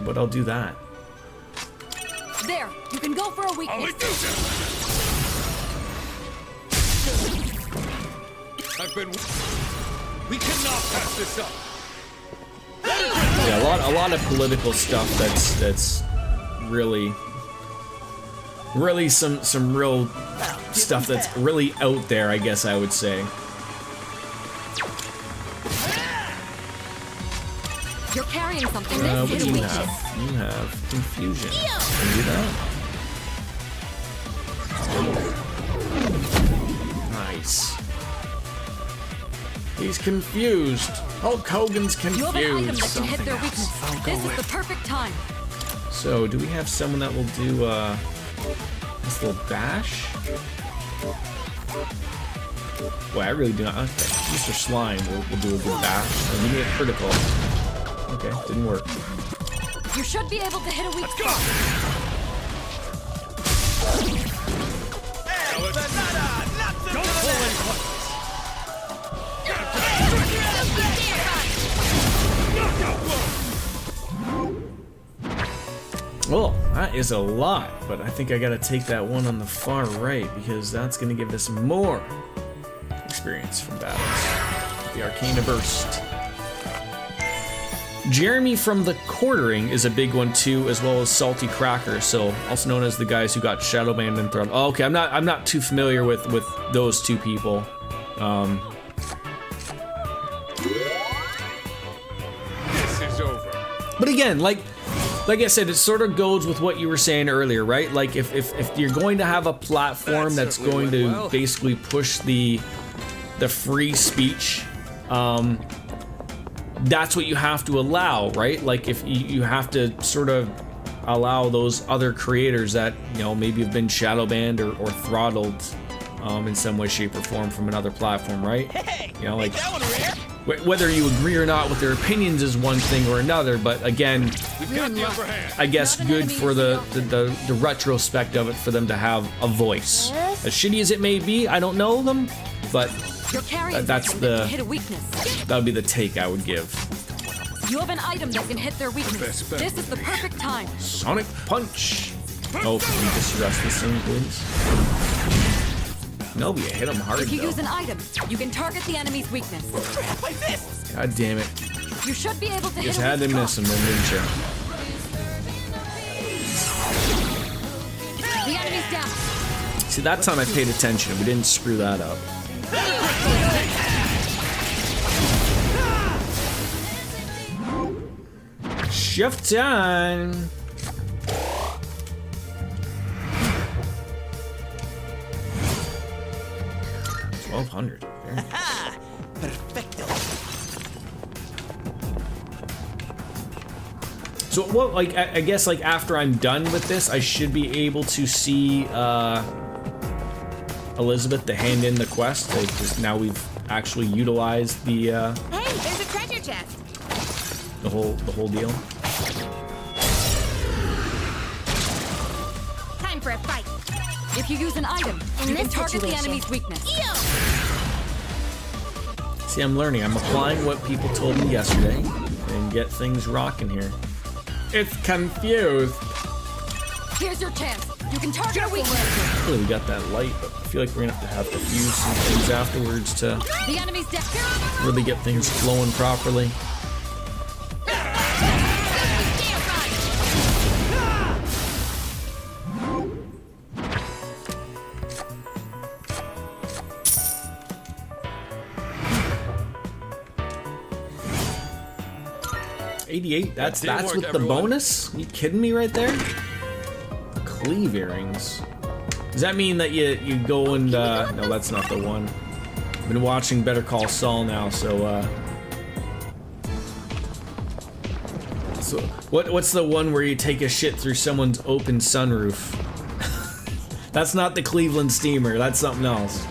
But I'll do that. There, you can go for a weakness. We cannot pass this up. Yeah, a lot of political stuff that's really some real stuff that's really out there, I guess I would say. You're carrying something What that's do hit a you weakness. have? You have confusion. Can do that. Nice. He's confused. Hulk Hogan's You have an item that confused. can hit their weakness. This is the perfect time. So, do we have someone that will do this little bash? Well, I really do not. Okay, Mr. Slime will do a good bash. And we need a critical. Okay, didn't work. You should be able to hit a weak spot. Well, that is a lot, but I think I gotta take that one on the far right because that's gonna give us more experience from battles. The Arcana Burst. Jeremy from the Quartering is a big one too, as well as Salty Cracker, so also known as the guys who got Shadowbanned and thrown. Oh, okay, I'm not too familiar with those two people. This is over. But again, like I said, it sort of goes with what you were saying earlier, right? Like if you're going to have a platform that's going to basically push the free speech, that's what you have to allow, right? Like if you have to sort of allow those other creators that, you know, maybe have been shadow banned or throttled in some way, shape, or form from another platform, right? You know, like whether you agree or not with their opinions is one thing or another, but again, I guess good for the retrospect of it for them to have a voice. As shitty as it may be, I don't know them, but that's that would be the take I would give. You have an item that can hit their weakness. This is the perfect time. Sonic Punch. Oh, can we discuss this thing, please? No, but you hit him hard, If you though. use an item, you can target the enemy's weakness. God damn it. You should be able to You just hit a had to weak miss him, then, didn't you? spot. The enemy's down. See, that time I paid attention. We didn't screw that up. Shift time. $1,200. Very nice. Perfecto. So what? Like, I guess, like after I'm done with this, I should be able to see Elizabeth to hand in the quest. Because now we've actually utilized the Hey, there's a treasure chest. the whole deal. Time for a fight. If you use an item, you can target the enemy's weakness. See, I'm learning. I'm applying what people told me yesterday and get things rocking here. It's confused. Here's your chance. You can target a weakness. Really, we got that light, but I feel like we're gonna have to fuse some things afterwards to The enemy's dead. really get things flowing properly. 88. That's teamwork, with everyone. the bonus? You kidding me right there? Cleave earrings. Does that mean that you go and no, that's not the one. I've been watching Better Call Saul now, so what's the one where you take a shit through someone's open sunroof? That's not the Cleveland Steamer, that's something else.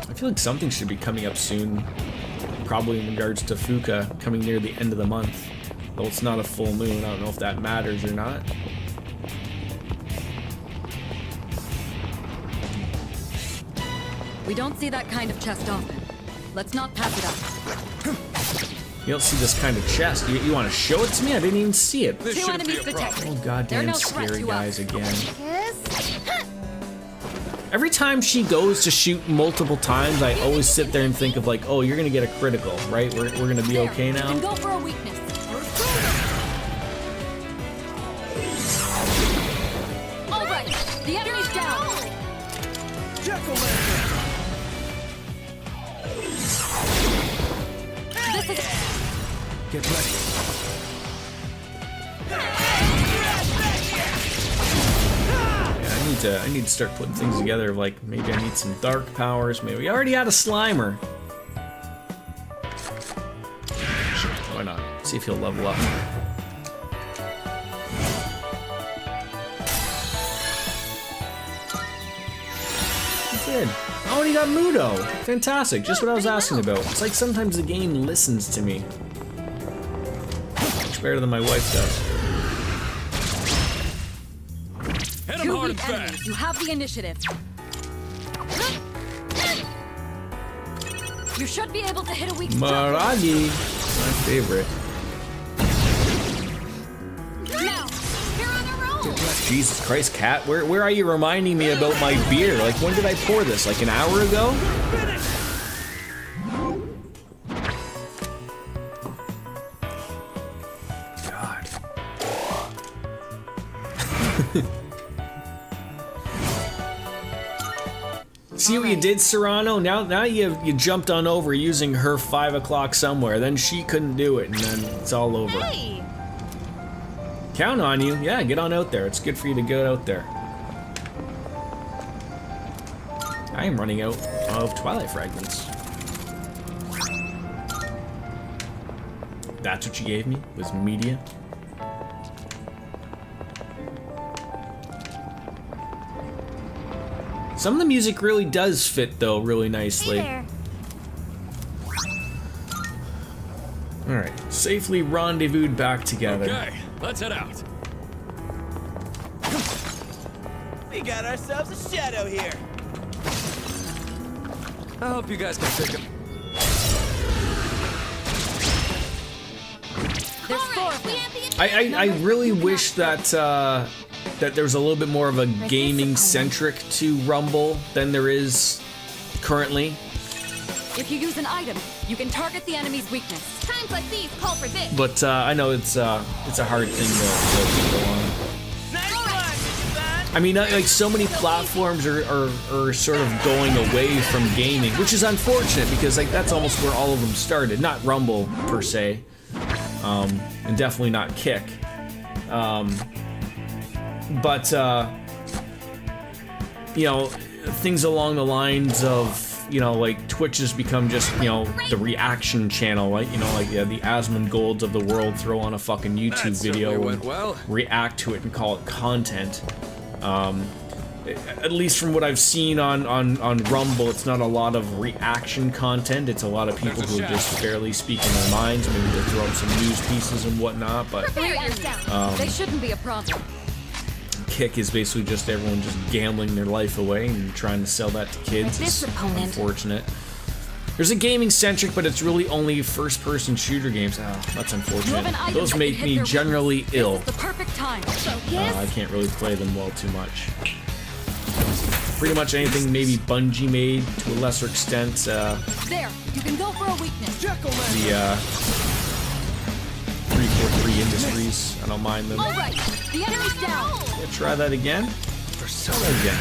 I feel like something should be coming up soon, probably in regards to Fuka coming near the end of the month. Though it's not a full moon, I don't know if that matters or not. We don't see that kind of chest often. Let's not pass it up. You don't see this kind of chest. You want to show it to me? I didn't even see it. Two enemies detected. Oh, They're goddamn no threat scary to guys us. again. Every time she goes to shoot multiple times, I always sit there and think of like, oh, you're gonna get a critical, right? We're gonna be okay You now. can go for a weakness. All right, the enemy's down. This is. Get ready. Yeah, I need to start putting things together. Like maybe I need some dark powers. Maybe we already had a Slimer. Sure, why not? See if he'll level up. He did. Oh, and he got Mudo. Fantastic. Just what I was asking about. It's like sometimes the game listens to me. Much better than my wife does. Hit him Two hard and weak enemies. fast. You have the initiative. You should be able to hit a weak spot. Maragi, my favorite. Now, you're on a roll. Jesus Christ, Cat, where are you reminding me about my beer? Like, when did I pour this? Like an hour ago? God. See what you did, Serrano? Now you jumped on over using her 5 o'clock somewhere. Then she couldn't do it, and then it's all over. Hey. Count on you. Yeah, get on out there. It's good for you to get out there. I am running out of Twilight Fragments. That's what you gave me? Was media? Some of the music really does fit, though, really nicely. Alright, safely rendezvoused back together. Okay, let's head out. We got ourselves a shadow here. I hope you guys can pick up. There's four of them. I really wish that that there's a little bit more of a gaming centric to Rumble than there is currently. If you use an item, you can target the enemy's weakness. Times like these call for this. But I know it's a hard thing to go on. I mean, like so many platforms are sort of going away from gaming, which is unfortunate because like that's almost where all of them started. Not Rumble per se, and definitely not Kick. But you know, things along the lines of, you know, like Twitch has become just, you know, the reaction channel, right? You know, like the Asmongold's of the world throw on a fucking YouTube video went and well. react to it and call it content. At least from what I've seen on Rumble, it's not a lot of reaction content. It's a lot of people who are just barely speaking their minds. Maybe they throw up some news pieces and whatnot, but They shouldn't be a problem. Kick is basically just everyone just gambling their life away and trying to sell that to kids. This It's opponent. unfortunate. There's a gaming centric, but it's really only first-person shooter games. Oh, that's unfortunate. Those make me generally ill. The perfect time. I can't really play them well too much. pretty much anything maybe Bungie made to a lesser extent. There, you can go for a weakness. The 343 Industries. I don't mind them. All right, the enemy's down. Yeah, try that again. Persona again.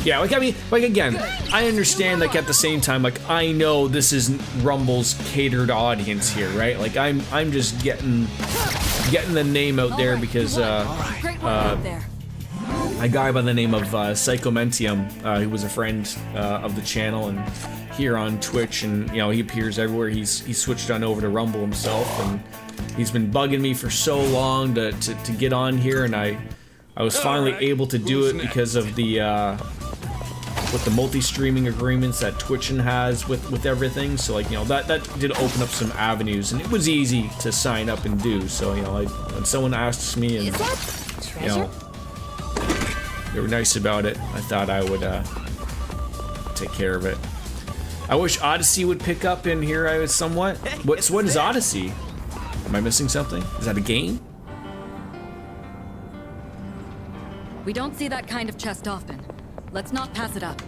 Yeah, like I mean, like again, I understand. Like at the same time, like I know this isn't Rumble's catered audience here, right? Like I'm just getting the name out there because a guy by the name of Psychomentium, who was a friend of the channel and here on Twitch, and you know he appears everywhere. He's switched on over to Rumble himself, and he's been bugging me for so long to get on here, and I was finally able to do it because of the with the multi-streaming agreements that Twitchin has with everything. So like, you know, that did open up some avenues, and it was easy to sign up and do. So, you know, when someone asks me and, you know, they were nice about it, I thought I would take care of it. I wish Odyssey would pick up in here. I was somewhat. What is Odyssey? Am I missing something? Is that a game? We don't see that kind of chest often. Let's not pass it up.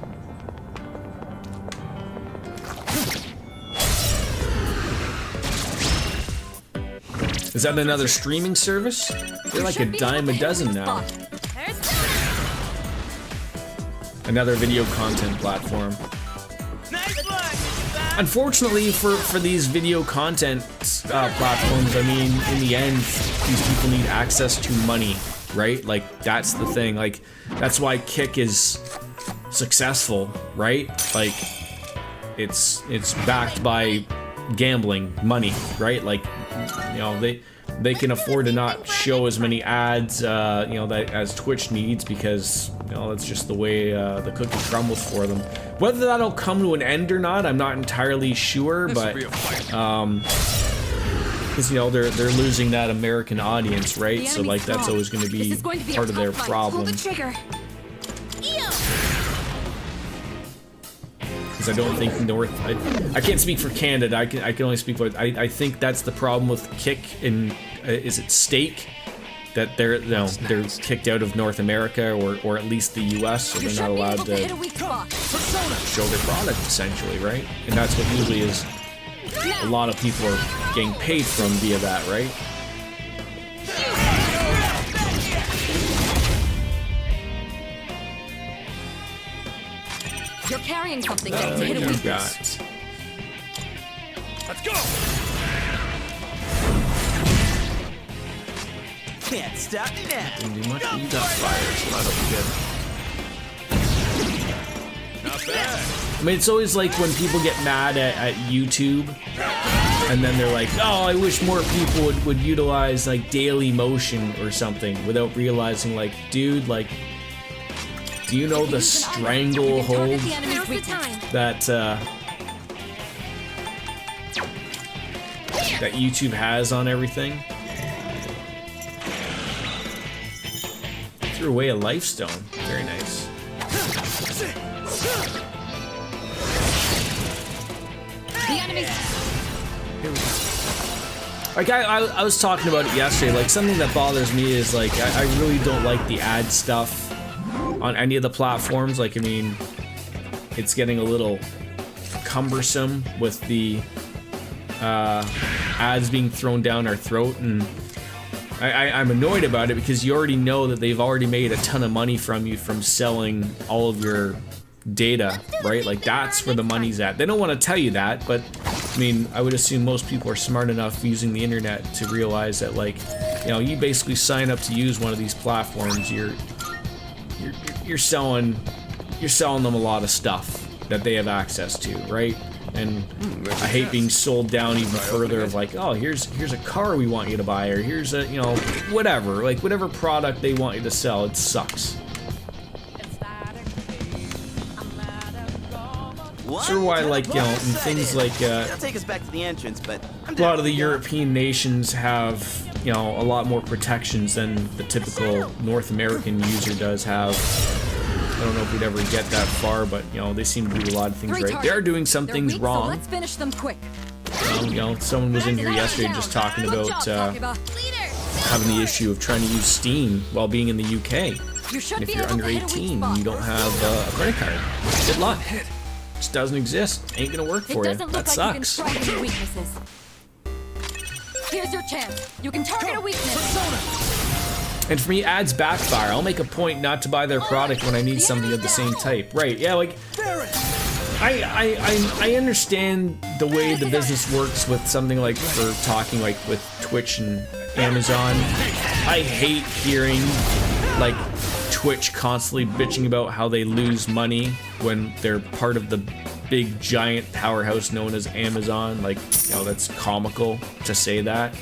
Is that another streaming service? They're like a dime a dozen now. Another video content platform. Unfortunately for these video content platforms, I mean, in the end, these people need access to money, right? Like, that's the thing. Like, that's why Kick is successful, right? Like, it's backed by gambling money, right? Like, you know, they can afford to not show as many ads, you know, as Twitch needs, because, you know, that's just the way the cookie crumbles for them. Whether that'll come to an end or not, I'm not entirely sure, but because, you know, they're losing that American audience, right? So like that's always going to be part of their problem. Pull the trigger. Because I don't think I can't speak for Canada. I can only speak for. I think that's the problem with Kick and is it Stake, that they're kicked out of North America or at least the U.S. so they're not allowed to show their product essentially, right? And that's what usually is. A lot of people are getting paid from via that, right? You're carrying something that can hit a weakness. Let's go! Can't stop me now. Didn't do much, but you got fire, so that'll be good. Not bad. I mean, it's always like when people get mad at YouTube, and then they're like, oh, I wish more people would utilize, like, Daily Motion or something, without realizing, like, dude, like, do you know the stranglehold that, that YouTube has on everything? Threw away a life stone. Very nice. The enemy's... Like I was talking about it yesterday. Like something that bothers me is like I really don't like the ad stuff on any of the platforms. Like, I mean, it's getting a little cumbersome with the ads being thrown down our throat, and I'm annoyed about it because you already know that they've already made a ton of money from you from selling all of your data, right? Like that's where the money's at. They don't want to tell you that, but I mean, I would assume most people are smart enough using the internet to realize that, like, you know, you basically sign up to use one of these platforms, you're selling them a lot of stuff that they have access to, right? And I hate being sold down even further of like, oh, here's a car we want you to buy, or here's a, you know, whatever, like whatever product they want you to sell, it sucks. Sort of why, like, you know, and things like It'll take us back to the entrance, but a lot of the European nations have, you know, a lot more protections than the typical North American user does have. I don't know if we'd ever get that far, but, you know, they seem to do a lot of things right. They are doing some things wrong. So let's finish them quick. You know, someone was in here yesterday just talking about having the issue of trying to use Steam while being in the UK. You should And if be you're able under to hit a weak 18 spot. and you don't have a credit card, good luck. Just doesn't exist. Ain't gonna work It for you. doesn't look That like you can sucks. strike any weaknesses. Here's your chance. You can target a weakness. And for me, ads backfire. I'll make a point not to buy their product when I need something of the same type. Right, yeah, like... I understand the way the business works with something like, for talking like with Twitch and Amazon. I hate hearing, like, Twitch constantly bitching about how they lose money when they're part of the big giant powerhouse known as Amazon. Like, you know, that's comical to say that.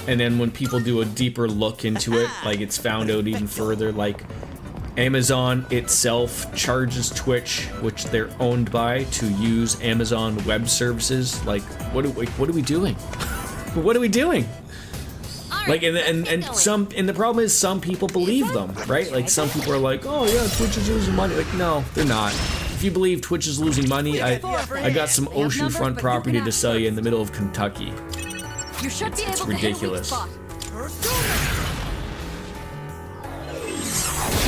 And then when people do a deeper look into it, like, it's found out even further, like, Amazon itself charges Twitch, which they're owned by, to use Amazon Web Services. Like, what are we doing? What are we doing? Like, and the problem is some people believe them, right? Like, some people are like, oh yeah, Twitch is losing money. Like, no, they're not. If you believe Twitch is losing money, I got some oceanfront property to sell you in the middle of Kentucky. You should be It's able to hit a weak ridiculous. spot.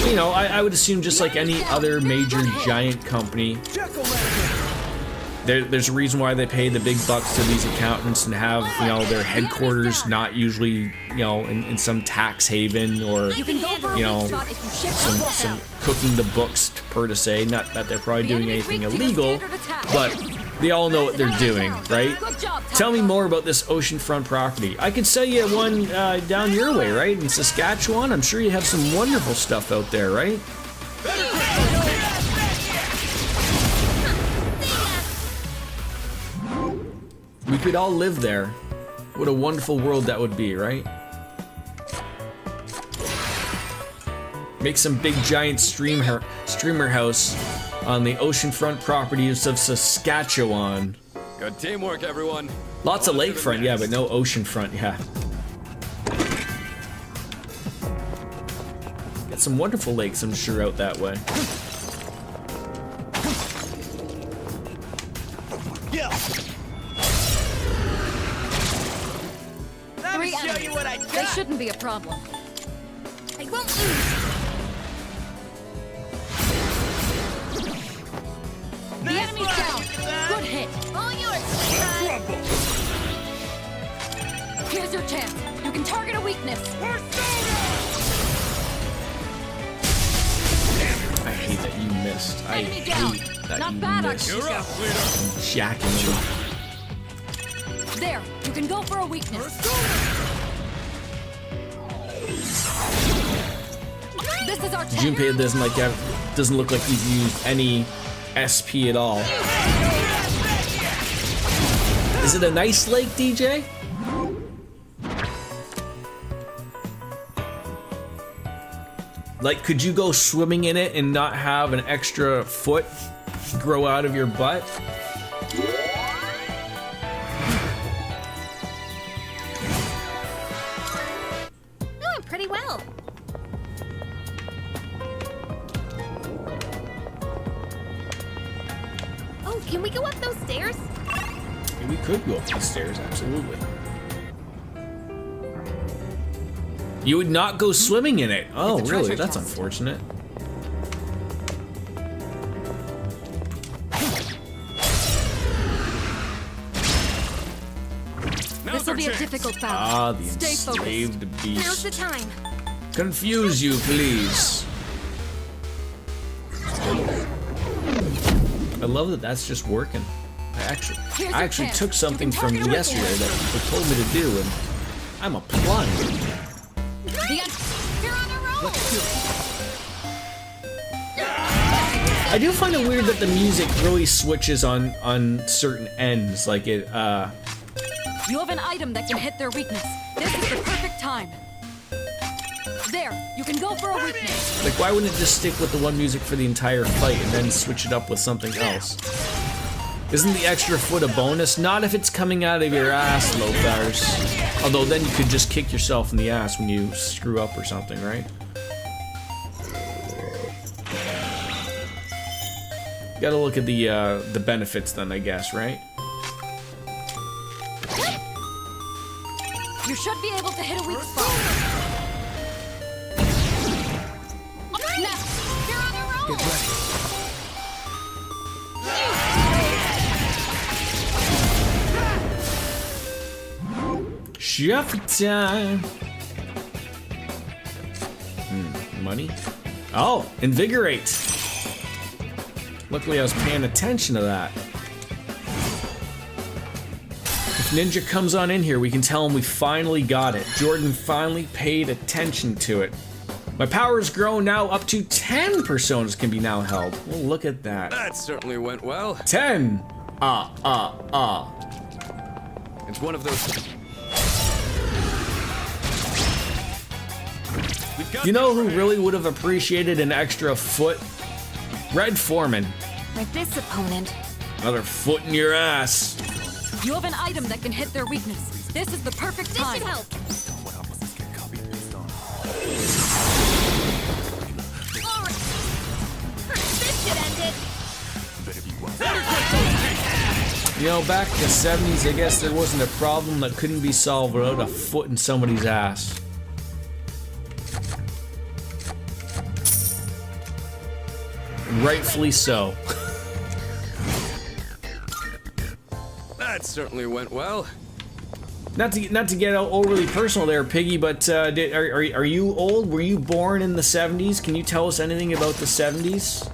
You know, I would assume just like any other major giant company, there's a reason why they pay the big bucks to these accountants and have, you know, their headquarters not usually, you know, in some tax haven or, you know, some cooking the books per se. Not that they're probably doing anything illegal, but they all know what they're doing, right? Tell me more about this oceanfront property. I could sell you one down your way, right? In Saskatchewan. I'm sure you have some wonderful stuff out there, right? We could all live there. What a wonderful world that would be, right? Make some big giant streamer house on the oceanfront properties of Saskatchewan. Good teamwork, everyone. Lots of lakefront, yeah, but no oceanfront, yeah. Got some wonderful lakes, I'm sure, out that way. Three enemies. They shouldn't be a problem. I won't lose. The enemy's down. Good hit. All yours, Senpai. Here's your chance. You can target a weakness. I hate that you missed. I Enemy down. hate that Not you bad, missed. You're up, I'm jacking you. There. You can go for a weakness. This is our chance. Junpei doesn't look like he's used any SP at all. Is it a nice lake, DJ? Like, could you go swimming in it and not have an extra foot grow out of your butt? Doing pretty well. Oh, can we go up those stairs? Yeah, we could go up these stairs, absolutely. You would not go swimming in it. Oh, It's a really? treasure That's chest. unfortunate. This will be a difficult battle. Ah, the Stay focused. enslaved Now's beast. the time. Confuse you, please. I love that that's just working. I Here's actually your chance. took something You can from target a yesterday weakness. that people told me to do, and I'm applying it. You're on a roll. I do find it weird that the music really switches on certain ends. Like it, You have an item that can hit their weakness. This is the perfect time. There, you can go for a weakness. like why wouldn't it just stick with the one music for the entire fight and then switch it up with something else? Isn't the extra foot a bonus? Not if it's coming out of your ass, Lothars. Although then you could just kick yourself in the ass when you screw up or something, right? Gotta look at the benefits then, I guess, right? You should be able to hit a weak spot. Now, you're on a roll. Get ready. Shuffle time. Money? Oh, invigorate. Luckily I was paying attention to that. If Ninja comes on in here, we can tell him we finally got it. Jordan finally paid attention to it. My power's grown now up to 10 personas can be now held. Well, look at that. That certainly went well. 10! It's one of those... You know who really would have appreciated an extra foot? Red Foreman. For this opponent. Another foot in your ass. You have an item that can hit their weakness. This is the perfect time. This should help. Alright. This should end it. You know, back in the 70s, I guess there wasn't a problem that couldn't be solved without a foot in somebody's ass. Rightfully so. That certainly went well. Not to get overly personal there, Piggy, but are you old? Were you born in the 70s? Can you tell us anything about the 70s?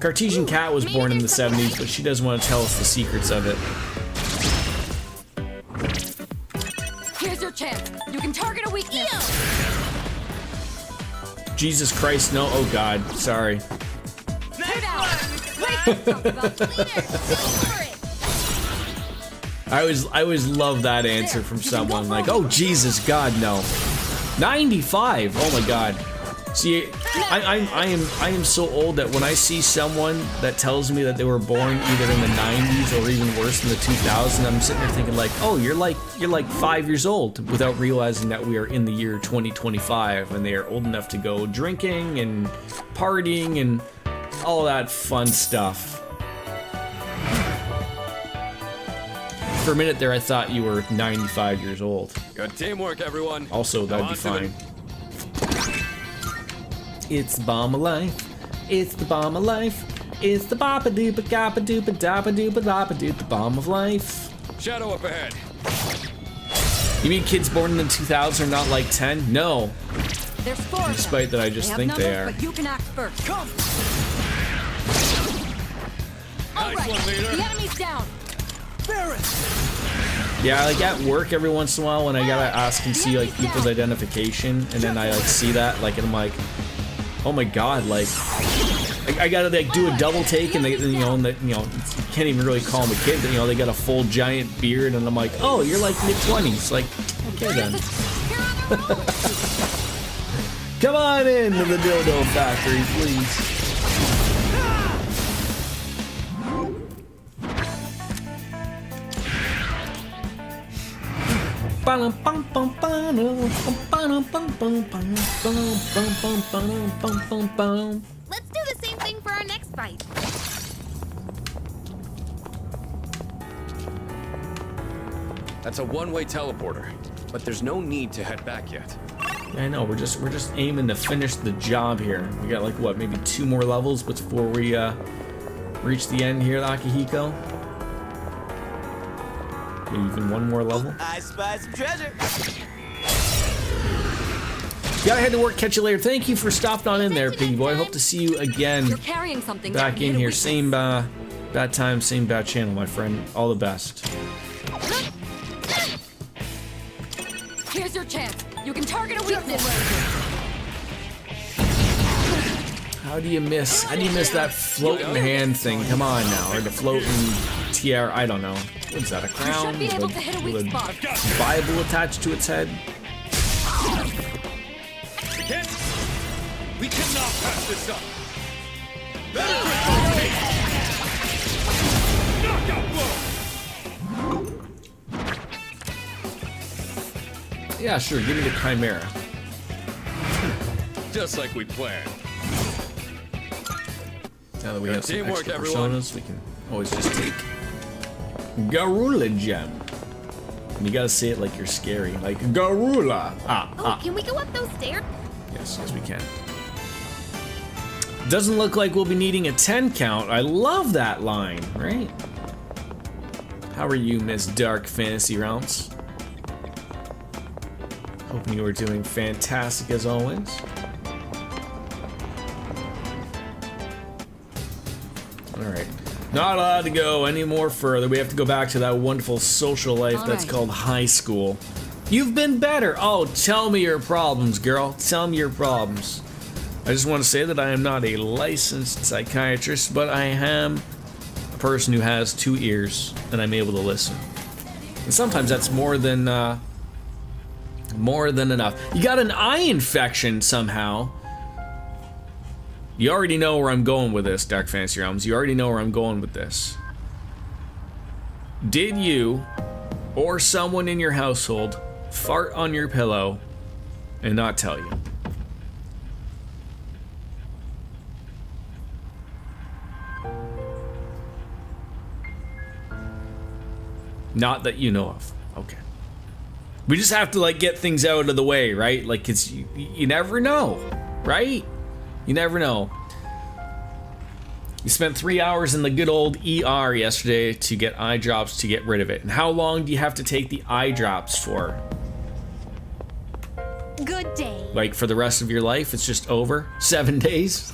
Cartesian Cat was born in the 70s, but she doesn't want to tell us the secrets of it. Here's your chance. You can target a weakness. Jesus Christ, no. Oh God, sorry. I always love that answer from someone, like, oh Jesus God, no. 95, oh my God. See, I am so old that when I see someone that tells me that they were born either in the 90s or even worse in the 2000s, I'm sitting there thinking like, oh, you're like 5 years old, without realizing that we are in the year 2025 and they are old enough to go drinking and partying and all that fun stuff. For a minute there, I thought you were 95 years old. Good teamwork, everyone. Also, that'd be fine. It's the bomb of life. It's the bomb of life. It's the boppa doopa gappa doopa dappa doopa dappa doop, the bomb of life. Shadow up ahead. You mean kids born in the 2000s are not like 10? No. There's 4 Despite that, I just think they are. But you can act first. Come. All right. Nice one, leader. The enemy's down. Yeah, like at work every once in a while when I gotta ask and see like people's identification, and then I like see that, like, and I'm like, oh my God, like I gotta like do a double take, and they, you can't even really call them a kid, you know, they got a full giant beard, and I'm like, oh, you're like mid-20s, like, okay then. Come on in to the dildo factory, please. Let's do the same thing for our next fight. That's a one-way teleporter, but there's no need to head back yet. Yeah, I know, we're just aiming to finish the job here. We got like what, maybe 2 more levels before we reach the end here, Akihiko. Maybe even 1 more level. I spy some treasure. Gotta head to work. Catch you later. Thank you for stopping on in there, Piggy Boy. Hope to see you again. You're carrying something back in here. Same bad time, same bad channel, my friend. All the best. Here's your chance. You can target a weakness. How do you miss? How do you miss that floating hand thing? Come on now, or the floating tiara? I don't know. What's that? A crown? You should be able to hit a weak spot. Bible attached to its head? We cannot pass this up. Knockout blow. Yeah, sure. Give me the Chimera. Just like we planned. Now that we have some teamwork, extra everyone. personas, we can always just take Garula Gem. And you gotta say it like you're scary. Like, Garula! Can we go up those stairs? Yes, we can. Doesn't look like we'll be needing a 10 count. I love that line, right? How are you, Miss Dark Fantasy Rounds? Hoping you are doing fantastic as always. Alright. Not allowed to go any more further. We have to go back to that wonderful social life that's called high school. You've been better. Oh, tell me your problems, girl. Tell me your problems. I just want to say that I am not a licensed psychiatrist, but I am a person who has 2 ears, and I'm able to listen. And sometimes that's more than enough. You got an eye infection somehow. You already know where I'm going with this, Dark Fantasy Realms. You already know where I'm going with this. Did you or someone in your household fart on your pillow and not tell you? Not that you know of. Okay. We just have to like get things out of the way, right? Like, it's you never know, right? You never know. You spent 3 hours in the good old ER yesterday to get eye drops to get rid of it. And how long do you have to take the eye drops for? Good day. Like for the rest of your life? It's just over? 7 days?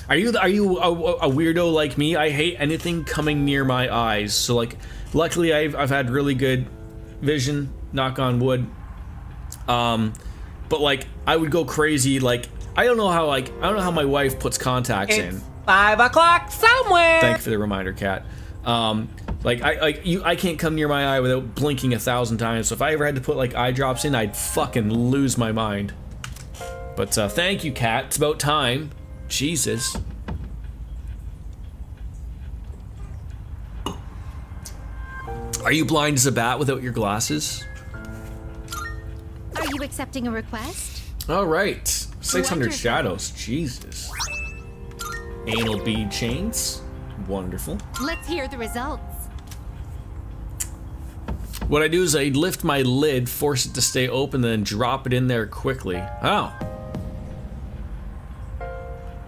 Are you a weirdo like me? I hate anything coming near my eyes. So like, luckily I've had really good vision, knock on wood. But like, I would go crazy. Like, I don't know how my wife puts contacts in. 5 o'clock somewhere. Thank you for the reminder, Kat. I can't come near my eye without blinking 1,000 times. So if I ever had to put like eye drops in, I'd fucking lose my mind. But thank you, Kat. It's about time. Jesus. Are you blind as a bat without your glasses? Are you accepting a request? All right. 600 shadows. Jesus. Anal bead chains. Wonderful. Let's hear the results. What I do is I lift my lid, force it to stay open, then drop it in there quickly. Oh.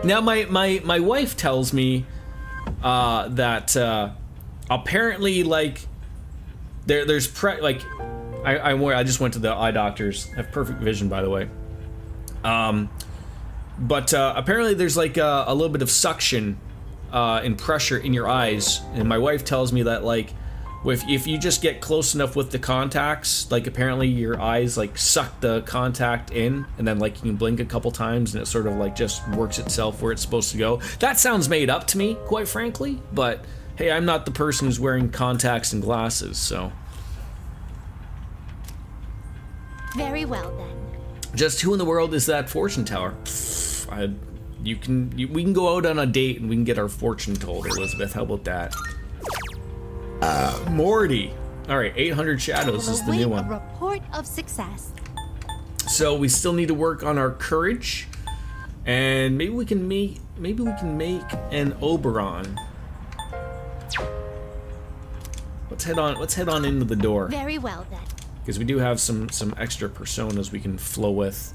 Now my wife tells me that apparently like I just went to the eye doctors. I have perfect vision, by the way. But apparently there's like a little bit of suction and pressure in your eyes, and my wife tells me that like if you just get close enough with the contacts, like apparently your eyes like suck the contact in, and then like you can blink a couple times and it sort of like just works itself where it's supposed to go. That sounds made up to me, quite frankly, but hey, I'm not the person who's wearing contacts and glasses, so. Very well then. Just who in the world is that fortune teller? We can go out on a date and we can get our fortune told, Elizabeth. How about that? Morty. All right, 800 shadows is the new one. A report of success. So we still need to work on our courage, and maybe we can make an Oberon. Let's head on into the door. Very well then. Because we do have some extra personas we can flow with.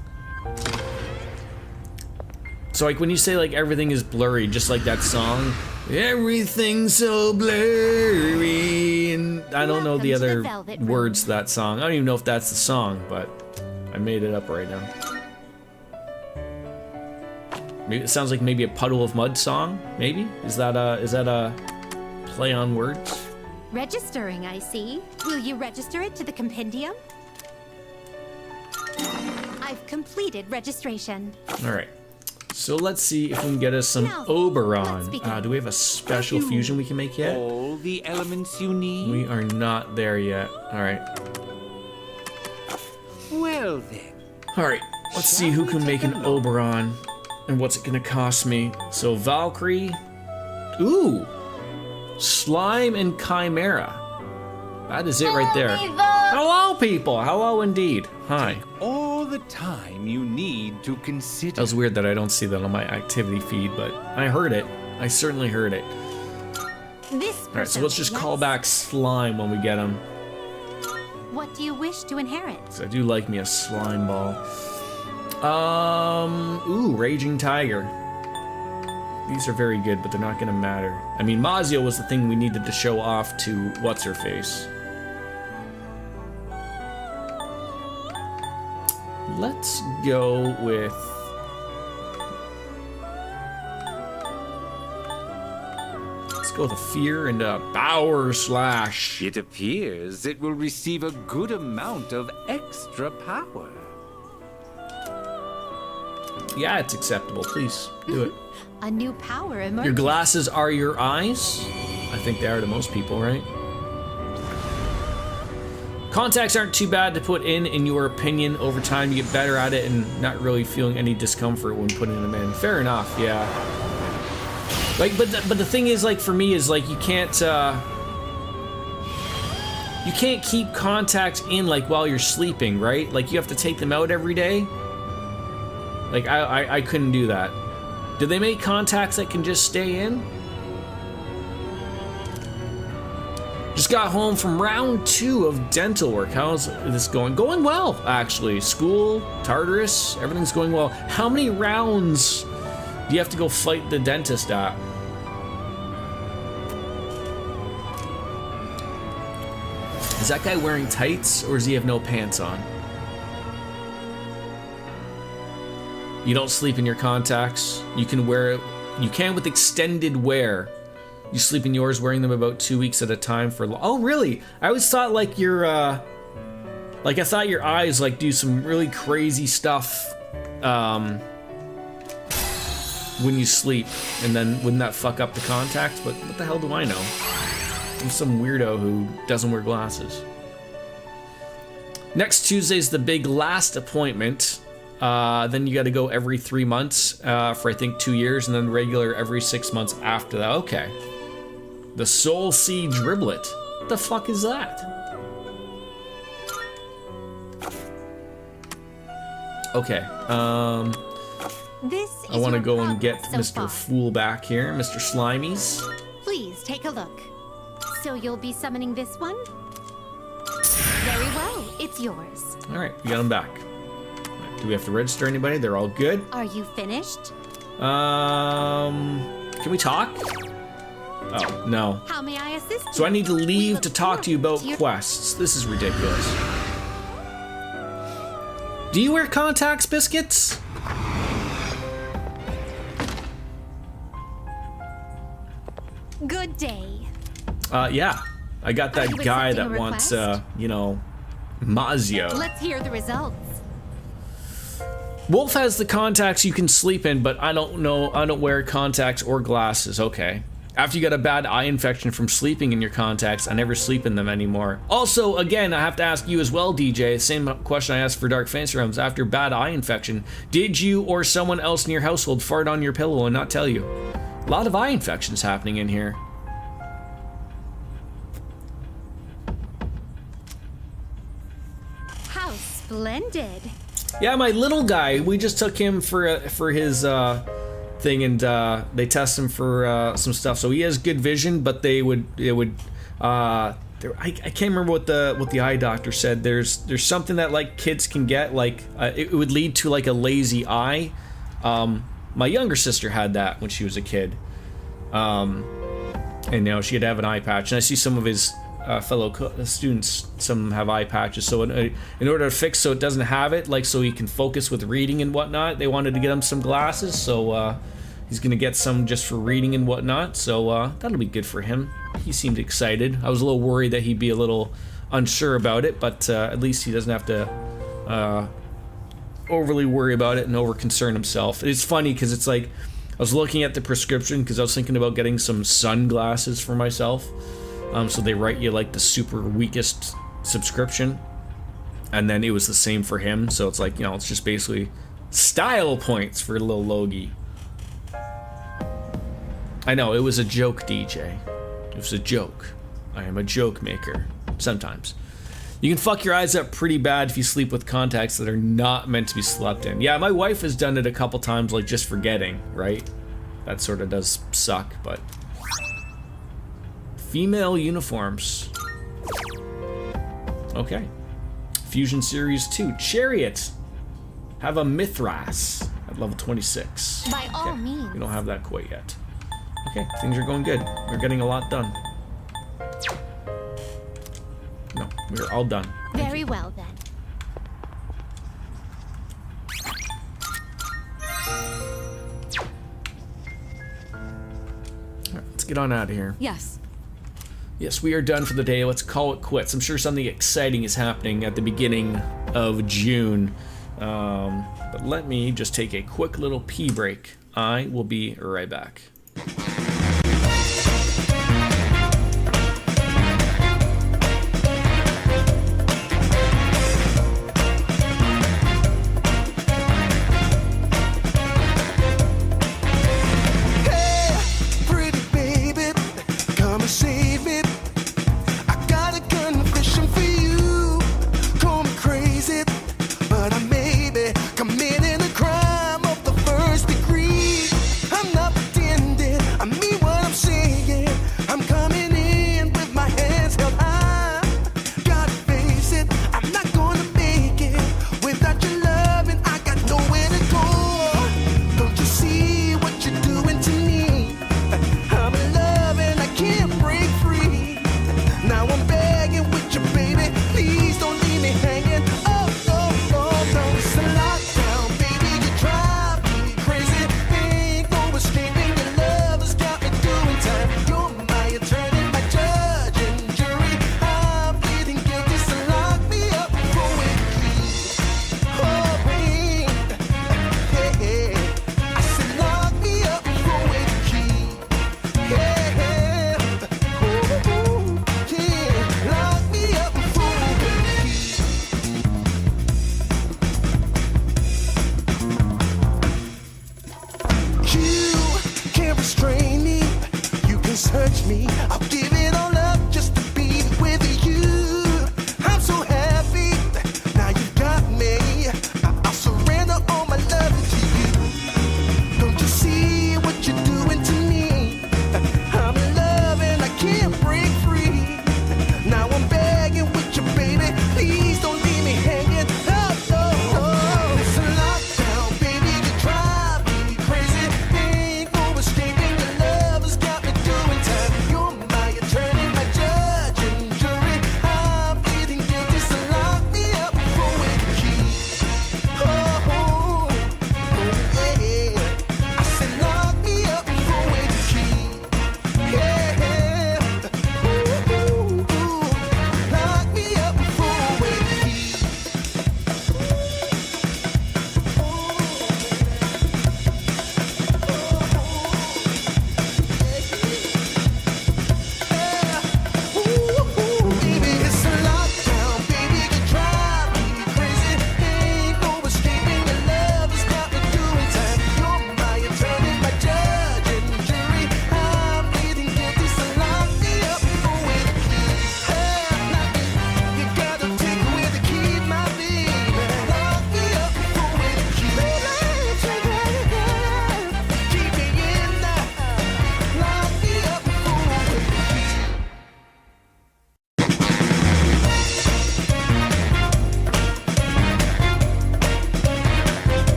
So like when you say like everything is blurry, just like that song, everything's so blurry, and I don't know the other words to that song. I don't even know if that's the song, but I made it up right now. Maybe it sounds like maybe a Puddle of Mud song. Maybe is that a play on words? Registering, I see. Will you register it to the compendium? I've completed registration. All right. So let's see if we can get us some Oberon. Do we have a special fusion we can make yet? All the elements you need? We are not there yet. All right. Well then. All right. Let's see who can make an Oberon and what's it gonna cost me. So Valkyrie. Ooh. Slime and Chimera. That is it right there. Hello, people. Hello, indeed. Hi. All the time you need to consider. That was weird that I don't see that on my activity feed, but I heard it. I certainly heard it. This All right, so let's just call back Slime when we get him. What do you wish to inherit? So I do like me a slime ball. Ooh, Raging Tiger. These are very good, but they're not gonna matter. I mean, Mazio was the thing we needed to show off to what's-her-face. Let's go with... Let's go with a fear and a power slash. It appears it will receive a good amount of extra power. Yeah, it's acceptable. Please, do it. A new power emerges. Your glasses are your eyes? I think they are to most people, right? Contacts aren't too bad to put in your opinion. Over time, you get better at it and not really feeling any discomfort when putting them in. Fair enough, yeah. Like, but the thing is, like, for me, is like you can't keep contacts in like while you're sleeping, right? Like you have to take them out every day. Like I couldn't do that. Do they make contacts that can just stay in? Just got home from round 2 of dental work. How's this going? Going well, actually. School, Tartarus, everything's going well. How many rounds do you have to go fight the dentist at? Is that guy wearing tights, or does he have no pants on? You don't sleep in your contacts. You can wear it. You can with extended wear. You sleep in yours, wearing them about 2 weeks at a time for. Oh, really? I always thought like your, like I thought your eyes like do some really crazy stuff, when you sleep, and then wouldn't that fuck up the contacts? But what the hell do I know? I'm some weirdo who doesn't wear glasses. Next Tuesday's the big last appointment. Then you got to go every 3 months for I think 2 years, and then regular every 6 months after that. Okay. The Soul Seed Driblet. What the fuck is that? Okay. This I is want to your go and get progress so Mr. far. Fool back here, Mr. Slimies. Please take a look. So you'll be summoning this one? Very well, it's yours. All right, we got him back. Do we have to register anybody? They're all good. Are you finished? Can we talk? Oh, no. How may I assist you? So I need to leave to talk to you about quests. This is ridiculous. Do you wear contacts, Biscuits? Good day. Yeah. I got that Are you guy accepting that a wants, request? you know, Mazio. Let's hear the results. Wolf has the contacts you can sleep in, but I don't know. I don't wear contacts or glasses. Okay. After you got a bad eye infection from sleeping in your contacts, I never sleep in them anymore. Also, again, I have to ask you as well, DJ. Same question I asked for Dark Fantasy Realms. After bad eye infection, did you or someone else in your household fart on your pillow and not tell you? A lot of eye infections happening in here. How splendid. Yeah, my little guy. We just took him for his thing, and they test him for some stuff. So he has good vision, but I can't remember what the eye doctor said. There's something that like kids can get, like it would lead to like a lazy eye. My younger sister had that when she was a kid, and you know she had to have an eye patch. And I see some of his fellow students, some have eye patches. So in order to fix so it doesn't have it, like so he can focus with reading and whatnot, they wanted to get him some glasses. So he's gonna get some just for reading and whatnot. So that'll be good for him. He seemed excited. I was a little worried that he'd be a little unsure about it, but at least he doesn't have to overly worry about it and over concern himself. It's funny because it's like I was looking at the prescription because I was thinking about getting some sunglasses for myself. So they write you like the super weakest subscription, and then it was the same for him. So it's like, you know, it's just basically style points for little Logie. I know, it was a joke, DJ. It was a joke. I am a joke maker. Sometimes. You can fuck your eyes up pretty bad if you sleep with contacts that are not meant to be slept in. Yeah, my wife has done it a couple times, like just forgetting, right? That sort of does suck, but... Female uniforms. Okay. Fusion Series 2. Chariot. Have a Mithras at level 26. By all means. We don't have that quite yet. Okay, things are going good. We're getting a lot done. No, we're all done. Very well then. Alright, let's get on out of here. Yes. Yes, we are done for the day. Let's call it quits. I'm sure something exciting is happening at the beginning of June. But let me just take a quick little pee break. I will be right back.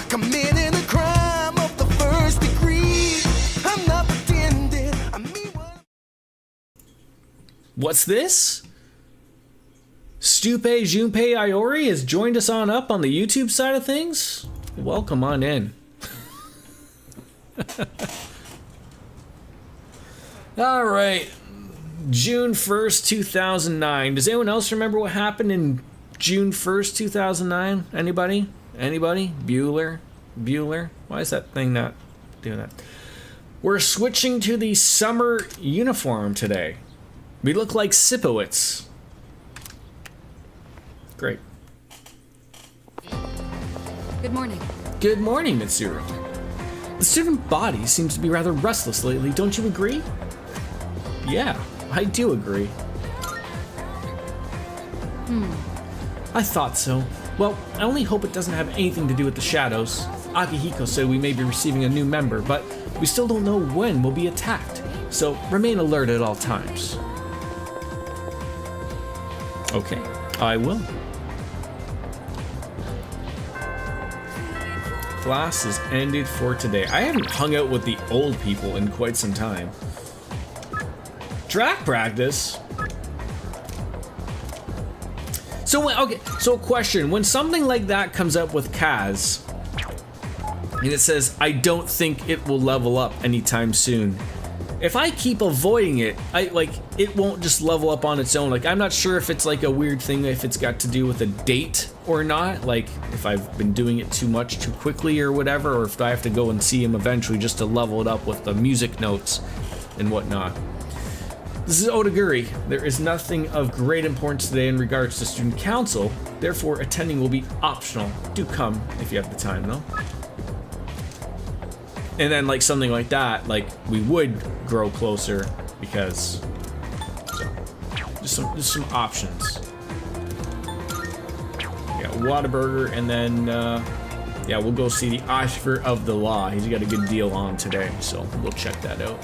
Committing a crime of the first degree. I'm not pretending. What's this? Stupe Junpei Iori has joined us on up on the YouTube side of things. Welcome on in. All right. June 1st, 2009. Does anyone else remember what happened in June 1st, 2009? Anybody? Anybody? Bueller? Why is that thing not doing that? We're switching to the summer uniform today. We look like Sipowicz. Great. Good morning. Good morning, Mitsuru. The student body seems to be rather restless lately, don't you agree? Yeah, I do agree. I thought so. Well, I only hope it doesn't have anything to do with the shadows. Akihiko said we may be receiving a new member, but we still don't know when we'll be attacked. So remain alert at all times. Okay, I will. Class is ended for today. I haven't hung out with the old people in quite some time. Track practice? So, okay, so a question. When something like that comes up with Kaz, and it says, I don't think it will level up anytime soon. If I keep avoiding it, it won't just level up on its own. Like, I'm not sure if it's like a weird thing, if it's got to do with a date or not. Like, if I've been doing it too much, too quickly or whatever, or if I have to go and see him eventually just to level it up with the music notes and whatnot. This is Odaguri. There is nothing of great importance today in regards to student council. Therefore, attending will be optional. Do come if you have the time, though. And then, like, something like that, like, we would grow closer because, so, just some options. We got Whataburger, and then, yeah, we'll go see the Oscar of the Law. He's got a good deal on today, so we'll check that out.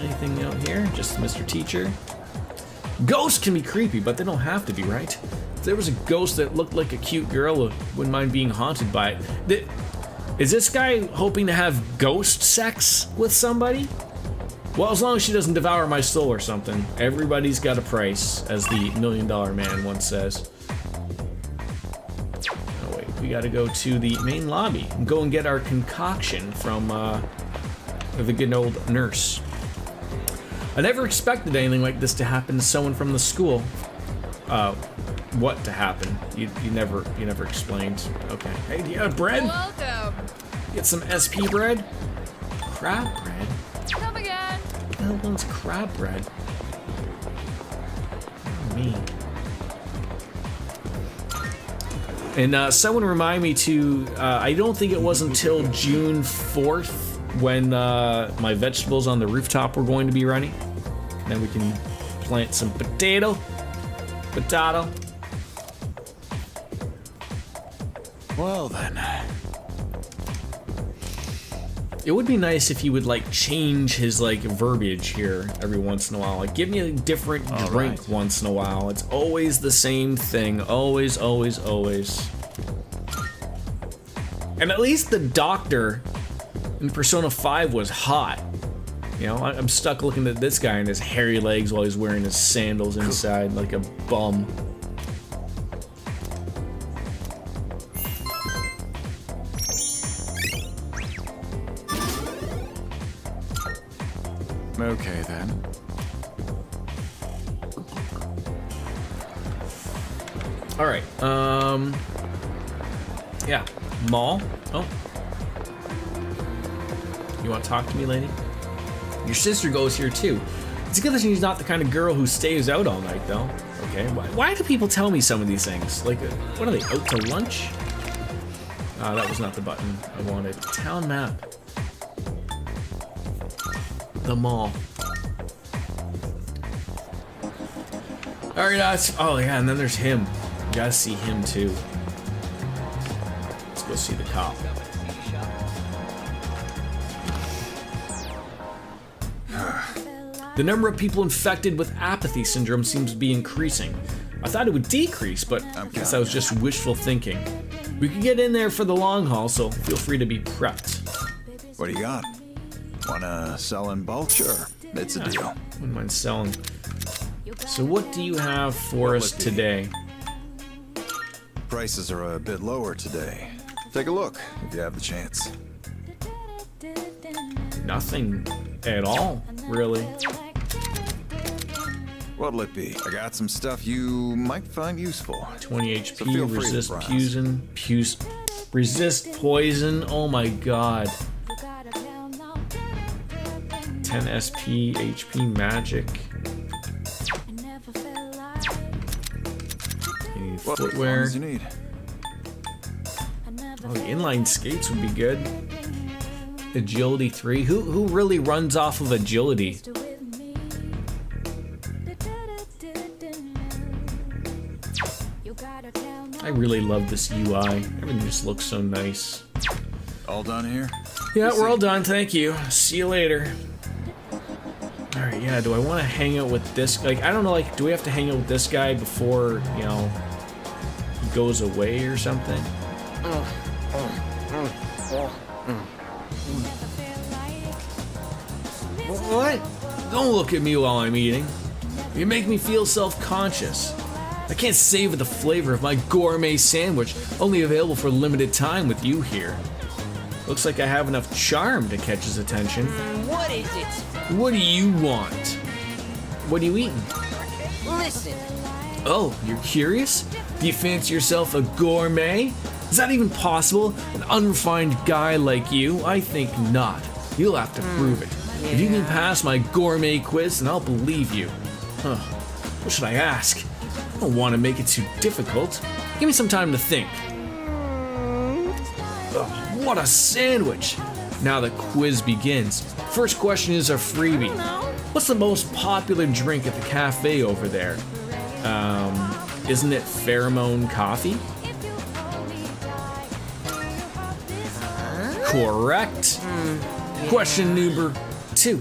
Anything out here? Just Mr. Teacher. Ghosts can be creepy, but they don't have to be, right? If there was a ghost that looked like a cute girl, I wouldn't mind being haunted by it. Is this guy hoping to have ghost sex with somebody? Well, as long as she doesn't devour my soul or something. Everybody's got a price, as the $1 Million Man once says. Oh wait, we gotta go to the main lobby and go and get our concoction from the good old nurse. I never expected anything like this to happen to someone from the school. What to happen? You never explained. Okay. Hey, do you have bread? Welcome. Get some SP bread? Crab bread? Come again. What the hell wants crab bread? Oh, me. And someone remind me to, I don't think it was until June 4th when my vegetables on the rooftop were going to be running. Then we can plant some potato. Well then. It would be nice if he would like change his like verbiage here every once in a while. Like give me a different drink once in a while. It's always the same thing. Always, always, always. And at least the doctor in Persona 5 was hot. You know, I'm stuck looking at this guy and his hairy legs while he's wearing his sandals inside like a bum. Okay then. All right. Yeah. Mall. Oh. You want to talk to me, lady? Your sister goes here too. It's good that she's not the kind of girl who stays out all night, though. Okay. Why do people tell me some of these things? Like, what are they, out to lunch? That was not the button I wanted. Town map. The mall. Alright, oh yeah, and then there's him. You gotta see him too. Let's go see the cop. The number of people infected with apathy syndrome seems to be increasing. I thought it would decrease, but I guess that was just wishful thinking. We could get in there for the long haul, so feel free to be prepped. What do you got? Wanna sell in bulk? Sure, it's a deal. Wouldn't mind selling. So what do you have for us today? Prices are a bit lower today. Take a look if you have the chance. Nothing at all, really. What'll it be? I got some stuff you might find ususeful. 20 HP, so feel free resist to browse. resist poison, oh my god. 10 SP, HP magic. You need footwear. You need. Oh, the inline skates would be good. Agility 3. Who really runs off of agility? I really love this UI. Everything just looks so nice. All done here? Yeah, we're all done. Thank you. See you later. All right. Yeah. Do I want to hang out with this? Like, I don't know. Like, do we have to hang out with this guy before, you know, he goes away or something? What? Don't look at me while I'm eating. You make me feel self-conscious. I can't savor the flavor of my gourmet sandwich, only available for a limited time with you here. Looks like I have enough charm to catch his attention. What is it? What do you want? What are you eating? Listen. Oh, you're curious? Do you fancy yourself a gourmet? Is that even possible? An unrefined guy like you? I think not. You'll have to prove it. If you can pass my gourmet quiz, then I'll believe you. Huh. What should I ask? I don't want to make it too difficult. Give me some time to think. Ugh, what a sandwich! Now the quiz begins. First question is a freebie. What's the most popular drink at the cafe over there? Isn't it pheromone coffee? Correct. Question number 2.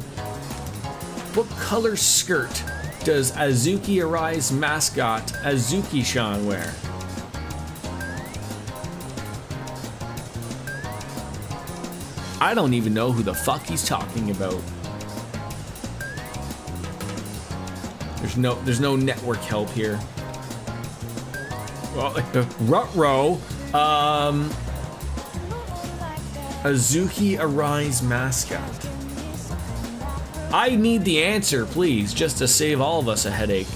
What color skirt does Azuki Arai's mascot Azuki-chan wear? I don't even know who the fuck he's talking about. There's no network help here. Well, Rutro, Azuki Arai's mascot. I need the answer, please, just to save all of us a headache.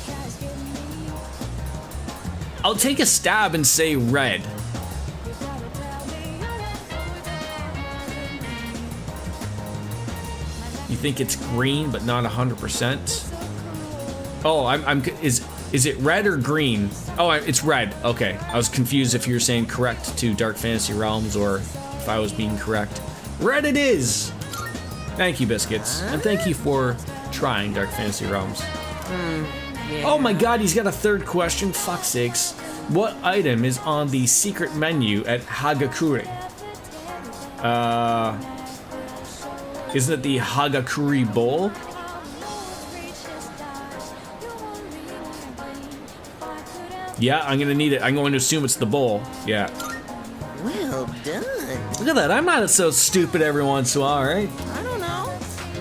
I'll take a stab and say red. You think it's green, but not 100%? Oh, is it red or green? Oh, it's red. Okay, I was confused if you were saying correct to Dark Fantasy Realms or if I was being correct. Red it is. Thank you, Biscuits, and thank you for trying Dark Fantasy Realms. Oh my God, he's got a third question. Fuck sakes. What item is on the secret menu at Hagakure? Isn't it the Hagakure bowl? Yeah, I'm gonna need it. I'm going to assume it's the bowl. Yeah. Well done. Look at that. I'm not so stupid every once in a while, right? I don't know.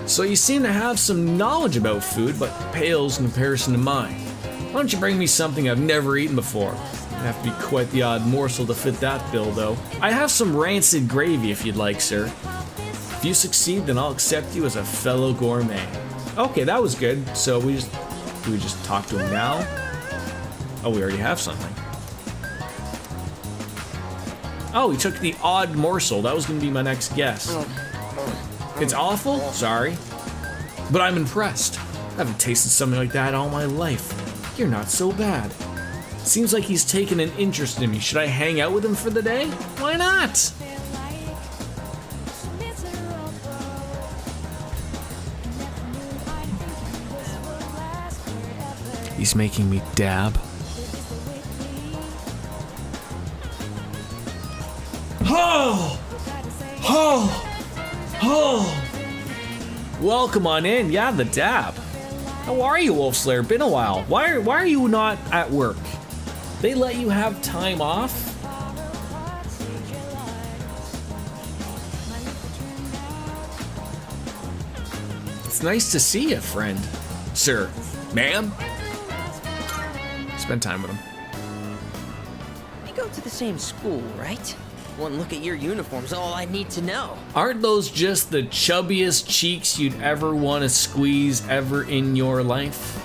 So you seem to have some knowledge about food, but pales in comparison to mine. Why don't you bring me something I've never eaten before? It'd have to be quite the odd morsel to fit that bill, though. I have some rancid gravy if you'd like, sir. If you succeed, then I'll accept you as a fellow gourmet. Okay, that was good. So do we just talk to him now? Oh, we already have something. Oh, he took the odd morsel. That was going to be my next guess. It's awful? Sorry. But I'm impressed. I haven't tasted something like that all my life. You're not so bad. Seems like he's taken an interest in me. Should I hang out with him for the day? Why not? He's making me dab. Oh! Oh! Oh! Welcome on in. Yeah, the dab. How are you, Wolf Slayer? Been a while. Why are you not at work? They let you have time off? It's nice to see you, friend. Sir. Ma'am? Spend time with him. We go to the same school, right? One look at your uniform's all I need to know. Aren't those just the chubbiest cheeks you'd ever want to squeeze ever in your life?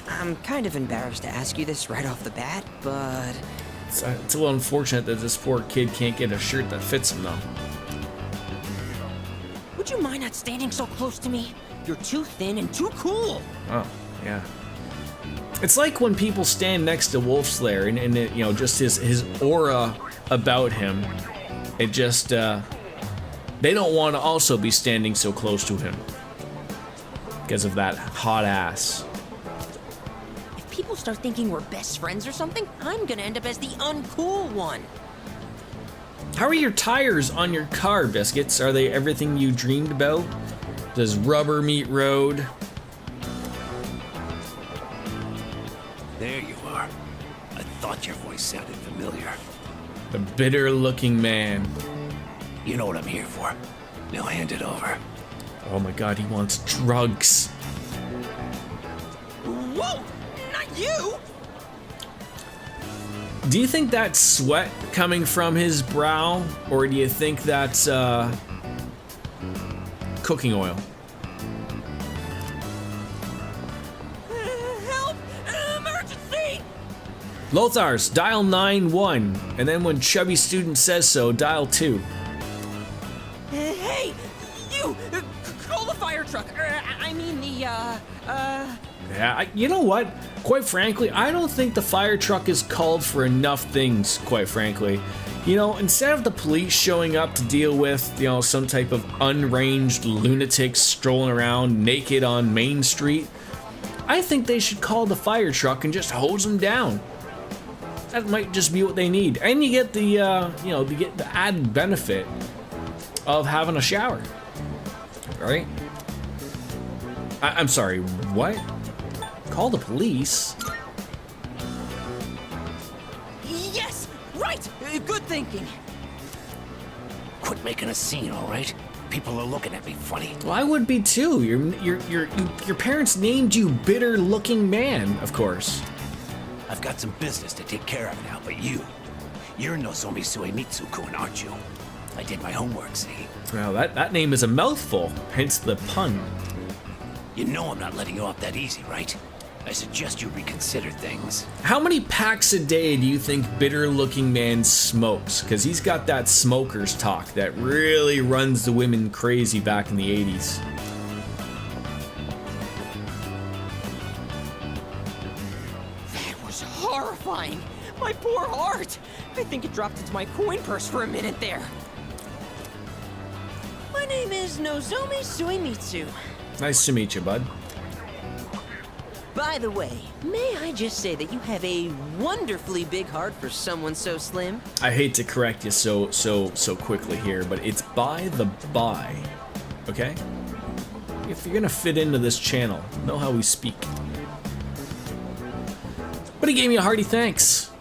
I'm kind of embarrassed to ask you this right off the bat, but... It's a little unfortunate that this poor kid can't get a shirt that fits him, though. Would you mind not standing so close to me? You're too thin and too cool. Oh, yeah. It's like when people stand next to Wolf Slayer and it, you know, just his aura about him. It just, they don't want to also be standing so close to him because of that hot ass. If people people start thinking we're best friends or something, I'm gonna end up as the uncool one. How are your tires on your car, Biscuits? Are they everything you dreamed about? Does rubber meet road? There you are. I thought your voice sounded familiar. The bitter-looking man. You know what I'm here for. Now hand it over. Oh my god, he wants drugs. Whoa! Not you! Do you think that's sweat coming from his brow? Or do you think that's, cooking oil? Help! Emergency! Lothars, dial 9-1. And then when chubby student says so, dial 2. Hey! You! Call the fire truck! I mean the, Yeah, you know what? Quite frankly, I don't think the fire truck is called for enough things, quite frankly. You know, instead of the police showing up to deal with, you know, some type of unranged lunatic strolling around naked on Main Street, I think they should call the fire truck and just hose them down. That might just be what they need. And you get the, you know, you get the added benefit of having a shower, right? I'm sorry, what? Call the police? Yes! Right! Good thinking. Quit making a scene, all right? People are looking at me funny. Well, I would be too. Your parents named you bitter-looking man, of course. I've got some business to take care of now, but you're Nozomi Suemitsu-kun, aren't you? I did my homework, see? Well, that name is a mouthful, hence the pun. You know I'm not letting you off that easy, right? I suggest you reconsider things. How many packs a day do you think bitter-looking man smokes? Because he's got that smoker's talk that really runs the women crazy back in the 80s. That was horrifying. My poor heart. I think it dropped into my coin purse for a minute there. My name is Nozomi Suemitsu. Nice to meet you, bud. By the way, may I just say that you have a wonderfully big heart for someone so slim? I hate to correct you so quickly here, but it's by the by, okay? If you're gonna fit into this channel, know how we speak. But he gave me a hearty thanks,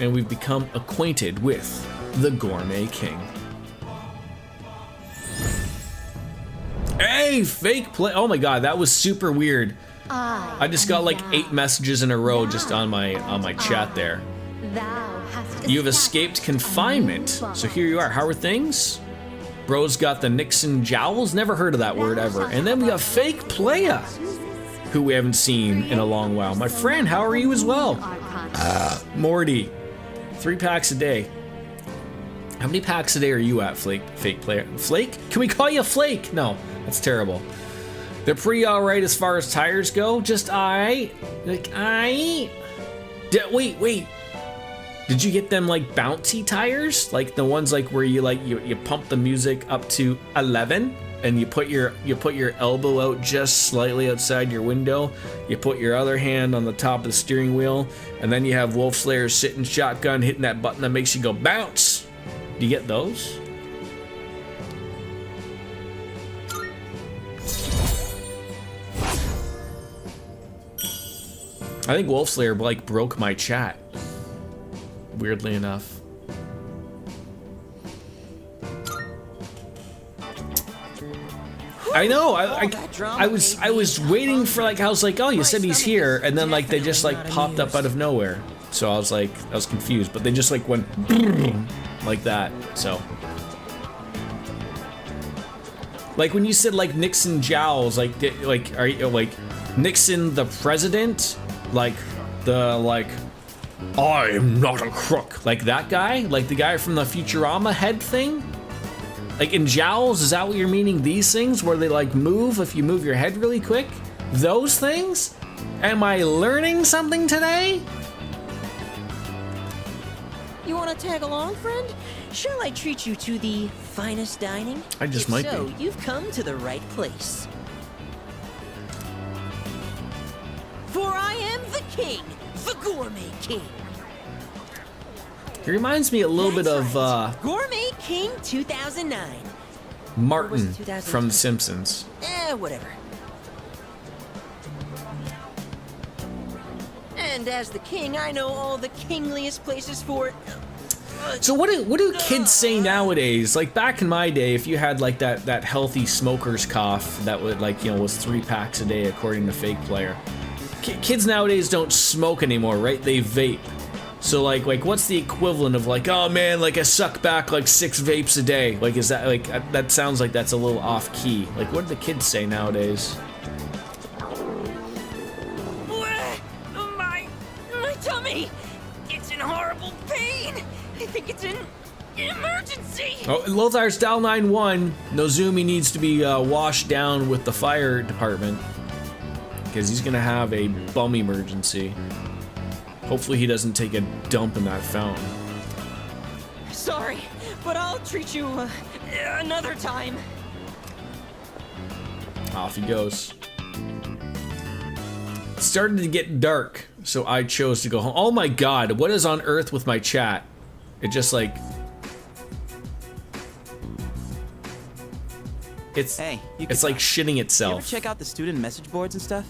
and we've become acquainted with the Gourmet King. Hey, fake play! Oh my god, that was super weird. I just got like 8 messages in a row just on my chat there. You've escaped confinement, so here you are. How are things? Bro's got the Nixon jowls. Never heard of that word ever. And then we got Fake Playa, who we haven't seen in a long while. My friend, how are you as well? Morty, 3 packs a day. How many packs a day are you at, Fake Playa? Flake? Can we call you Flake? No, that's terrible. They're pretty alright as far as tires go. Just aight. Like, aight. Wait. Did you get them like bouncy tires? Like the ones like where you you pump the music up to 11 and you put your elbow out just slightly outside your window. You put your other hand on the top of the steering wheel, and then you have Wolf Slayer sitting shotgun hitting that button that makes you go bounce. Do you get those? I think Wolf Slayer like broke my chat. Weirdly enough. I know. I was waiting for like I was like, oh, you said he's here, and then like they just like popped up out of nowhere. So I was confused, but they just like went like that. So like when you said like Nixon jowls, like are you like Nixon the president? Like I am not a crook. Like that guy? Like the guy from the Futurama head thing? Like in jowls, is that what you're meaning? These things where they like move if you move your head really quick? Those things? Am I learning something today? You want to tag along, friend? Shall I treat you to the finest dining? I just If might so, be. You've come to the right place. For I am the king, the Gourmet King. He reminds me a little bit of Gourmet King 2009. Martin 2010? from The Simpsons. Whatever. And as the king, I know all the kingliest places for... So what do kids say nowadays? Like back in my day, if you had like that healthy smoker's cough that would like, you know, was 3 packs a day according to Fake Player. Kids nowadays don't smoke anymore, right? They vape. So like what's the equivalent of like, oh man, like I suck back like 6 vapes a day? Like is that like that sounds like that's a little off key. Like what do the kids say nowadays? My tummy! It's in horrible pain! I think it's an emergency! Oh, Lothar's dial 911. Nozumi needs to be washed down with the fire department because he's gonna have a bum emergency. Hopefully he doesn't take a dump in that fountain. Sorry, but I'll treat you another time. Off he goes. It started to get dark, so I chose to go home. Oh my god, what is on earth with my chat? It just like... It's like shitting You itself. ever check out the student message boards and stuff?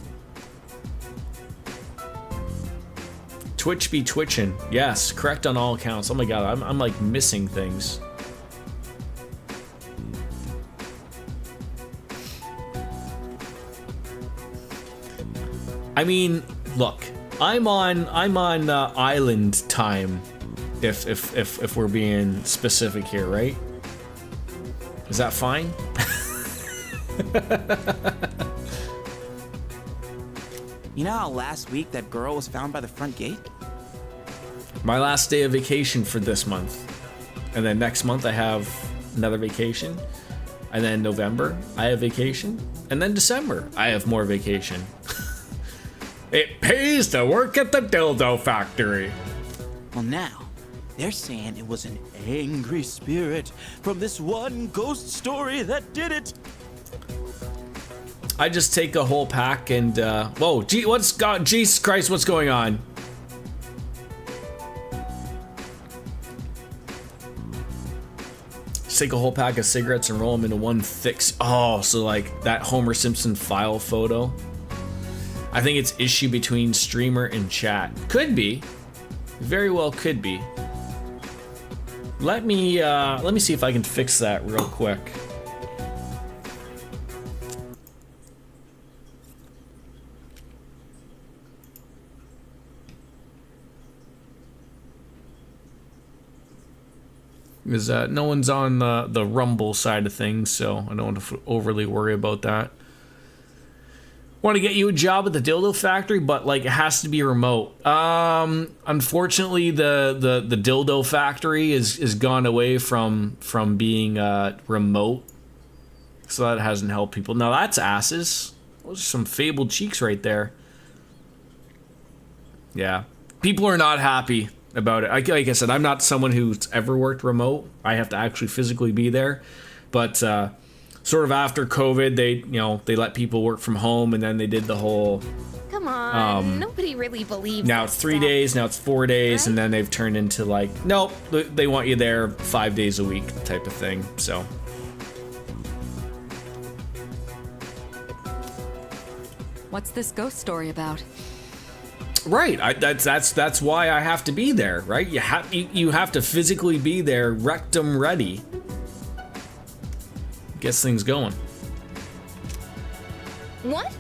Twitch be twitching. Yes, correct on all accounts. Oh my god, I'm like missing things. I mean, look, I'm on island time. If we're being specific here, right? Is that fine? You know how last week that girl was found by the front gate? My last day of vacation for this month. And then next month I have another vacation. And then November I have vacation. And then December I have more vacation. It pays to work at the dildo factory. Well, now they're saying it was an angry spirit from this one ghost story that did it. I just take a whole pack and whoa, gee, Jesus Christ, what's going on? Just take a whole pack of cigarettes and roll them into one thick. Oh, so like that Homer Simpson file photo. I think it's issue between streamer and chat. Could be, very well could be. Let me see if I can fix that real quick. Because no one's on the Rumble side of things, so I don't want to overly worry about that. Want to get you a job at the dildo factory, but like it has to be remote. Unfortunately, the dildo factory is gone away from being remote, so that hasn't helped people. Now that's asses. Those are some fabled cheeks right there. Yeah, people are not happy about it. Like I said, I'm not someone who's ever worked remote. I have to actually physically be there, but. Sort of after COVID, they let people work from home, and then they did the whole. Come on, nobody really believes. Now it's 3 days, now it's 4 days, and then they've turned into like, nope, they want you there 5 days a week type of thing. So. What's this ghost story about? Right, that's why I have to be there, right? You have to physically be there, rectum ready. Gets things going. What?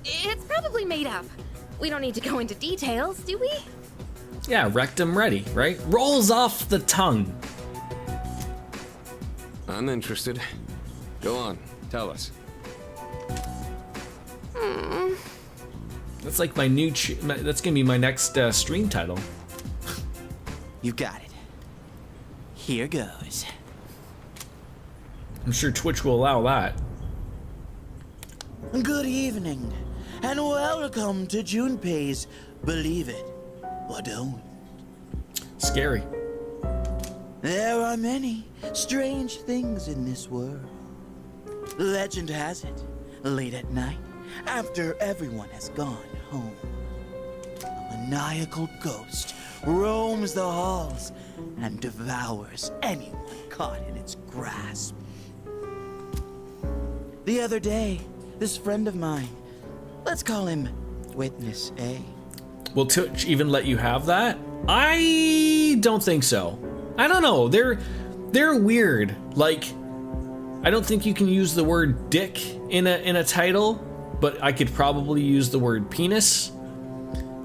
It's probably made up. We don't need to go into details, do we? Yeah, rectum ready, right? Rolls off the tongue. I'm interested. Go on, tell us. That's like my new. That's gonna be my next stream title. You got it. Here goes. I'm sure Twitch will allow that. Good evening, and welcome to Junpei's Believe It or Don't. Scary. There are many strange things in this world. Legend has it, late at night, after everyone has gone home. A maniacal ghost roams the halls and devours anyone caught in its grasp. The other day, this friend of mine, let's call him Witness A. Will Twitch even let you have that? I don't think so. I don't know. They're weird. Like, I don't think you can use the word dick in a title, but I could probably use the word penis.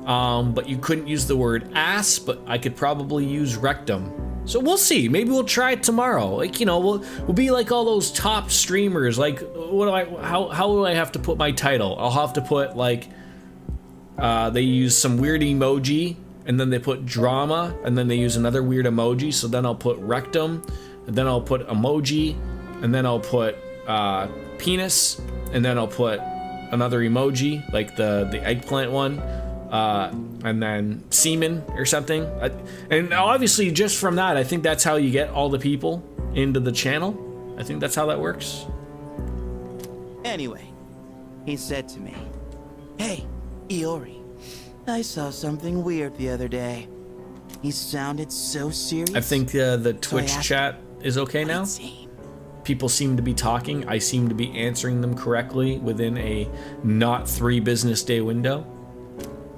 But you couldn't use the word ass, but I could probably use rectum. So we'll see. Maybe we'll try it tomorrow. Like, you know, we'll be like all those top streamers. Like, how do I have to put my title? I'll have to put like they use some weird emoji, and then they put drama, and then they use another weird emoji. So then I'll put rectum, and then I'll put emoji, and then I'll put penis, and then I'll put another emoji like the eggplant one. And then semen or something. And obviously just from that, I think that's how you get all the people into the channel. I think that's how that works. Anyway, he said to me, "Hey, Iori, I saw something weird the other day." He sounded so serious. I think the Twitch chat is okay now. People seem to be talking. I seem to be answering them correctly within a not 3 business day window.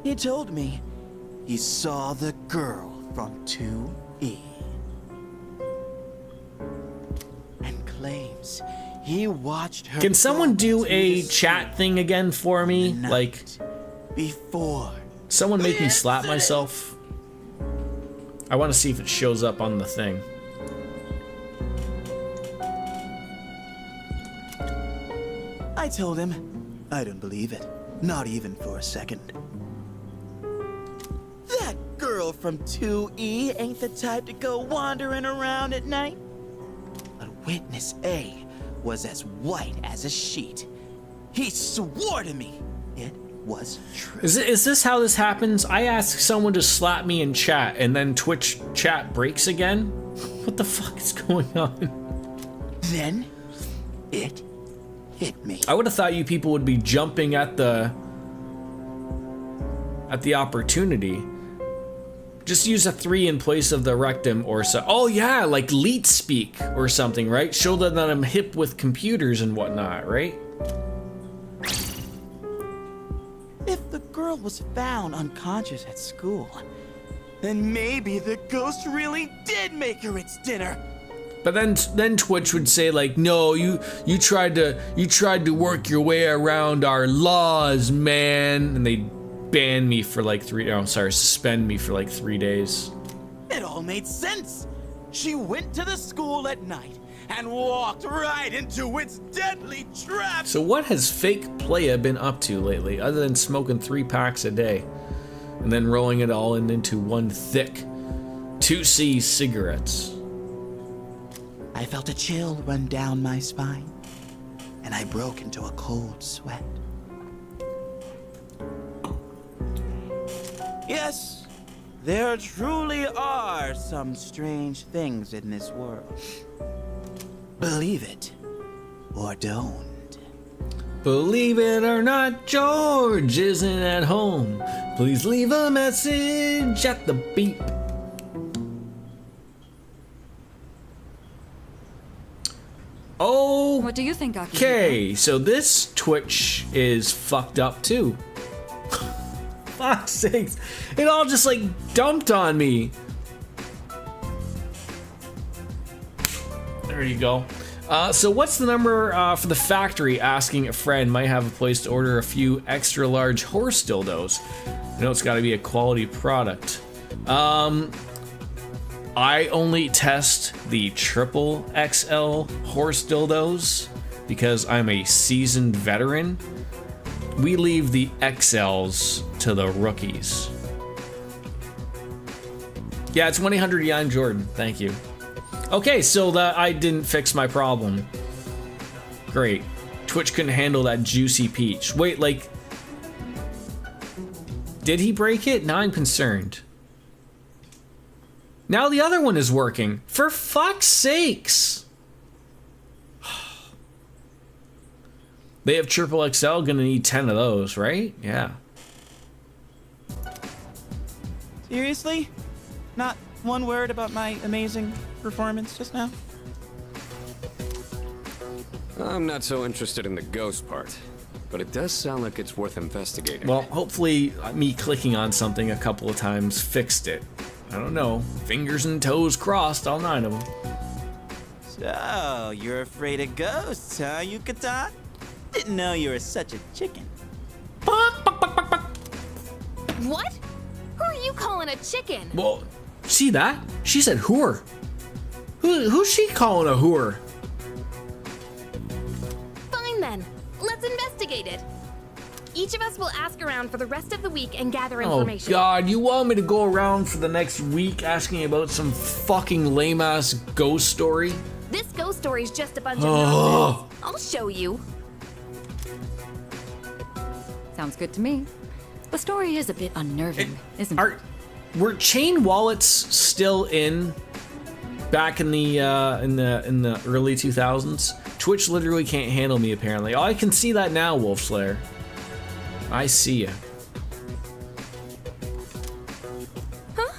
He told me he saw the girl from 2E and claims he watched her. Can someone do a chat thing again for me? Like, before someone make me slap myself? I want to see if it shows up on the thing. I told him I don't believe it, not even for a second. That girl from 2E ain't the type to go wandering around at night. But Witness A was as white as a sheet. He swore to me it was true. Is this how this happens? I ask someone to slap me in chat, and then Twitch chat breaks again? What the fuck is going on? Then it hit me. I would have thought you people would be jumping at the opportunity. Just use a 3 in place of the rectum or so. Oh yeah, like leet speak or something, right? Show that I'm hip with computers and whatnot, right? If the girl was found unconscious at school, then maybe the ghost really did make her its dinner. But then Twitch would say like, no, you tried to work your way around our laws, man, and they ban me for like suspend me for like 3 days. It all made sense. She went to the school at night and walked right into its deadly trap. So what has fake Playa been up to lately, other than smoking 3 packs a day, and then rolling it all into one thick 2C cigarettes? I felt a chill run down my spine, and I broke into a cold sweat. Yes, there truly are some strange things in this world. Believe it or don't. Believe it or not, George isn't at home. Please leave a message at the beep. Oh, what do you think, Aki? Okay, so this Twitch is fucked up too. Fuck's sakes. It all just like dumped on me. There you go. So what's the number for the factory asking a friend might have a place to order a few extra large horse dildos? I know it's got to be a quality product. I only test the triple XL horse dildos because I'm a seasoned veteran. We leave the XLs to the rookies. Yeah, it's 1-800 Jan Jordan. Thank you. Okay, so that I didn't fix my problem. Great. Twitch couldn't handle that juicy peach. Wait, like, did he break it? Now I'm concerned. Now the other one is working. For fuck's sakes. They have triple XL, gonna need 10 of those, right? Yeah. Seriously? Not one word about my amazing performance just now? I'm not so interested in the ghost part, but it does sound like it's worth investigating. Well, hopefully me clicking on something a couple of times fixed it. I don't know. Fingers and toes crossed, all 9 of them. So, you're afraid of ghosts, huh, Yucatan? Didn't know you were such a chicken. What? Who are you calling a chicken? Well, see that? She said whore. Who's she calling a whore? Fine then. Let's investigate it. Each of us will ask around for the rest of the week and gather information. Oh God, you want me to go around for the next week asking about some fucking lame-ass ghost story? This ghost story's just a bunch of nonsense. I'll show you. Sounds good to me. The story is a bit unnerving, isn't it? Were chain wallets still in back in the early 2000s? Twitch literally can't handle me apparently. Oh, I can see that now, Wolfslayer. I see ya. Huh?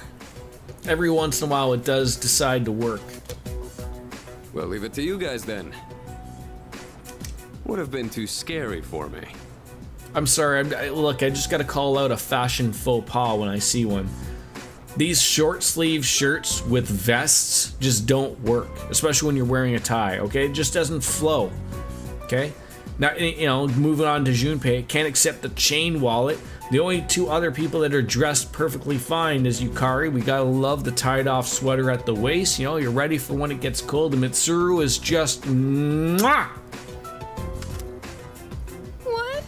Every once in a while it does decide to work. Well, leave it to you guys then. Would have been too scary for me. I'm sorry, look, I just gotta call out a fashion faux pas when I see one. These short sleeve shirts with vests just don't work, especially when you're wearing a tie, okay? It just doesn't flow, okay? Now, you know, moving on to Junpei, can't accept the chain wallet. The only 2 other people that are dressed perfectly fine is Yukari. We gotta love the tied off sweater at the waist, you know, you're ready for when it gets cold. And Mitsuru is just mwah! What?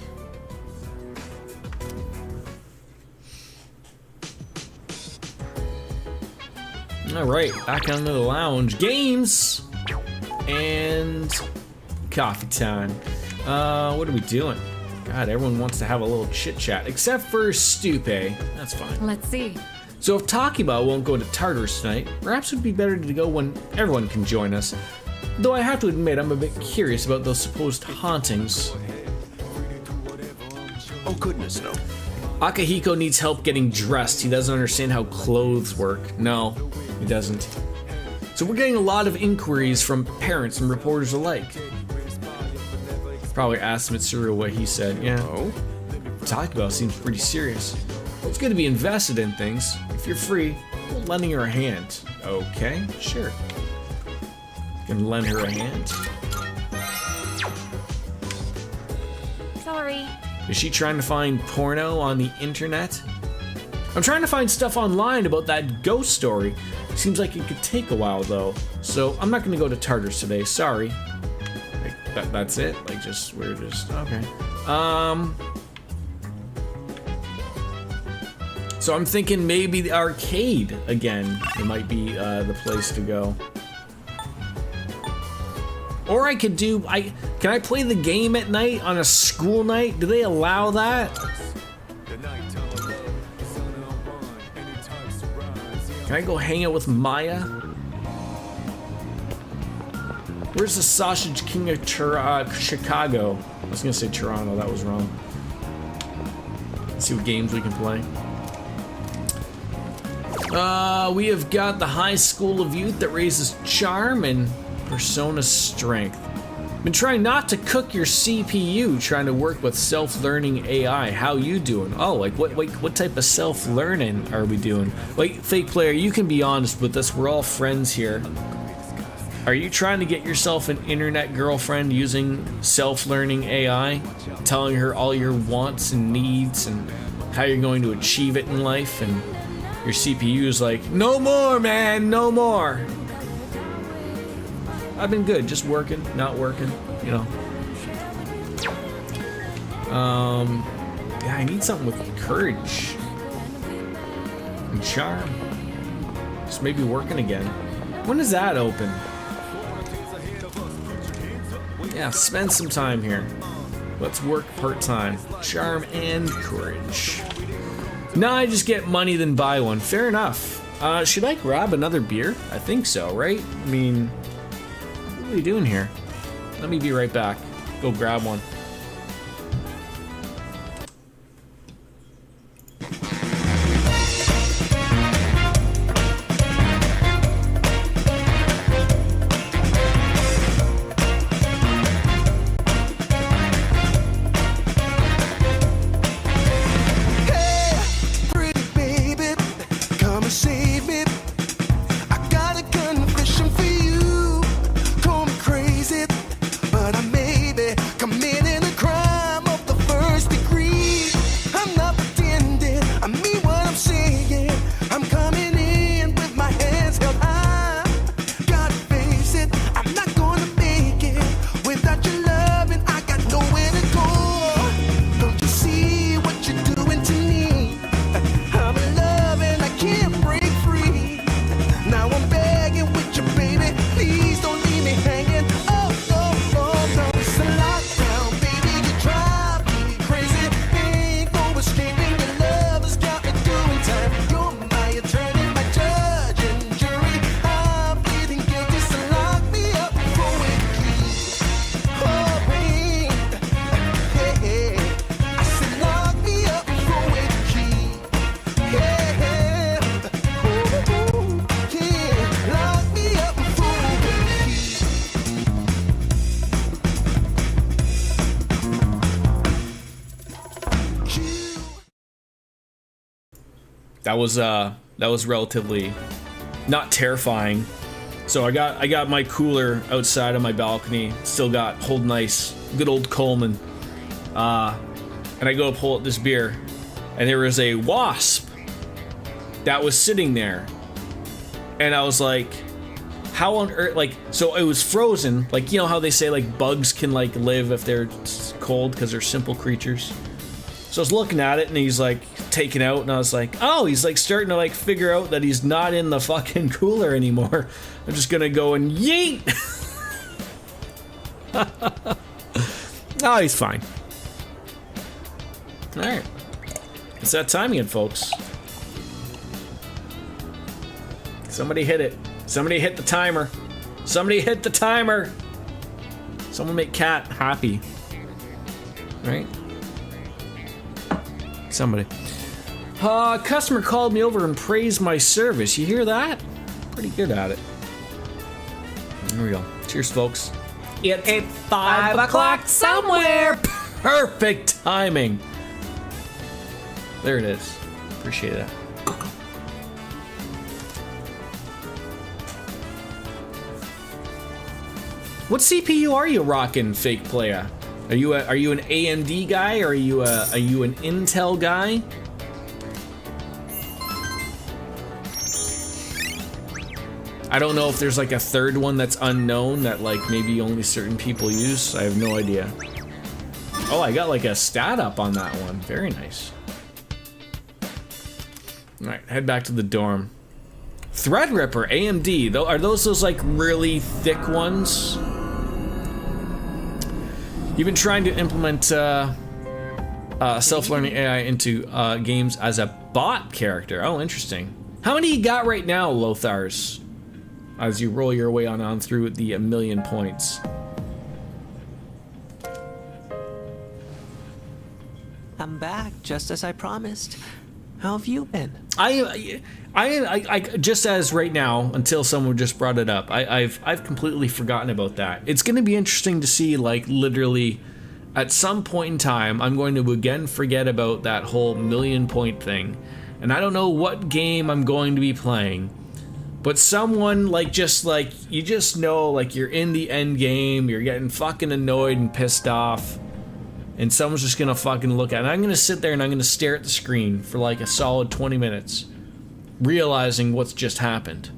All right, back into the lounge. Games and coffee time. What are we doing? God, everyone wants to have a little chit chat, except for Stupe. That's fine. Let's see. So if Takiba won't go to Tartarus tonight, perhaps it would be better to go when everyone can join us. Though I have to admit, I'm a bit curious about those supposed hauntings. Oh goodness, no. Akihiko needs help getting dressed. He doesn't understand how clothes work. No, he doesn't. So we're getting a lot of inquiries from parents and reporters alike. Probably asked Mitsuru what he said. Yeah. Takiba seems pretty serious. Well, it's good to be invested in things. If you're free, lending her a hand. Okay, sure. Can lend her a hand. Sorry. Is she trying to find porno on the internet? I'm trying to find stuff online about that ghost story. Seems like it could take a while though. So I'm not gonna go to Tartarus today, sorry. Like, that's it? Like we're just, okay. So I'm thinking maybe the arcade again. It might be the place to go. Or I could do, can I play the game at night on a school night? Do they allow that? Can I go hang out with Maya? Where's the Sausage King of Chicago? I was gonna say Toronto, that was wrong. Let's see what games we can play. We have got the High School of Youth that raises charm and Persona strength. Been trying not to cook your CPU, trying to work with self-learning AI. How you doing? Oh, like what type of self-learning are we doing? Like, fake player, you can be honest with us. We're all friends here. Are you trying to get yourself an internet girlfriend using self-learning AI, telling her all your wants and needs and how you're going to achieve it in life, and your CPU is like, no more, man, no more. I've been good, just working, not working, you know. Yeah, I need something with courage and charm. Just maybe working again. When does that open? Yeah, spend some time here. Let's work part-time. Charm and courage. Now I just get money, then buy one. Fair enough. Should I grab another beer? I think so, right? I mean, what are we doing here? Let me be right back. Go grab one. that was relatively not terrifying. So I got my cooler outside on my balcony. Still got Hold Nice, good old Coleman. And I go pull out this beer, and there was a wasp that was sitting there. And I was like, how on earth, like, so it was frozen. Like, you know how they say, like, bugs can, like, live if they're cold because they're simple creatures. So I was looking at it, and he's, like, taken out, and I was like, oh, he's, like, starting to, like, figure out that he's not in the fucking cooler anymore. I'm just gonna go and yeet! Oh, he's fine. Alright. It's that time again, folks. Somebody hit it. Somebody hit the timer. Somebody hit the timer. Someone make Cat happy. Right? Somebody. Customer called me over and praised my service. You hear that? Pretty good at it. There we go. Cheers, folks. It's 5 o'clock somewhere. Perfect timing. There it is. Appreciate that. What CPU are you rocking, fake player? Are you an AMD guy, or are you an Intel guy? I don't know if there's like a third one that's unknown that like maybe only certain people use. I have no idea. Oh, I got like a stat up on that one. Very nice. All right, head back to the dorm. Threadripper, AMD. Though, are those like really thick ones? You've been trying to implement self-learning AI into games as a bot character. Oh, interesting. How many you got right now, Lothars? As you roll your way on through the 1,000,000 points. I'm back, just as I promised. How have you been? I just as right now, until someone just brought it up, I've completely forgotten about that. It's going to be interesting to see, like, literally, at some point in time, I'm going to again forget about that whole 1,000,000 point thing, and I don't know what game I'm going to be playing. But someone, like, just, like, you just know, like, you're in the end game, you're getting fucking annoyed and pissed off, and someone's just gonna fucking look at it. And I'm gonna sit there and I'm gonna stare at the screen for, like, a solid 20 minutes, realizing what's just happened.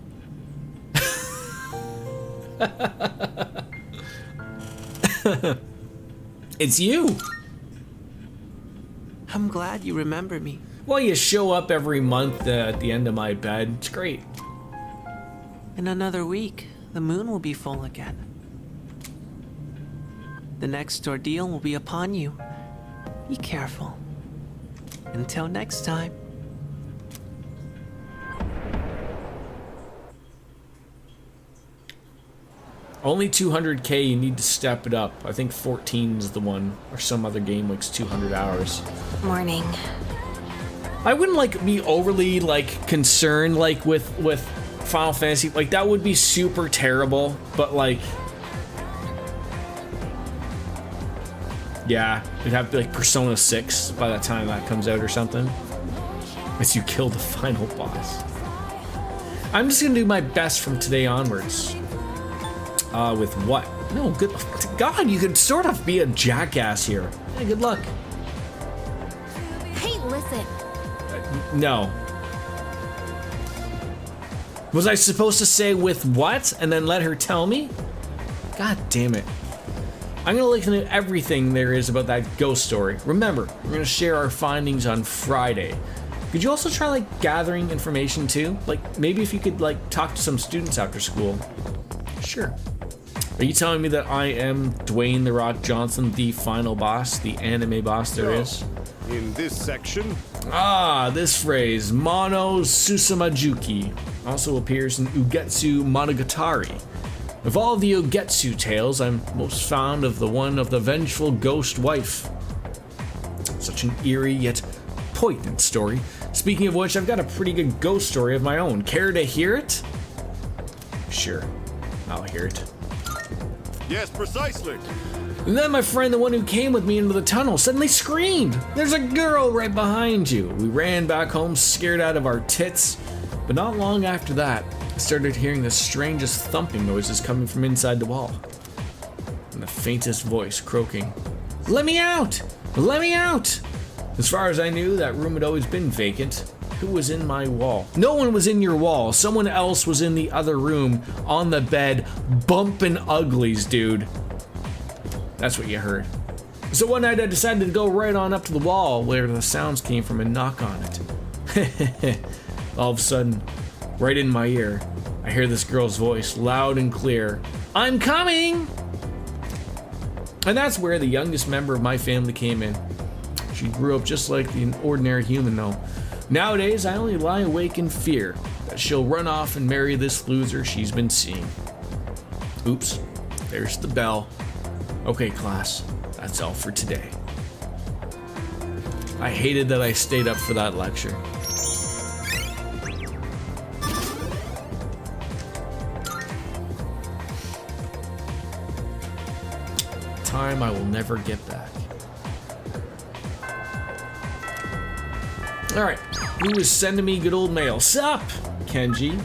It's you! I'm glad you remember me. Well, you show up every month at the end of my bed. It's great. In another week, the moon will be full again. The next ordeal will be upon you. Be careful. Until next time. Only 200k, you need to step it up. I think 14 is the one, or some other game likes 200 hours. Morning. I wouldn't like be overly like concerned like with Final Fantasy, like that would be super terrible, but like, yeah, it'd have to be like Persona 6 by the time that comes out or something. As you kill the final boss. I'm just gonna do my best from today onwards. With what? No, good God, you could sort of be a jackass here. Yeah, good luck. Hey, listen. No. Was I supposed to say with what and then let her tell me? God damn it. I'm gonna look into everything there is about that ghost story. Remember, we're gonna share our findings on Friday. Could you also try like gathering information too? Like maybe if you could like talk to some students after school. Sure. Are you telling me that I am Dwayne "The Rock" Johnson, the final boss, the anime boss there is? In this section. Ah, this phrase, Mono Susamajuki, also appears in Ugetsu Monogatari. Of all the Ugetsu tales, I'm most fond of the one of the vengeful ghost wife. Such an eerie yet poignant story. Speaking of which, I've got a pretty good ghost story of my own. Care to hear it? Sure, I'll hear it. Yes, precisely. And then my friend, the one who came with me into the tunnel, suddenly screamed, "There's a girl right behind you!" We ran back home scared out of our tits, but not long after that, I started hearing the strangest thumping noises coming from inside the wall. And the faintest voice croaking, "Let me out! Let me out!" As far as I knew, that room had always been vacant. Who was in my wall? No one was in your wall. Someone else was in the other room, on the bed, bumping uglies, dude. That's what you heard. So one night I decided to go right on up to the wall where the sounds came from and knock on it. All of a sudden, right in my ear, I hear this girl's voice, loud and clear. "I'm coming!" And that's where the youngest member of my family came in. She grew up just like an ordinary human though. Nowadays, I only lie awake in fear that she'll run off and marry this loser she's been seeing. Oops, there's the bell. Okay, class, that's all for today. I hated that I stayed up for that lecture. Time I will never get back. Alright, who is sending me good old mail? Sup, Kenji?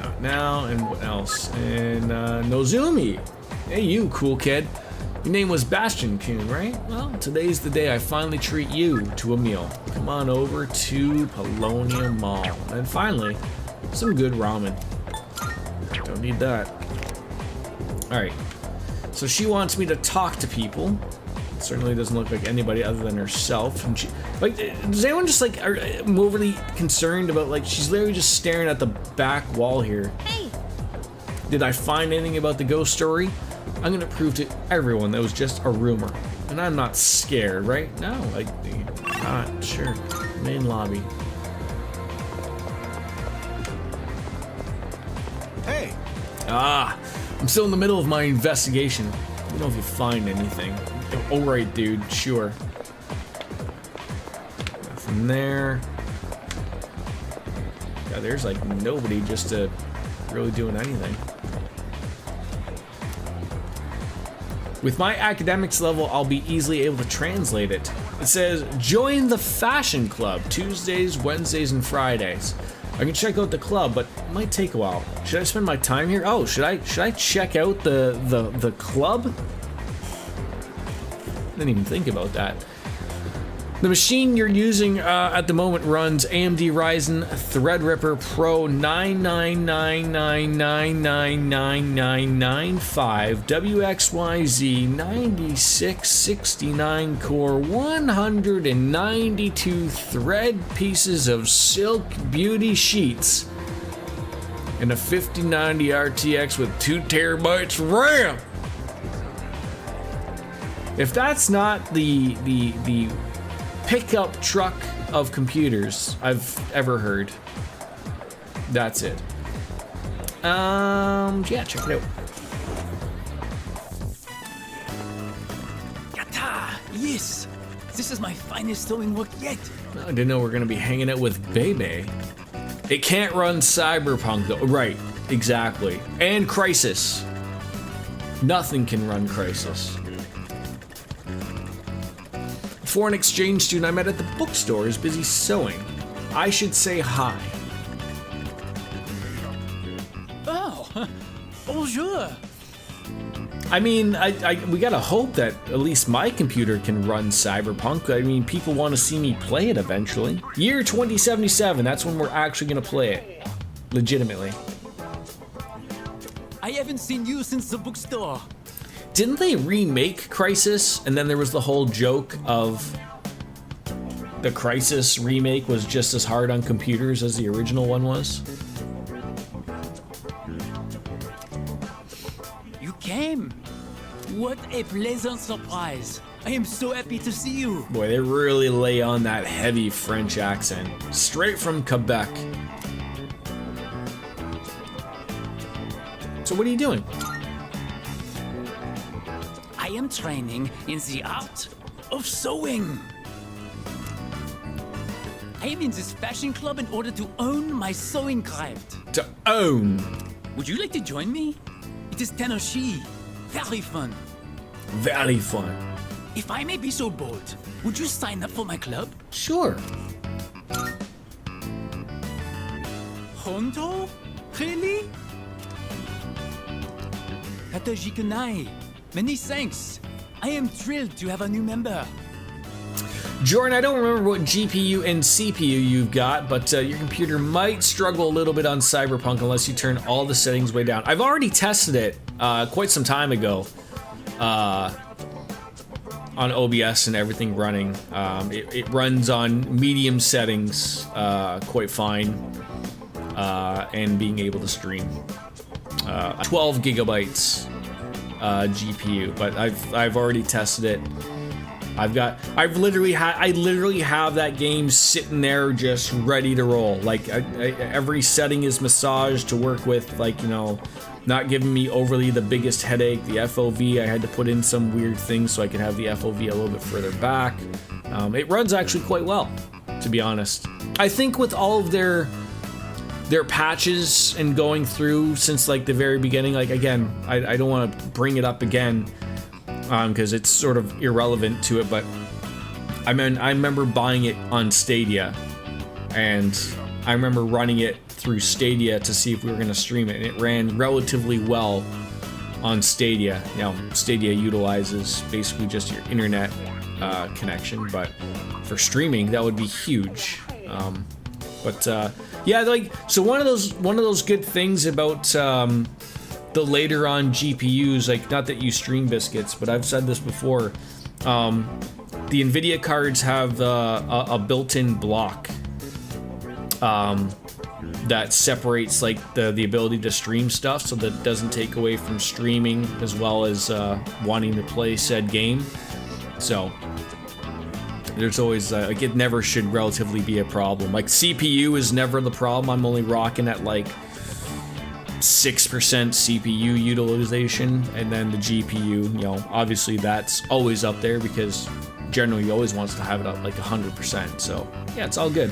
Not now, and what else? And Nozumi. Hey you, cool kid. Your name was Bastion Kun, right? Well, today's the day I finally treat you to a meal. Come on over to Polonia Mall. And finally, some good ramen. Don't need that. Alright, so she wants me to talk to people. Certainly doesn't look like anybody other than herself. And she, like, does anyone just like I'm overly concerned about like she's literally just staring at the back wall here? Hey. Did I find anything about the ghost story? I'm gonna prove to everyone that was just a rumor, and I'm not scared, right? No, like, not sure. Main lobby. Hey. Ah, I'm still in the middle of my investigation. I don't know if you find anything. Alright, dude, sure. Nothing there. Yeah, there's like nobody just really doing anything. With my academics level, I'll be easily able to translate it. It says, join the fashion club, Tuesdays, Wednesdays, and Fridays. I can check out the club, but it might take a while. Should I spend my time here? Oh, should I check out the club? Didn't even think about that. The machine you're using at the moment runs AMD Ryzen Threadripper Pro 999999995 WXYZ 9669 core 192 thread pieces of silk beauty sheets and a 5090 RTX with 2 terabytes RAM. If that's not the pickup truck of computers I've ever heard, that's it. Yeah, check it out. Yata! Yes! This is my finest sewing work yet. I didn't know we were gonna be hanging out with Bebe. It can't run Cyberpunk though. Right, exactly. And Crysis. Nothing can run Crysis. Foreign exchange student I met at the bookstore is busy sewing. I should say hi. Oh, bonjour. I mean, we gotta hope that at least my computer can run Cyberpunk. I mean, people want to see me play it eventually. Year 2077, that's when we're actually gonna play it. Legitimately. I haven't seen you since the bookstore. Didn't they remake Crysis? And then there was the whole joke of the Crysis remake was just as hard on computers as the original one was. You came. What a pleasant surprise. I am so happy to see you. Boy, they really lay on that heavy French accent. Straight from Quebec. So what are you doing? I am training in the art of sewing. I am in this fashion club in order to own my sewing craft. To own? Would you like to join me? It is Tenoshi. Very fun. Very fun. If I may be so bold, would you sign up for my club? Sure. Hondo? Really? Kataji Kanai, many thanks. I am thrilled to have a new member. Jordan, I don't remember what GPU and CPU you've got, but your computer might struggle a little bit on Cyberpunk unless you turn all the settings way down. I've already tested it quite some time ago on OBS and everything running. It runs on medium settings quite fine and being able to stream. 12 gigabytes GPU, but I've already tested it. I literally have that game sitting there just ready to roll. Like every setting is massaged to work with, like, you know, not giving me overly the biggest headache. The FOV, I had to put in some weird things so I could have the FOV a little bit further back. It runs actually quite well, to be honest. I think with all of their patches and going through since like the very beginning, like again, I don't want to bring it up again because it's sort of irrelevant to it, but I remember buying it on Stadia, and I remember running it through Stadia to see if we were going to stream it, and it ran relatively well on Stadia. Now, Stadia utilizes basically just your internet connection, but for streaming, that would be huge. Yeah, like, so one of those good things about the later on GPUs, like, not that you stream biscuits, but I've said this before, the NVIDIA cards have a built-in block that separates like the ability to stream stuff, so that it doesn't take away from streaming as well as wanting to play said game. So there's always like, it never should relatively be a problem. Like CPU is never the problem. I'm only rocking at like 6% CPU utilization, and then the GPU, you know, obviously that's always up there because generally always wants to have it up like 100%. So yeah, it's all good.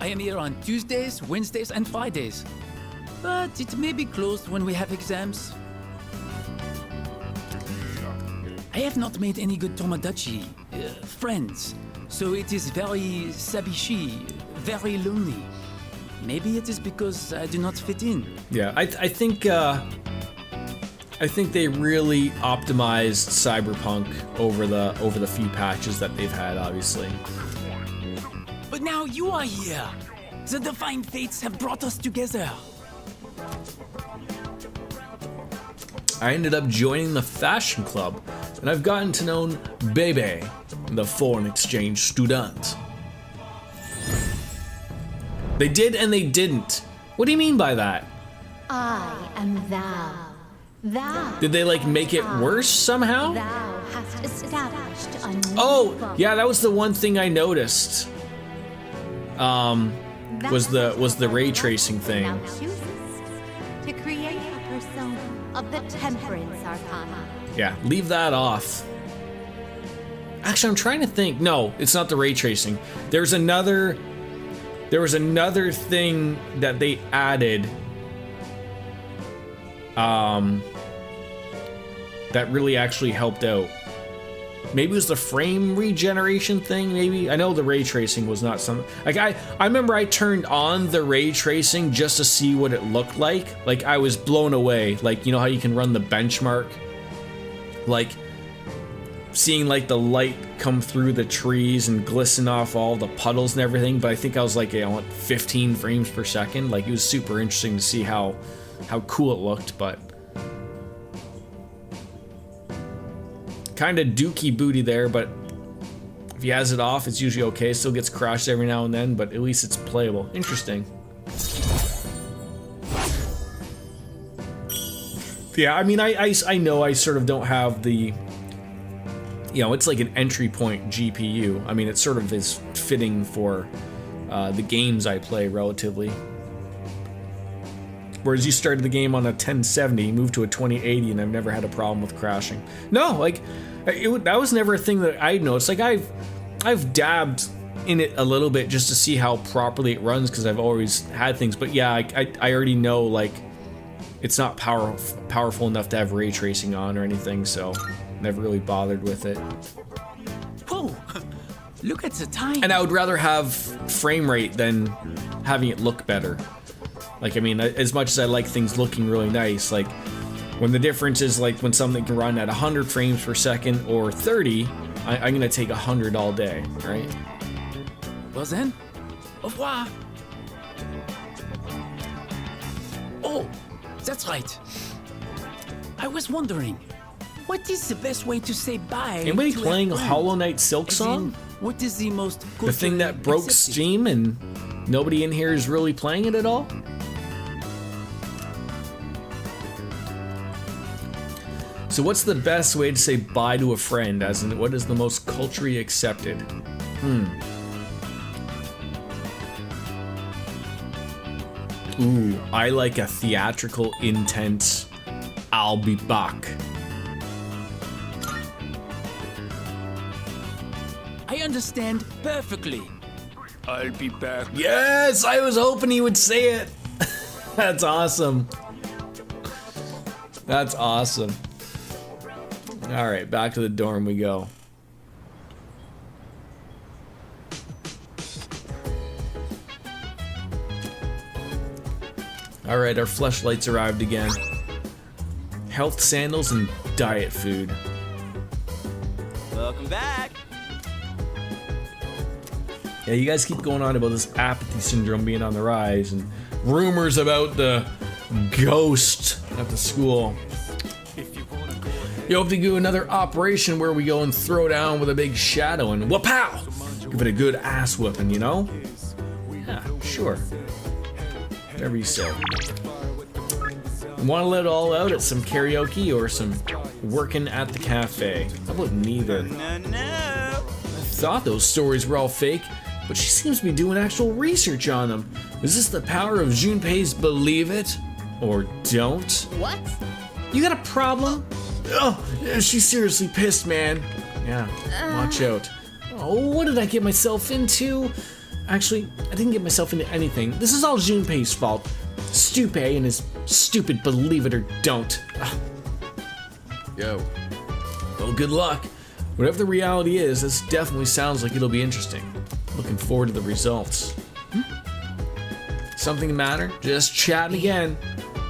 I am here on Tuesdays, Wednesdays, and Fridays, but it may be closed when we have exams. I have not made any good Tomodachi friends, so it is very sabishi, very lonely. Maybe it is because I do not fit in. Yeah, I think they really optimized Cyberpunk over the few patches that they've had, obviously. But now you are here. The divine fates have brought us together. I ended up joining the fashion club, and I've gotten to know Bebe, the foreign exchange student. They did and they didn't. What do you mean by that? I am thou. Thou. Did they like make it worse somehow? Thou hast established a new Oh, yeah, that was the one thing I noticed. Was the ray tracing thing. Thou choosest to create a persona of the Temperance Arcana. Yeah, leave that off. Actually, I'm trying to think. No, it's not the ray tracing. There was another thing that they added that really actually helped out. Maybe it was the frame regeneration thing, maybe? I know the ray tracing was not something... Like, I remember I turned on the ray tracing just to see what it looked like. Like, I was blown away. Like, you know how you can run the benchmark? Like, seeing, like, the light come through the trees and glisten off all the puddles and everything. But I think I was, like, you know, at 15 frames per second. Like, it was super interesting to see how cool it looked, but... Kind of dookie booty there, but if he has it off, it's usually okay. Still gets crashed every now and then, but at least it's playable. Interesting. Yeah, I mean, I know I sort of don't have the, you know, it's like an entry point GPU. I mean, it sort of is fitting for the games I play relatively. Whereas you started the game on a 1070, moved to a 2080, and I've never had a problem with crashing. No, like, that was never a thing that I noticed. Like, I've dabbed in it a little bit just to see how properly it runs because I've always had things. But yeah, I already know like it's not powerful enough to have ray tracing on or anything, so never really bothered with it. Whoa! Look at the time. And I would rather have frame rate than having it look better. Like, I mean, as much as I like things looking really nice, like when the difference is like when something can run at 100 frames per second or 30, I'm gonna take 100 all day, right? Well then, au revoir. Oh, that's right. I was wondering, what is the best way to say bye? Anybody to playing a friend? Hollow Knight Silk As Song? in, what is the most The thing that broke accepted? Steam and nobody in here is really playing it at all? So what's the best way to say bye to a friend, as in what is the most culturally accepted? Ooh, I like a theatrical, intense, I'll be back. I understand perfectly. I'll be back. Yes, I was hoping he would say it. That's awesome. That's awesome. All right, back to the dorm we go. All right, our fleshlights arrived again. Health sandals and diet food. Welcome back. Yeah, you guys keep going on about this apathy syndrome being on the rise and rumors about the ghost at the school. You hope to do another operation where we go and throw down with a big shadow and wha-pow! Give it a good ass whipping, you know? Yeah, sure. Whatever you say. Want to let it all out at some karaoke or some working at the cafe? How about neither? I thought those stories were all fake, but she seems to be doing actual research on them. Is this the power of Junpei's believe it or don't? What? You got a problem? Oh, she's seriously pissed, man. Yeah, watch out. Oh, what did I get myself into? Actually, I didn't get myself into anything. This is all Junpei's fault. Stupei and his stupid believe it or don't. Ugh. Yo. Well, good luck. Whatever the reality is, this definitely sounds like it'll be interesting. Looking forward to the results. Something the matter? Just chatting again.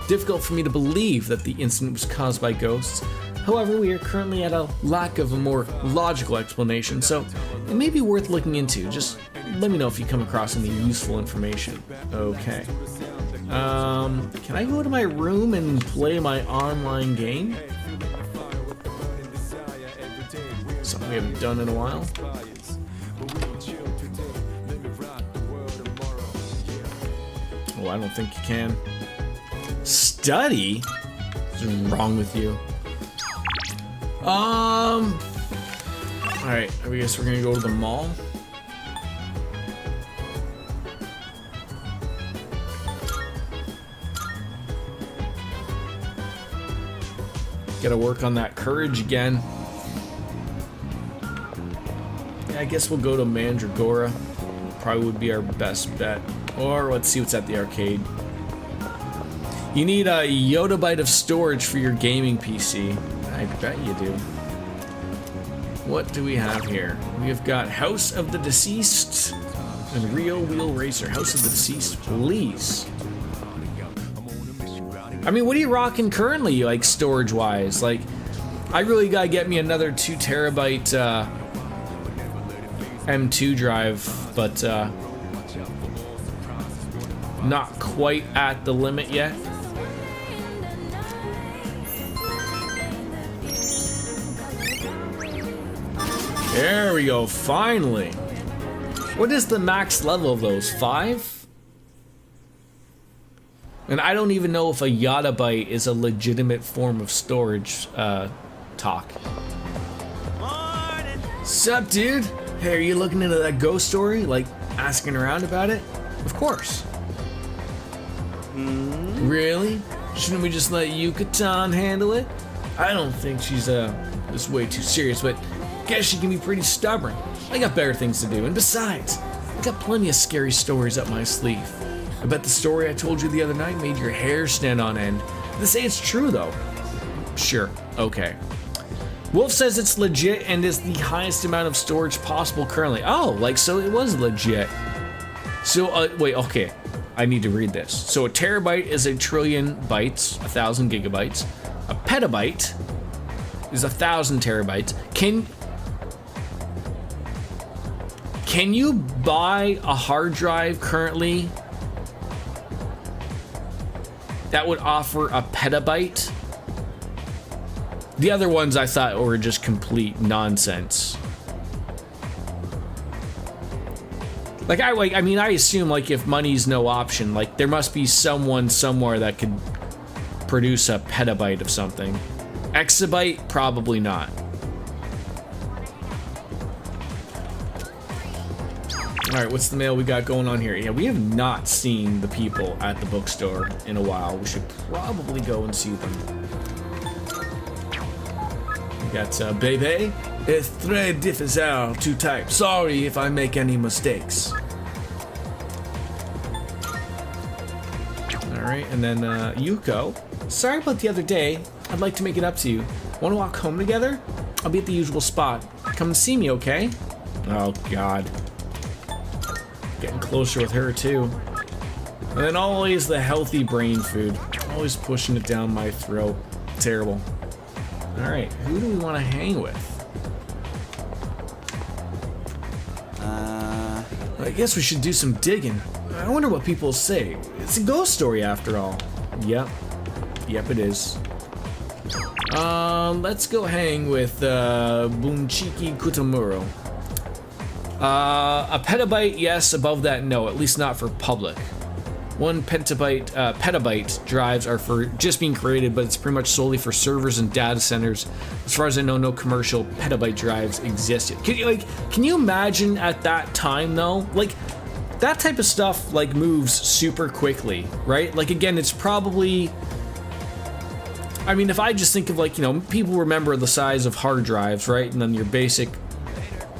Difficult for me to believe that the incident was caused by ghosts. However, we are currently at a lack of a more logical explanation, so it may be worth looking into. Just let me know if you come across any useful information. Okay. Can I go to my room and play my online game? Something we haven't done in a while. Oh, I don't think you can. Study? What's wrong with you? Alright, I guess we're gonna go to the mall. Gotta work on that courage again. Yeah, I guess we'll go to Mandragora. Probably would be our best bet. Or let's see what's at the arcade. You need a yottabyte of storage for your gaming PC. I bet you do. What do we have here? We have got House of the Deceased and Rio Wheel Racer. House of the Deceased, please. I mean, what are you rocking currently, like, storage-wise? Like, I really gotta get me another 2 terabyte M2 drive, but not quite at the limit yet. There we go, finally. What is the max level of those? 5? And I don't even know if a yottabyte is a legitimate form of storage talk. Sup, dude? Hey, are you looking into that ghost story? Like, asking around about it? Of course. Really? Shouldn't we just let Yucatan handle it? I don't think she's this way too serious, but Guess she can be pretty stubborn. I got better things to do, and besides, I got plenty of scary stories up my sleeve. I bet the story I told you the other night made your hair stand on end. They say it's true, though. Sure, okay. Wolf says it's legit and is the highest amount of storage possible currently. Oh, like, so it was legit. So, wait, okay. I need to read this. So a terabyte is a trillion bytes, 1,000 gigabytes. A petabyte is 1,000 terabytes. Can you buy a hard drive currently that would offer a petabyte? The other ones I thought were just complete nonsense. Like I mean, I assume like if money's no option, like there must be someone somewhere that could produce a petabyte of something. Exabyte, probably not. All right, what's the mail we got going on here? Yeah, we have not seen the people at the bookstore in a while. We should probably go and see them. We got Bebe. It's très difficile to type. Sorry if I make any mistakes. All right, and then Yuko. Sorry about the other day. I'd like to make it up to you. Want to walk home together? I'll be at the usual spot. Come and see me, okay? Oh, God. Getting closer with her, too. And then always the healthy brain food. Always pushing it down my throat. Terrible. All right, who do we want to hang with? I guess we should do some digging. I wonder what people say. It's a ghost story after all. Yep. Yep, it is. Let's go hang with Bunchiki Kutamuro. A petabyte, yes. Above that, no. At least not for public. 1 petabyte drives are for just being created, but it's pretty much solely for servers and data centers. As far as I know, no commercial petabyte drives existed. Can you imagine at that time though? Like, that type of stuff like moves super quickly, right? Like, again, it's probably, I mean, if I just think of like, you know, people remember the size of hard drives, right? And then your basic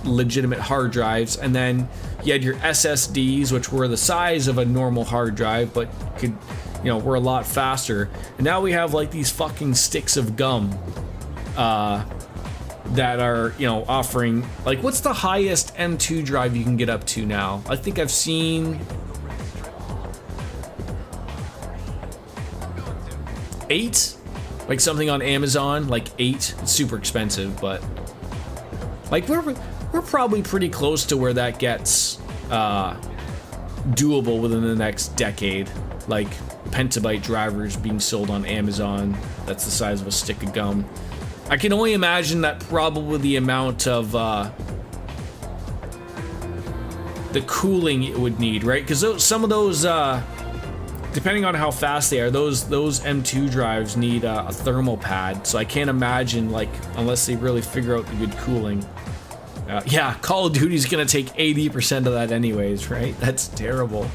legitimate hard drives, and then you had your SSDs, which were the size of a normal hard drive, but could, you know, were a lot faster. And now we have like these fucking sticks of gum that are, you know, offering, like, what's the highest M2 drive you can get up to now? I think I've seen 8, like something on Amazon, like 8. It's super expensive, but like we're probably pretty close to where that gets doable within the next decade. Like petabyte drivers being sold on Amazon that's the size of a stick of gum. I can only imagine that probably the amount of the cooling it would need, right? Because some of those, depending on how fast they are, those M2 drives need a thermal pad. So I can't imagine, like, unless they really figure out the good cooling. Yeah, Call of Duty's gonna take 80% of that anyways, right? That's terrible.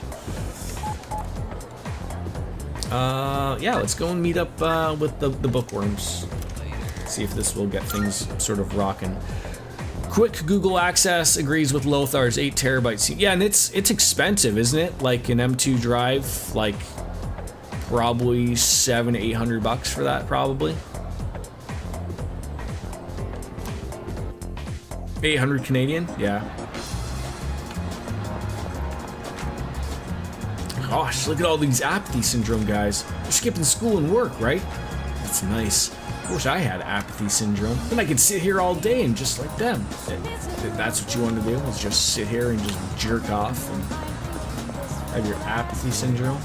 Yeah, let's go and meet up with the bookworms. See if this will get things sort of rocking. Quick Google access agrees with Lothar's 8 terabytes. Yeah, and it's expensive, isn't it? Like an M2 drive, like probably $700 to $800 for that, probably. 800 Canadian, yeah. Gosh, look at all these apathy syndrome guys. They're skipping school and work, right? That's nice. I wish I had apathy syndrome. Then I could sit here all day and just like them. If that's what you want to do, is just sit here and just jerk off and have your apathy syndrome.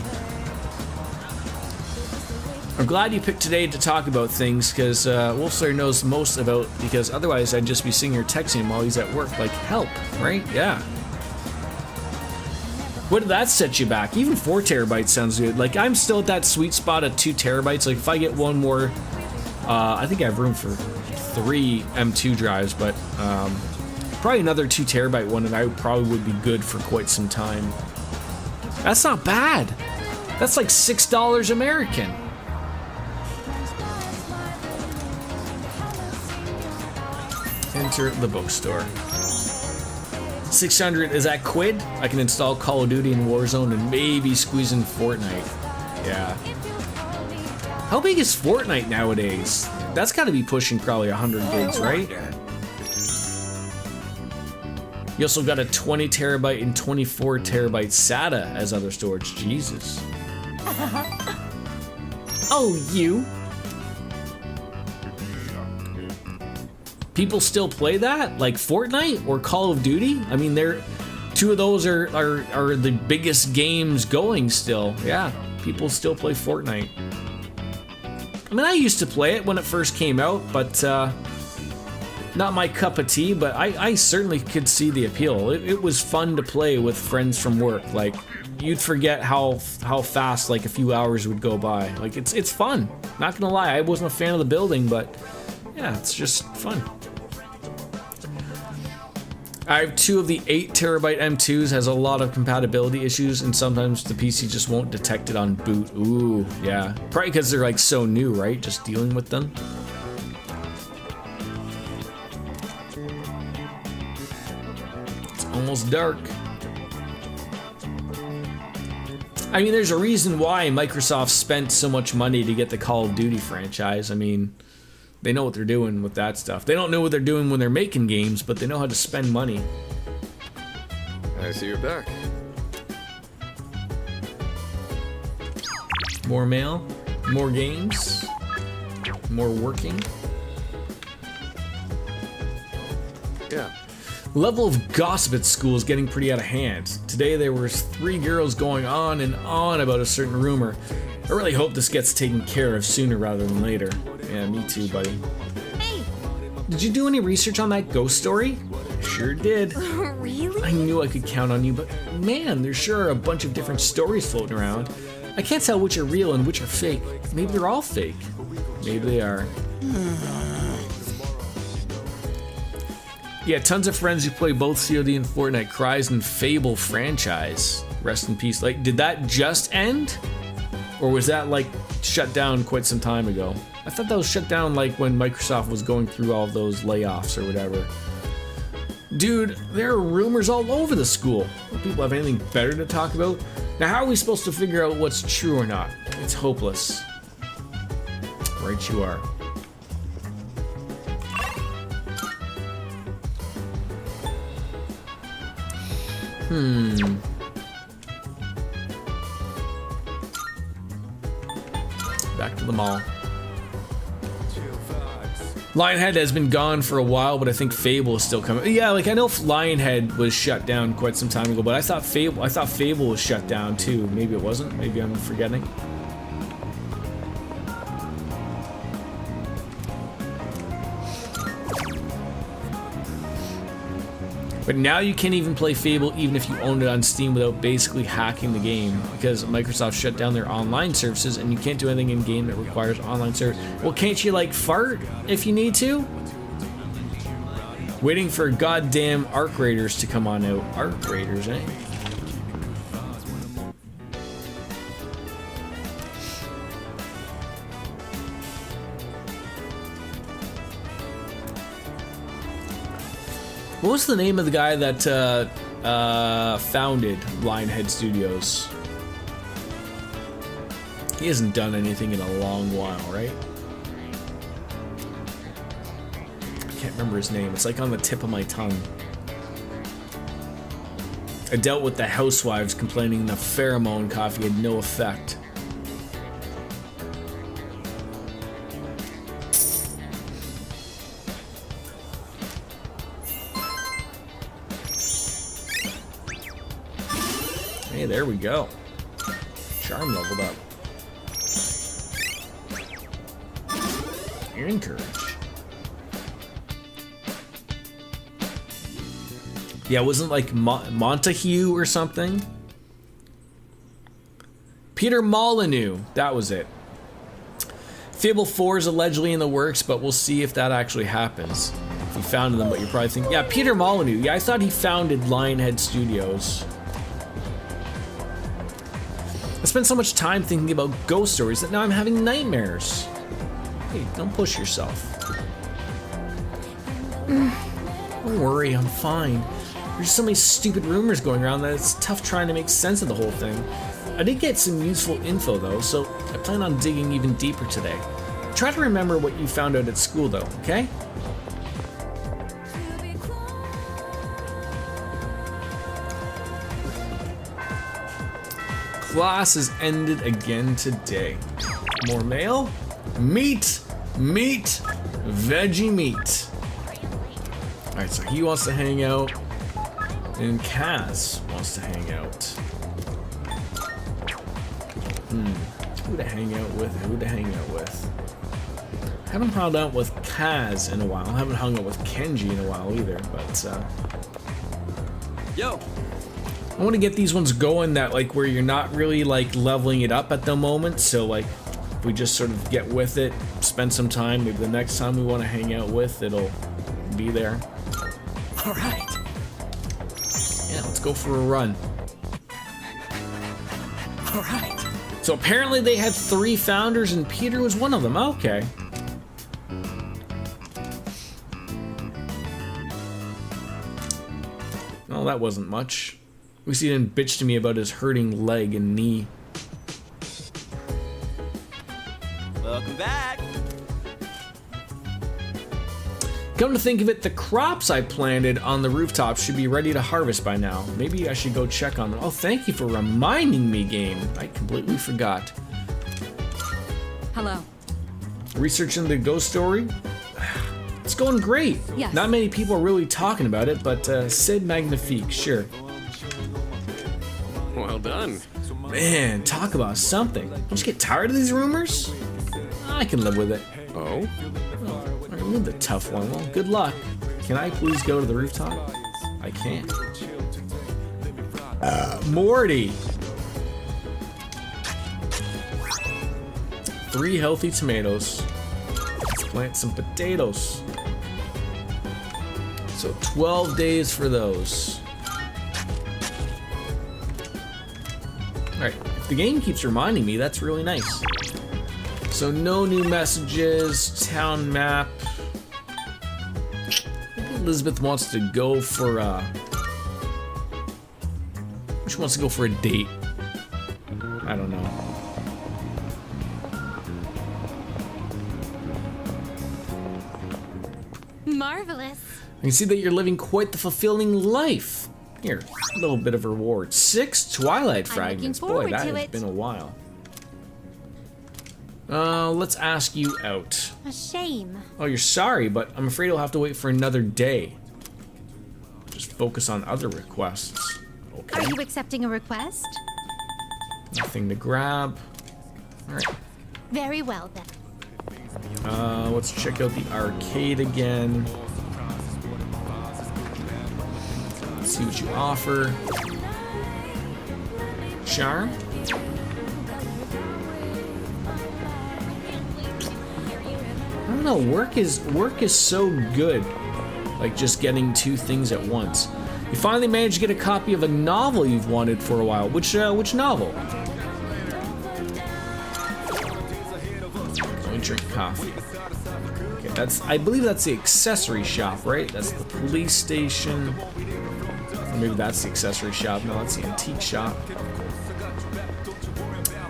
I'm glad you picked today to talk about things, because Wolfslayer knows most about, because otherwise I'd just be sitting here texting him while he's at work, like, help, right? Yeah. What did that set you back? Even 4 terabytes sounds good. Like, I'm still at that sweet spot of 2 terabytes. Like, if I get one more, I think I have room for 3 M2 drives, but probably another 2 terabyte one, and I probably would be good for quite some time. That's not bad. That's like $6 American. Enter the bookstore. 600, is that quid? I can install Call of Duty and Warzone and maybe squeeze in Fortnite. Yeah. How big is Fortnite nowadays? That's gotta be pushing probably 100 gigs, right? You also got a 20 terabyte and 24 terabyte SATA as other storage. Jesus. Oh, you. People still play that? Like Fortnite or Call of Duty? I mean, they're two of those are the biggest games going still. Yeah, people still play Fortnite. I mean, I used to play it when it first came out, but not my cup of tea, but I certainly could see the appeal. It was fun to play with friends from work. Like, you'd forget how fast like a few hours would go by. Like, it's fun. Not gonna lie, I wasn't a fan of the building, but yeah, it's just fun. I have 2 of the 8 terabyte M2s, has a lot of compatibility issues, and sometimes the PC just won't detect it on boot. Ooh, yeah. Probably because they're like so new, right? Just dealing with them. It's almost dark. I mean, there's a reason why Microsoft spent so much money to get the Call of Duty franchise. I mean, they know what they're doing with that stuff. They don't know what they're doing when they're making games, but they know how to spend money. I see you're back. More mail, more games, more working. Yeah. Level of gossip at school is getting pretty out of hand. Today there were 3 girls going on and on about a certain rumor. I really hope this gets taken care of sooner rather than later. Yeah, me too, buddy. Hey! Did you do any research on that ghost story? Sure did. Really? I knew I could count on you, but man, there sure are a bunch of different stories floating around. I can't tell which are real and which are fake. Maybe they're all fake. Maybe they are. Yeah, tons of friends who play both COD and Fortnite cries in Fable franchise. Rest in peace. Like, did that just end? Or was that like shut down quite some time ago? I thought that was shut down like when Microsoft was going through all those layoffs or whatever. Dude, there are rumors all over the school. Don't people have anything better to talk about? Now, how are we supposed to figure out what's true or not? It's hopeless. Right you are. Back to the mall. Lionhead has been gone for a while, but I think Fable is still coming. Yeah, like I know Lionhead was shut down quite some time ago, but I thought Fable was shut down too. Maybe it wasn't. Maybe I'm forgetting. But now you can't even play Fable even if you own it on Steam without basically hacking the game because Microsoft shut down their online services and you can't do anything in game that requires online service. Well, can't you like fart if you need to? Waiting for goddamn Arc Raiders to come on out. Arc Raiders, eh? What was the name of the guy that founded Lionhead Studios? He hasn't done anything in a long while, right? I can't remember his name. It's like on the tip of my tongue. I dealt with the housewives complaining the pheromone coffee had no effect. Hey, there we go. Charm leveled up. Encourage. Yeah, it wasn't like Montague or something. Peter Molyneux, that was it. Fable 4 is allegedly in the works, but we'll see if that actually happens. If you founded them, but you're probably thinking, yeah, Peter Molyneux. Yeah, I thought he founded Lionhead Studios. I spent so much time thinking about ghost stories that now I'm having nightmares. Hey, don't push yourself. Don't worry, I'm fine. There's so many stupid rumors going around that it's tough trying to make sense of the whole thing. I did get some useful info though, so I plan on digging even deeper today. Try to remember what you found out at school though, okay? Class is ended again today. More mail? Meat! Meat! Veggie meat. Alright, so he wants to hang out, and Kaz wants to hang out. Who to hang out with? Who to hang out with? Haven't hung out with Kaz in a while. Haven't hung out with Kenji in a while either, but Yo! I want to get these ones going that like where you're not really like leveling it up at the moment, so like if we just sort of get with it, spend some time, maybe the next time we want to hang out with, it'll be there. Alright. Yeah, let's go for a run. Alright. So apparently they had 3 founders and Peter was one of them. Okay. Well, that wasn't much. At least he didn't bitch to me about his hurting leg and knee. Welcome back. Come to think of it, the crops I planted on the rooftop should be ready to harvest by now. Maybe I should go check on them. Oh, thank you for reminding me, game. I completely forgot. Hello. Researching the ghost story? It's going great. Yes. Not many people are really talking about it, but c'est magnifique, sure. Well done. Man, talk about something. Don't you get tired of these rumors? I can live with it. Oh? I removed the tough one. Well, good luck. Can I please go to the rooftop? I can't. Morty. 3 healthy tomatoes. Let's plant some potatoes. So 12 days for those. Alright, if the game keeps reminding me, that's really nice. So no new messages, town map. Maybe Elizabeth wants to go for she wants to go for a date. I don't know. Marvelous. I can see that you're living quite the fulfilling life. Here, a little bit of reward. 6 Twilight fragments. Boy, that has been a while. Let's ask you out. A shame. Oh, you're sorry, but I'm afraid you'll have to wait for another day. Just focus on other requests. Okay. Are you accepting a request? Nothing to grab. Alright. Very well then. Let's check out the arcade again. Let's see what you offer. Charm? I don't know, work is so good. Like just getting 2 things at once. You finally managed to get a copy of a novel you've wanted for a while. Which novel? Let me drink coffee. Okay, I believe that's the accessory shop, right? That's the police station. Or maybe that's the accessory shop. No, that's the antique shop.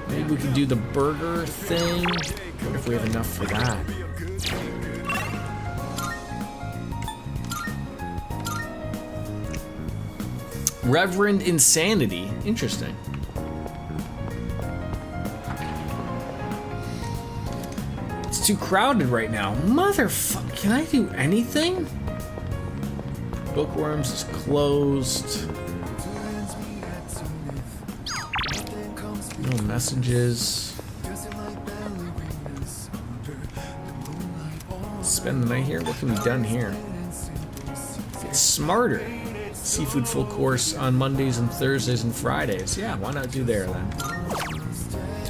Maybe we could do the burger thing. I wonder if we have enough for that. Reverend Insanity. Interesting. It's too crowded right now. Motherfucker, can I do anything? Bookworms is closed. No messages. Spend the night here? What can be done here? Get smarter. Seafood full course on Mondays and Thursdays and Fridays. Yeah, why not do there then?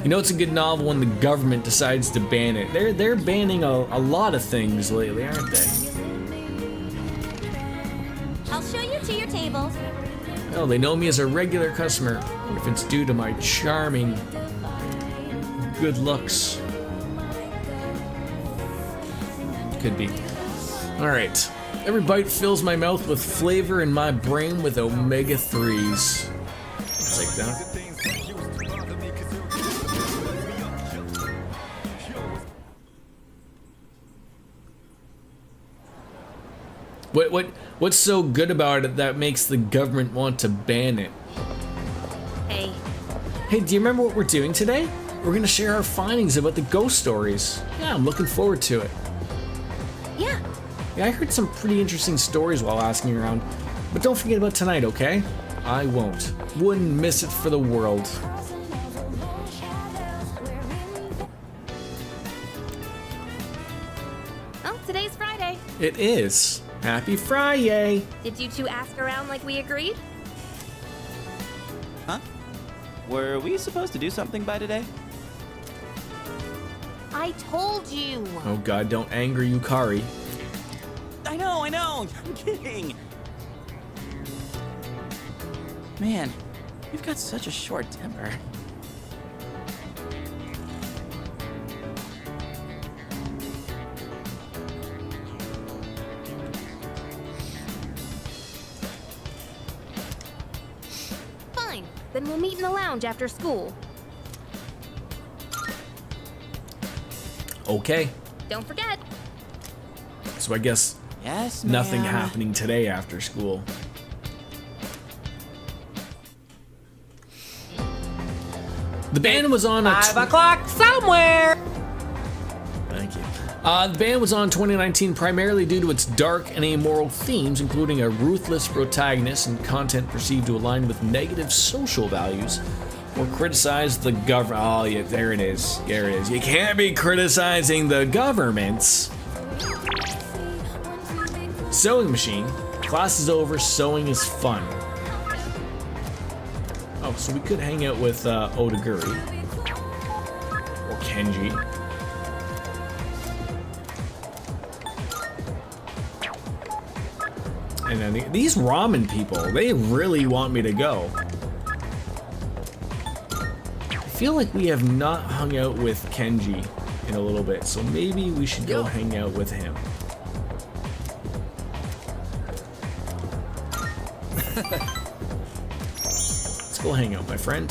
You know it's a good novel when the government decides to ban it. They're banning a lot of things lately, aren't they? I'll show you to your table. Oh, they know me as a regular customer. What if it's due to my charming good looks? Could be. Alright. Every bite fills my mouth with flavor and my brain with omega-3s. It's like that. What's so good about it that makes the government want to ban it? Hey. Hey, do you remember what we're doing today? We're gonna share our findings about the ghost stories. Yeah, I'm looking forward to it. Yeah. Yeah, I heard some pretty interesting stories while asking around. But don't forget about tonight, okay? I won't. Wouldn't miss it for the world. Oh, today's Friday. It is. Happy Friday! Did you two ask around like we agreed? Huh? Were we supposed to do something by today? I told you. Oh god, don't anger Yukari. I know, I'm kidding. Man, you've got such a short temper. Fine, then we'll meet in the lounge after school. Okay. Don't forget. So I guess yes, nothing ma'am. happening today after school. The band was on 5 o'clock somewhere. Thank you. The band was on 2019 primarily due to its dark and amoral themes, including a ruthless protagonist and content perceived to align with negative social values or criticize the government. Oh, yeah, there it is. There it is. You can't be criticizing the governments. Sewing machine. Class is over. Sewing is fun. Oh, so we could hang out with Odaguri or Kenji. And then these ramen people, they really want me to go. I feel like we have not hung out with Kenji in a little bit, so maybe we should go hang out with him. Let's go hang out, my friend.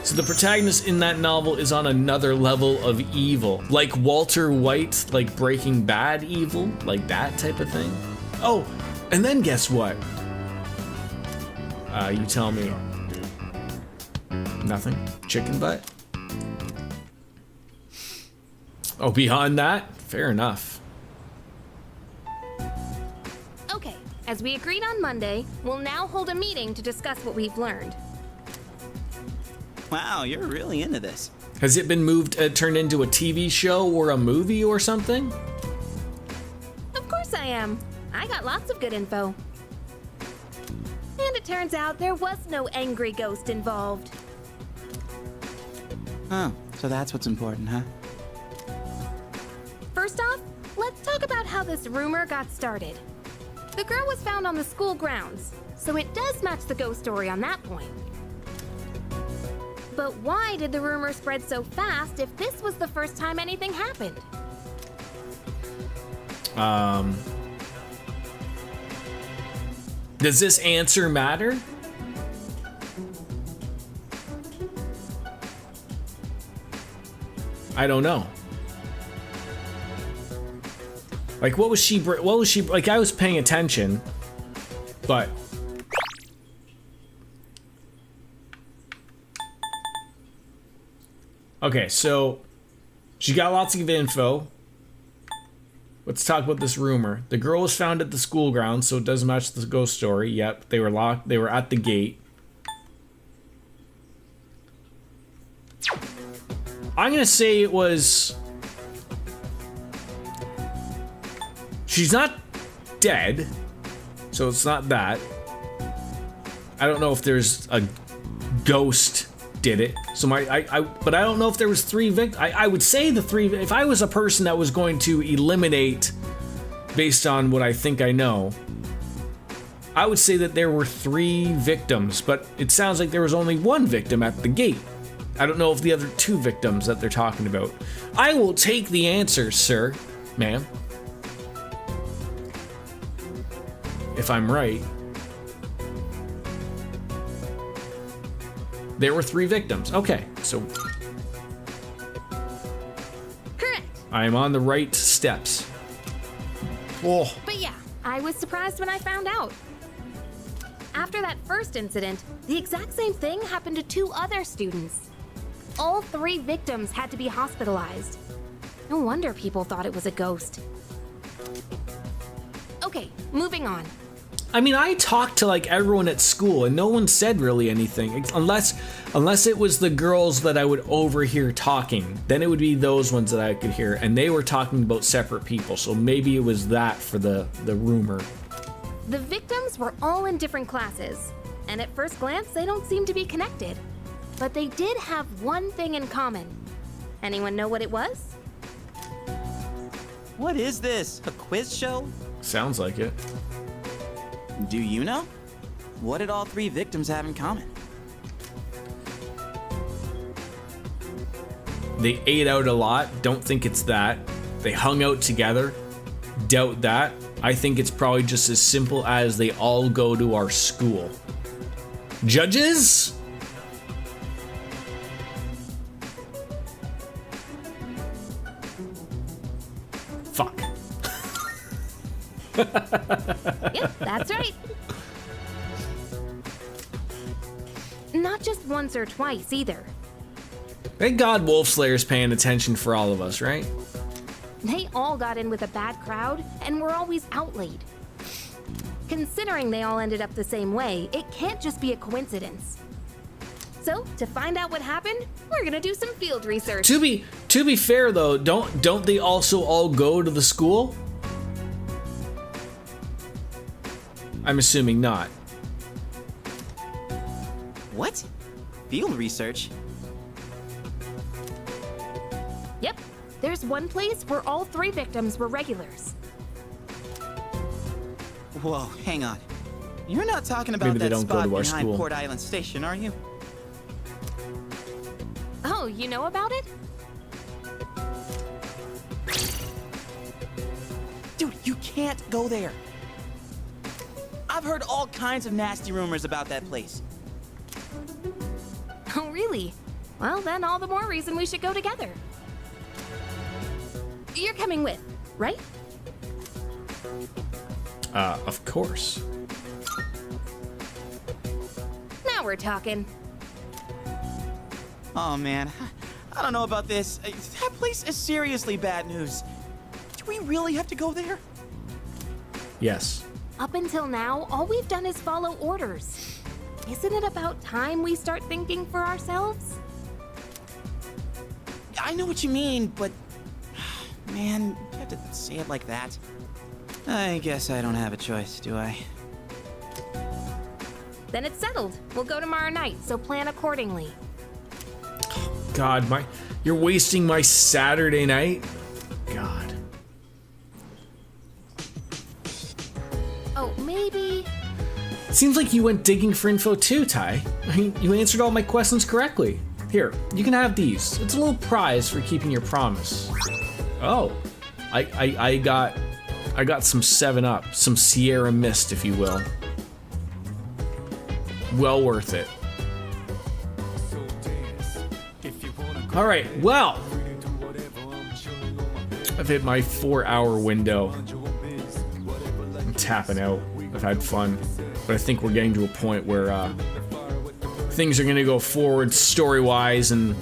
So the protagonist in that novel is on another level of evil. Like Walter White, like Breaking Bad evil, like that type of thing. Oh, and then guess what? You tell me. Nothing? Chicken butt? Oh, beyond that? Fair enough. Okay, as we agreed on Monday, we'll now hold a meeting to discuss what we've learned. Wow, you're really into this. Has it been moved, turned into a TV show or a movie or something? Of course I am. I got lots of good info. And it turns out there was no angry ghost involved. Oh, so that's what's important, huh? First off, let's talk about how this rumor got started. The girl was found on the school grounds, so it does match the ghost story on that point. But why did the rumor spread so fast if this was the first time anything happened? Does this answer matter? I don't know. Like, what was she, like, I was paying attention, but... Okay, so she got lots of info. Let's talk about this rumor. The girl was found at the school grounds, so it does match the ghost story. Yep, they were locked. They were at the gate. I'm gonna say it was... She's not dead, so it's not that. I don't know if there's a ghost did it. So but I don't know if there was 3 victims. I would say the 3. If I was a person that was going to eliminate based on what I think I know, I would say that there were 3 victims, but it sounds like there was only 1 victim at the gate. I don't know if the other 2 victims that they're talking about. I will take the answer, sir. ma'am. If I'm right. There were 3 victims. Okay, so Correct. I am on the right steps. Oh. But yeah, I was surprised when I found out. After that first incident, the exact same thing happened to 2 other students. All 3 victims had to be hospitalized. No wonder people thought it was a ghost. Okay, moving on. I mean, I talked to like everyone at school and no one said really anything unless it was the girls that I would overhear talking. Then it would be those ones that I could hear, and they were talking about separate people. So maybe it was that for the rumor. The victims were all in different classes, and at first glance, they don't seem to be connected. But they did have one thing in common. Anyone know what it was? What is this? A quiz show? Sounds like it. Do you know? What did all 3 victims have in common? They ate out a lot. Don't think it's that. They hung out together. Doubt that. I think it's probably just as simple as they all go to our school. Judges? Fuck. Yep, that's right. Not just once or twice either. Thank God Wolfslayer's paying attention for all of us, right? They all got in with a bad crowd and were always outlaid. Considering they all ended up the same way, it can't just be a coincidence. So, to find out what happened, we're gonna do some field research. To be fair though, don't they also all go to the school? I'm assuming not. What? Field research? Yep, there's one place where all 3 victims were regulars. Whoa, hang on. You're not talking about Maybe they that don't go spot to our behind school. Port Island Station, are you? Oh, you know about it? Dude, you can't go there. I've heard all kinds of nasty rumors about that place. Oh, really? Well, then all the more reason we should go together. You're coming with, right? Of course. Now we're talking. Oh man, I don't know about this. That place is seriously bad news. Do we really have to go there? Yes. Up until now, all we've done is follow orders. Isn't it about time we start thinking for ourselves? I know what you mean, but man, you have to say it like that. I guess I don't have a choice, do I? Then it's settled. We'll go tomorrow night, so plan accordingly. God, you're wasting my Saturday night. God. Oh, maybe... Seems like you went digging for info too, Ty. I mean, you answered all my questions correctly. Here, you can have these. It's a little prize for keeping your promise. Oh, I got some 7-Up, some Sierra Mist, if you will. Well worth it. All right, well, I've hit my 4-hour window. I'm tapping out. I've had fun, but I think we're getting to a point where things are gonna go forward story-wise, and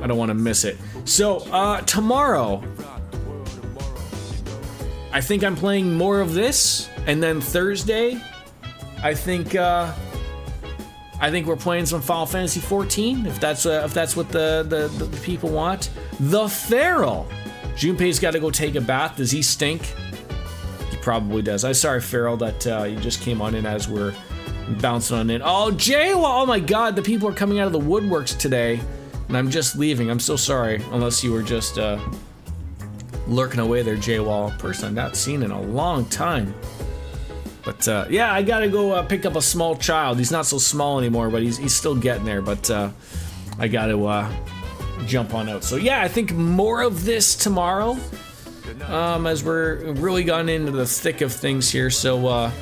I don't want to miss it. So tomorrow, I think I'm playing more of this, and then Thursday, I think we're playing some Final Fantasy 14, if that's what the people want. The Feral. Junpei's got to go take a bath. Does he stink? He probably does. I'm sorry, Feral, that you just came on in as we're bouncing on in. Oh, Jay! Oh my God, the people are coming out of the woodworks today, and I'm just leaving. I'm so sorry, unless you were just lurking away there, Jay Wall. Person I've not seen in a long time. But yeah, I gotta go pick up a small child. He's not so small anymore, but he's still getting there. But I gotta jump on out. So yeah, I think more of this tomorrow. as we're really gotten into the thick of things here. So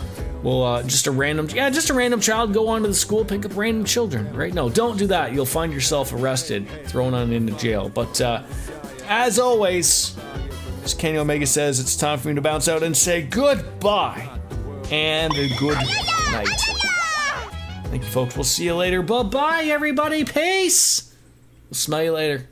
we'll just a random child go onto the school, pick up random children, right? No, don't do that. You'll find yourself arrested, thrown on into jail. But as always, as Kenny Omega says, it's time for me to bounce out and say goodbye and a good night. Thank you, folks. We'll see you later. Bye-bye, everybody. Peace. We'll smell you later.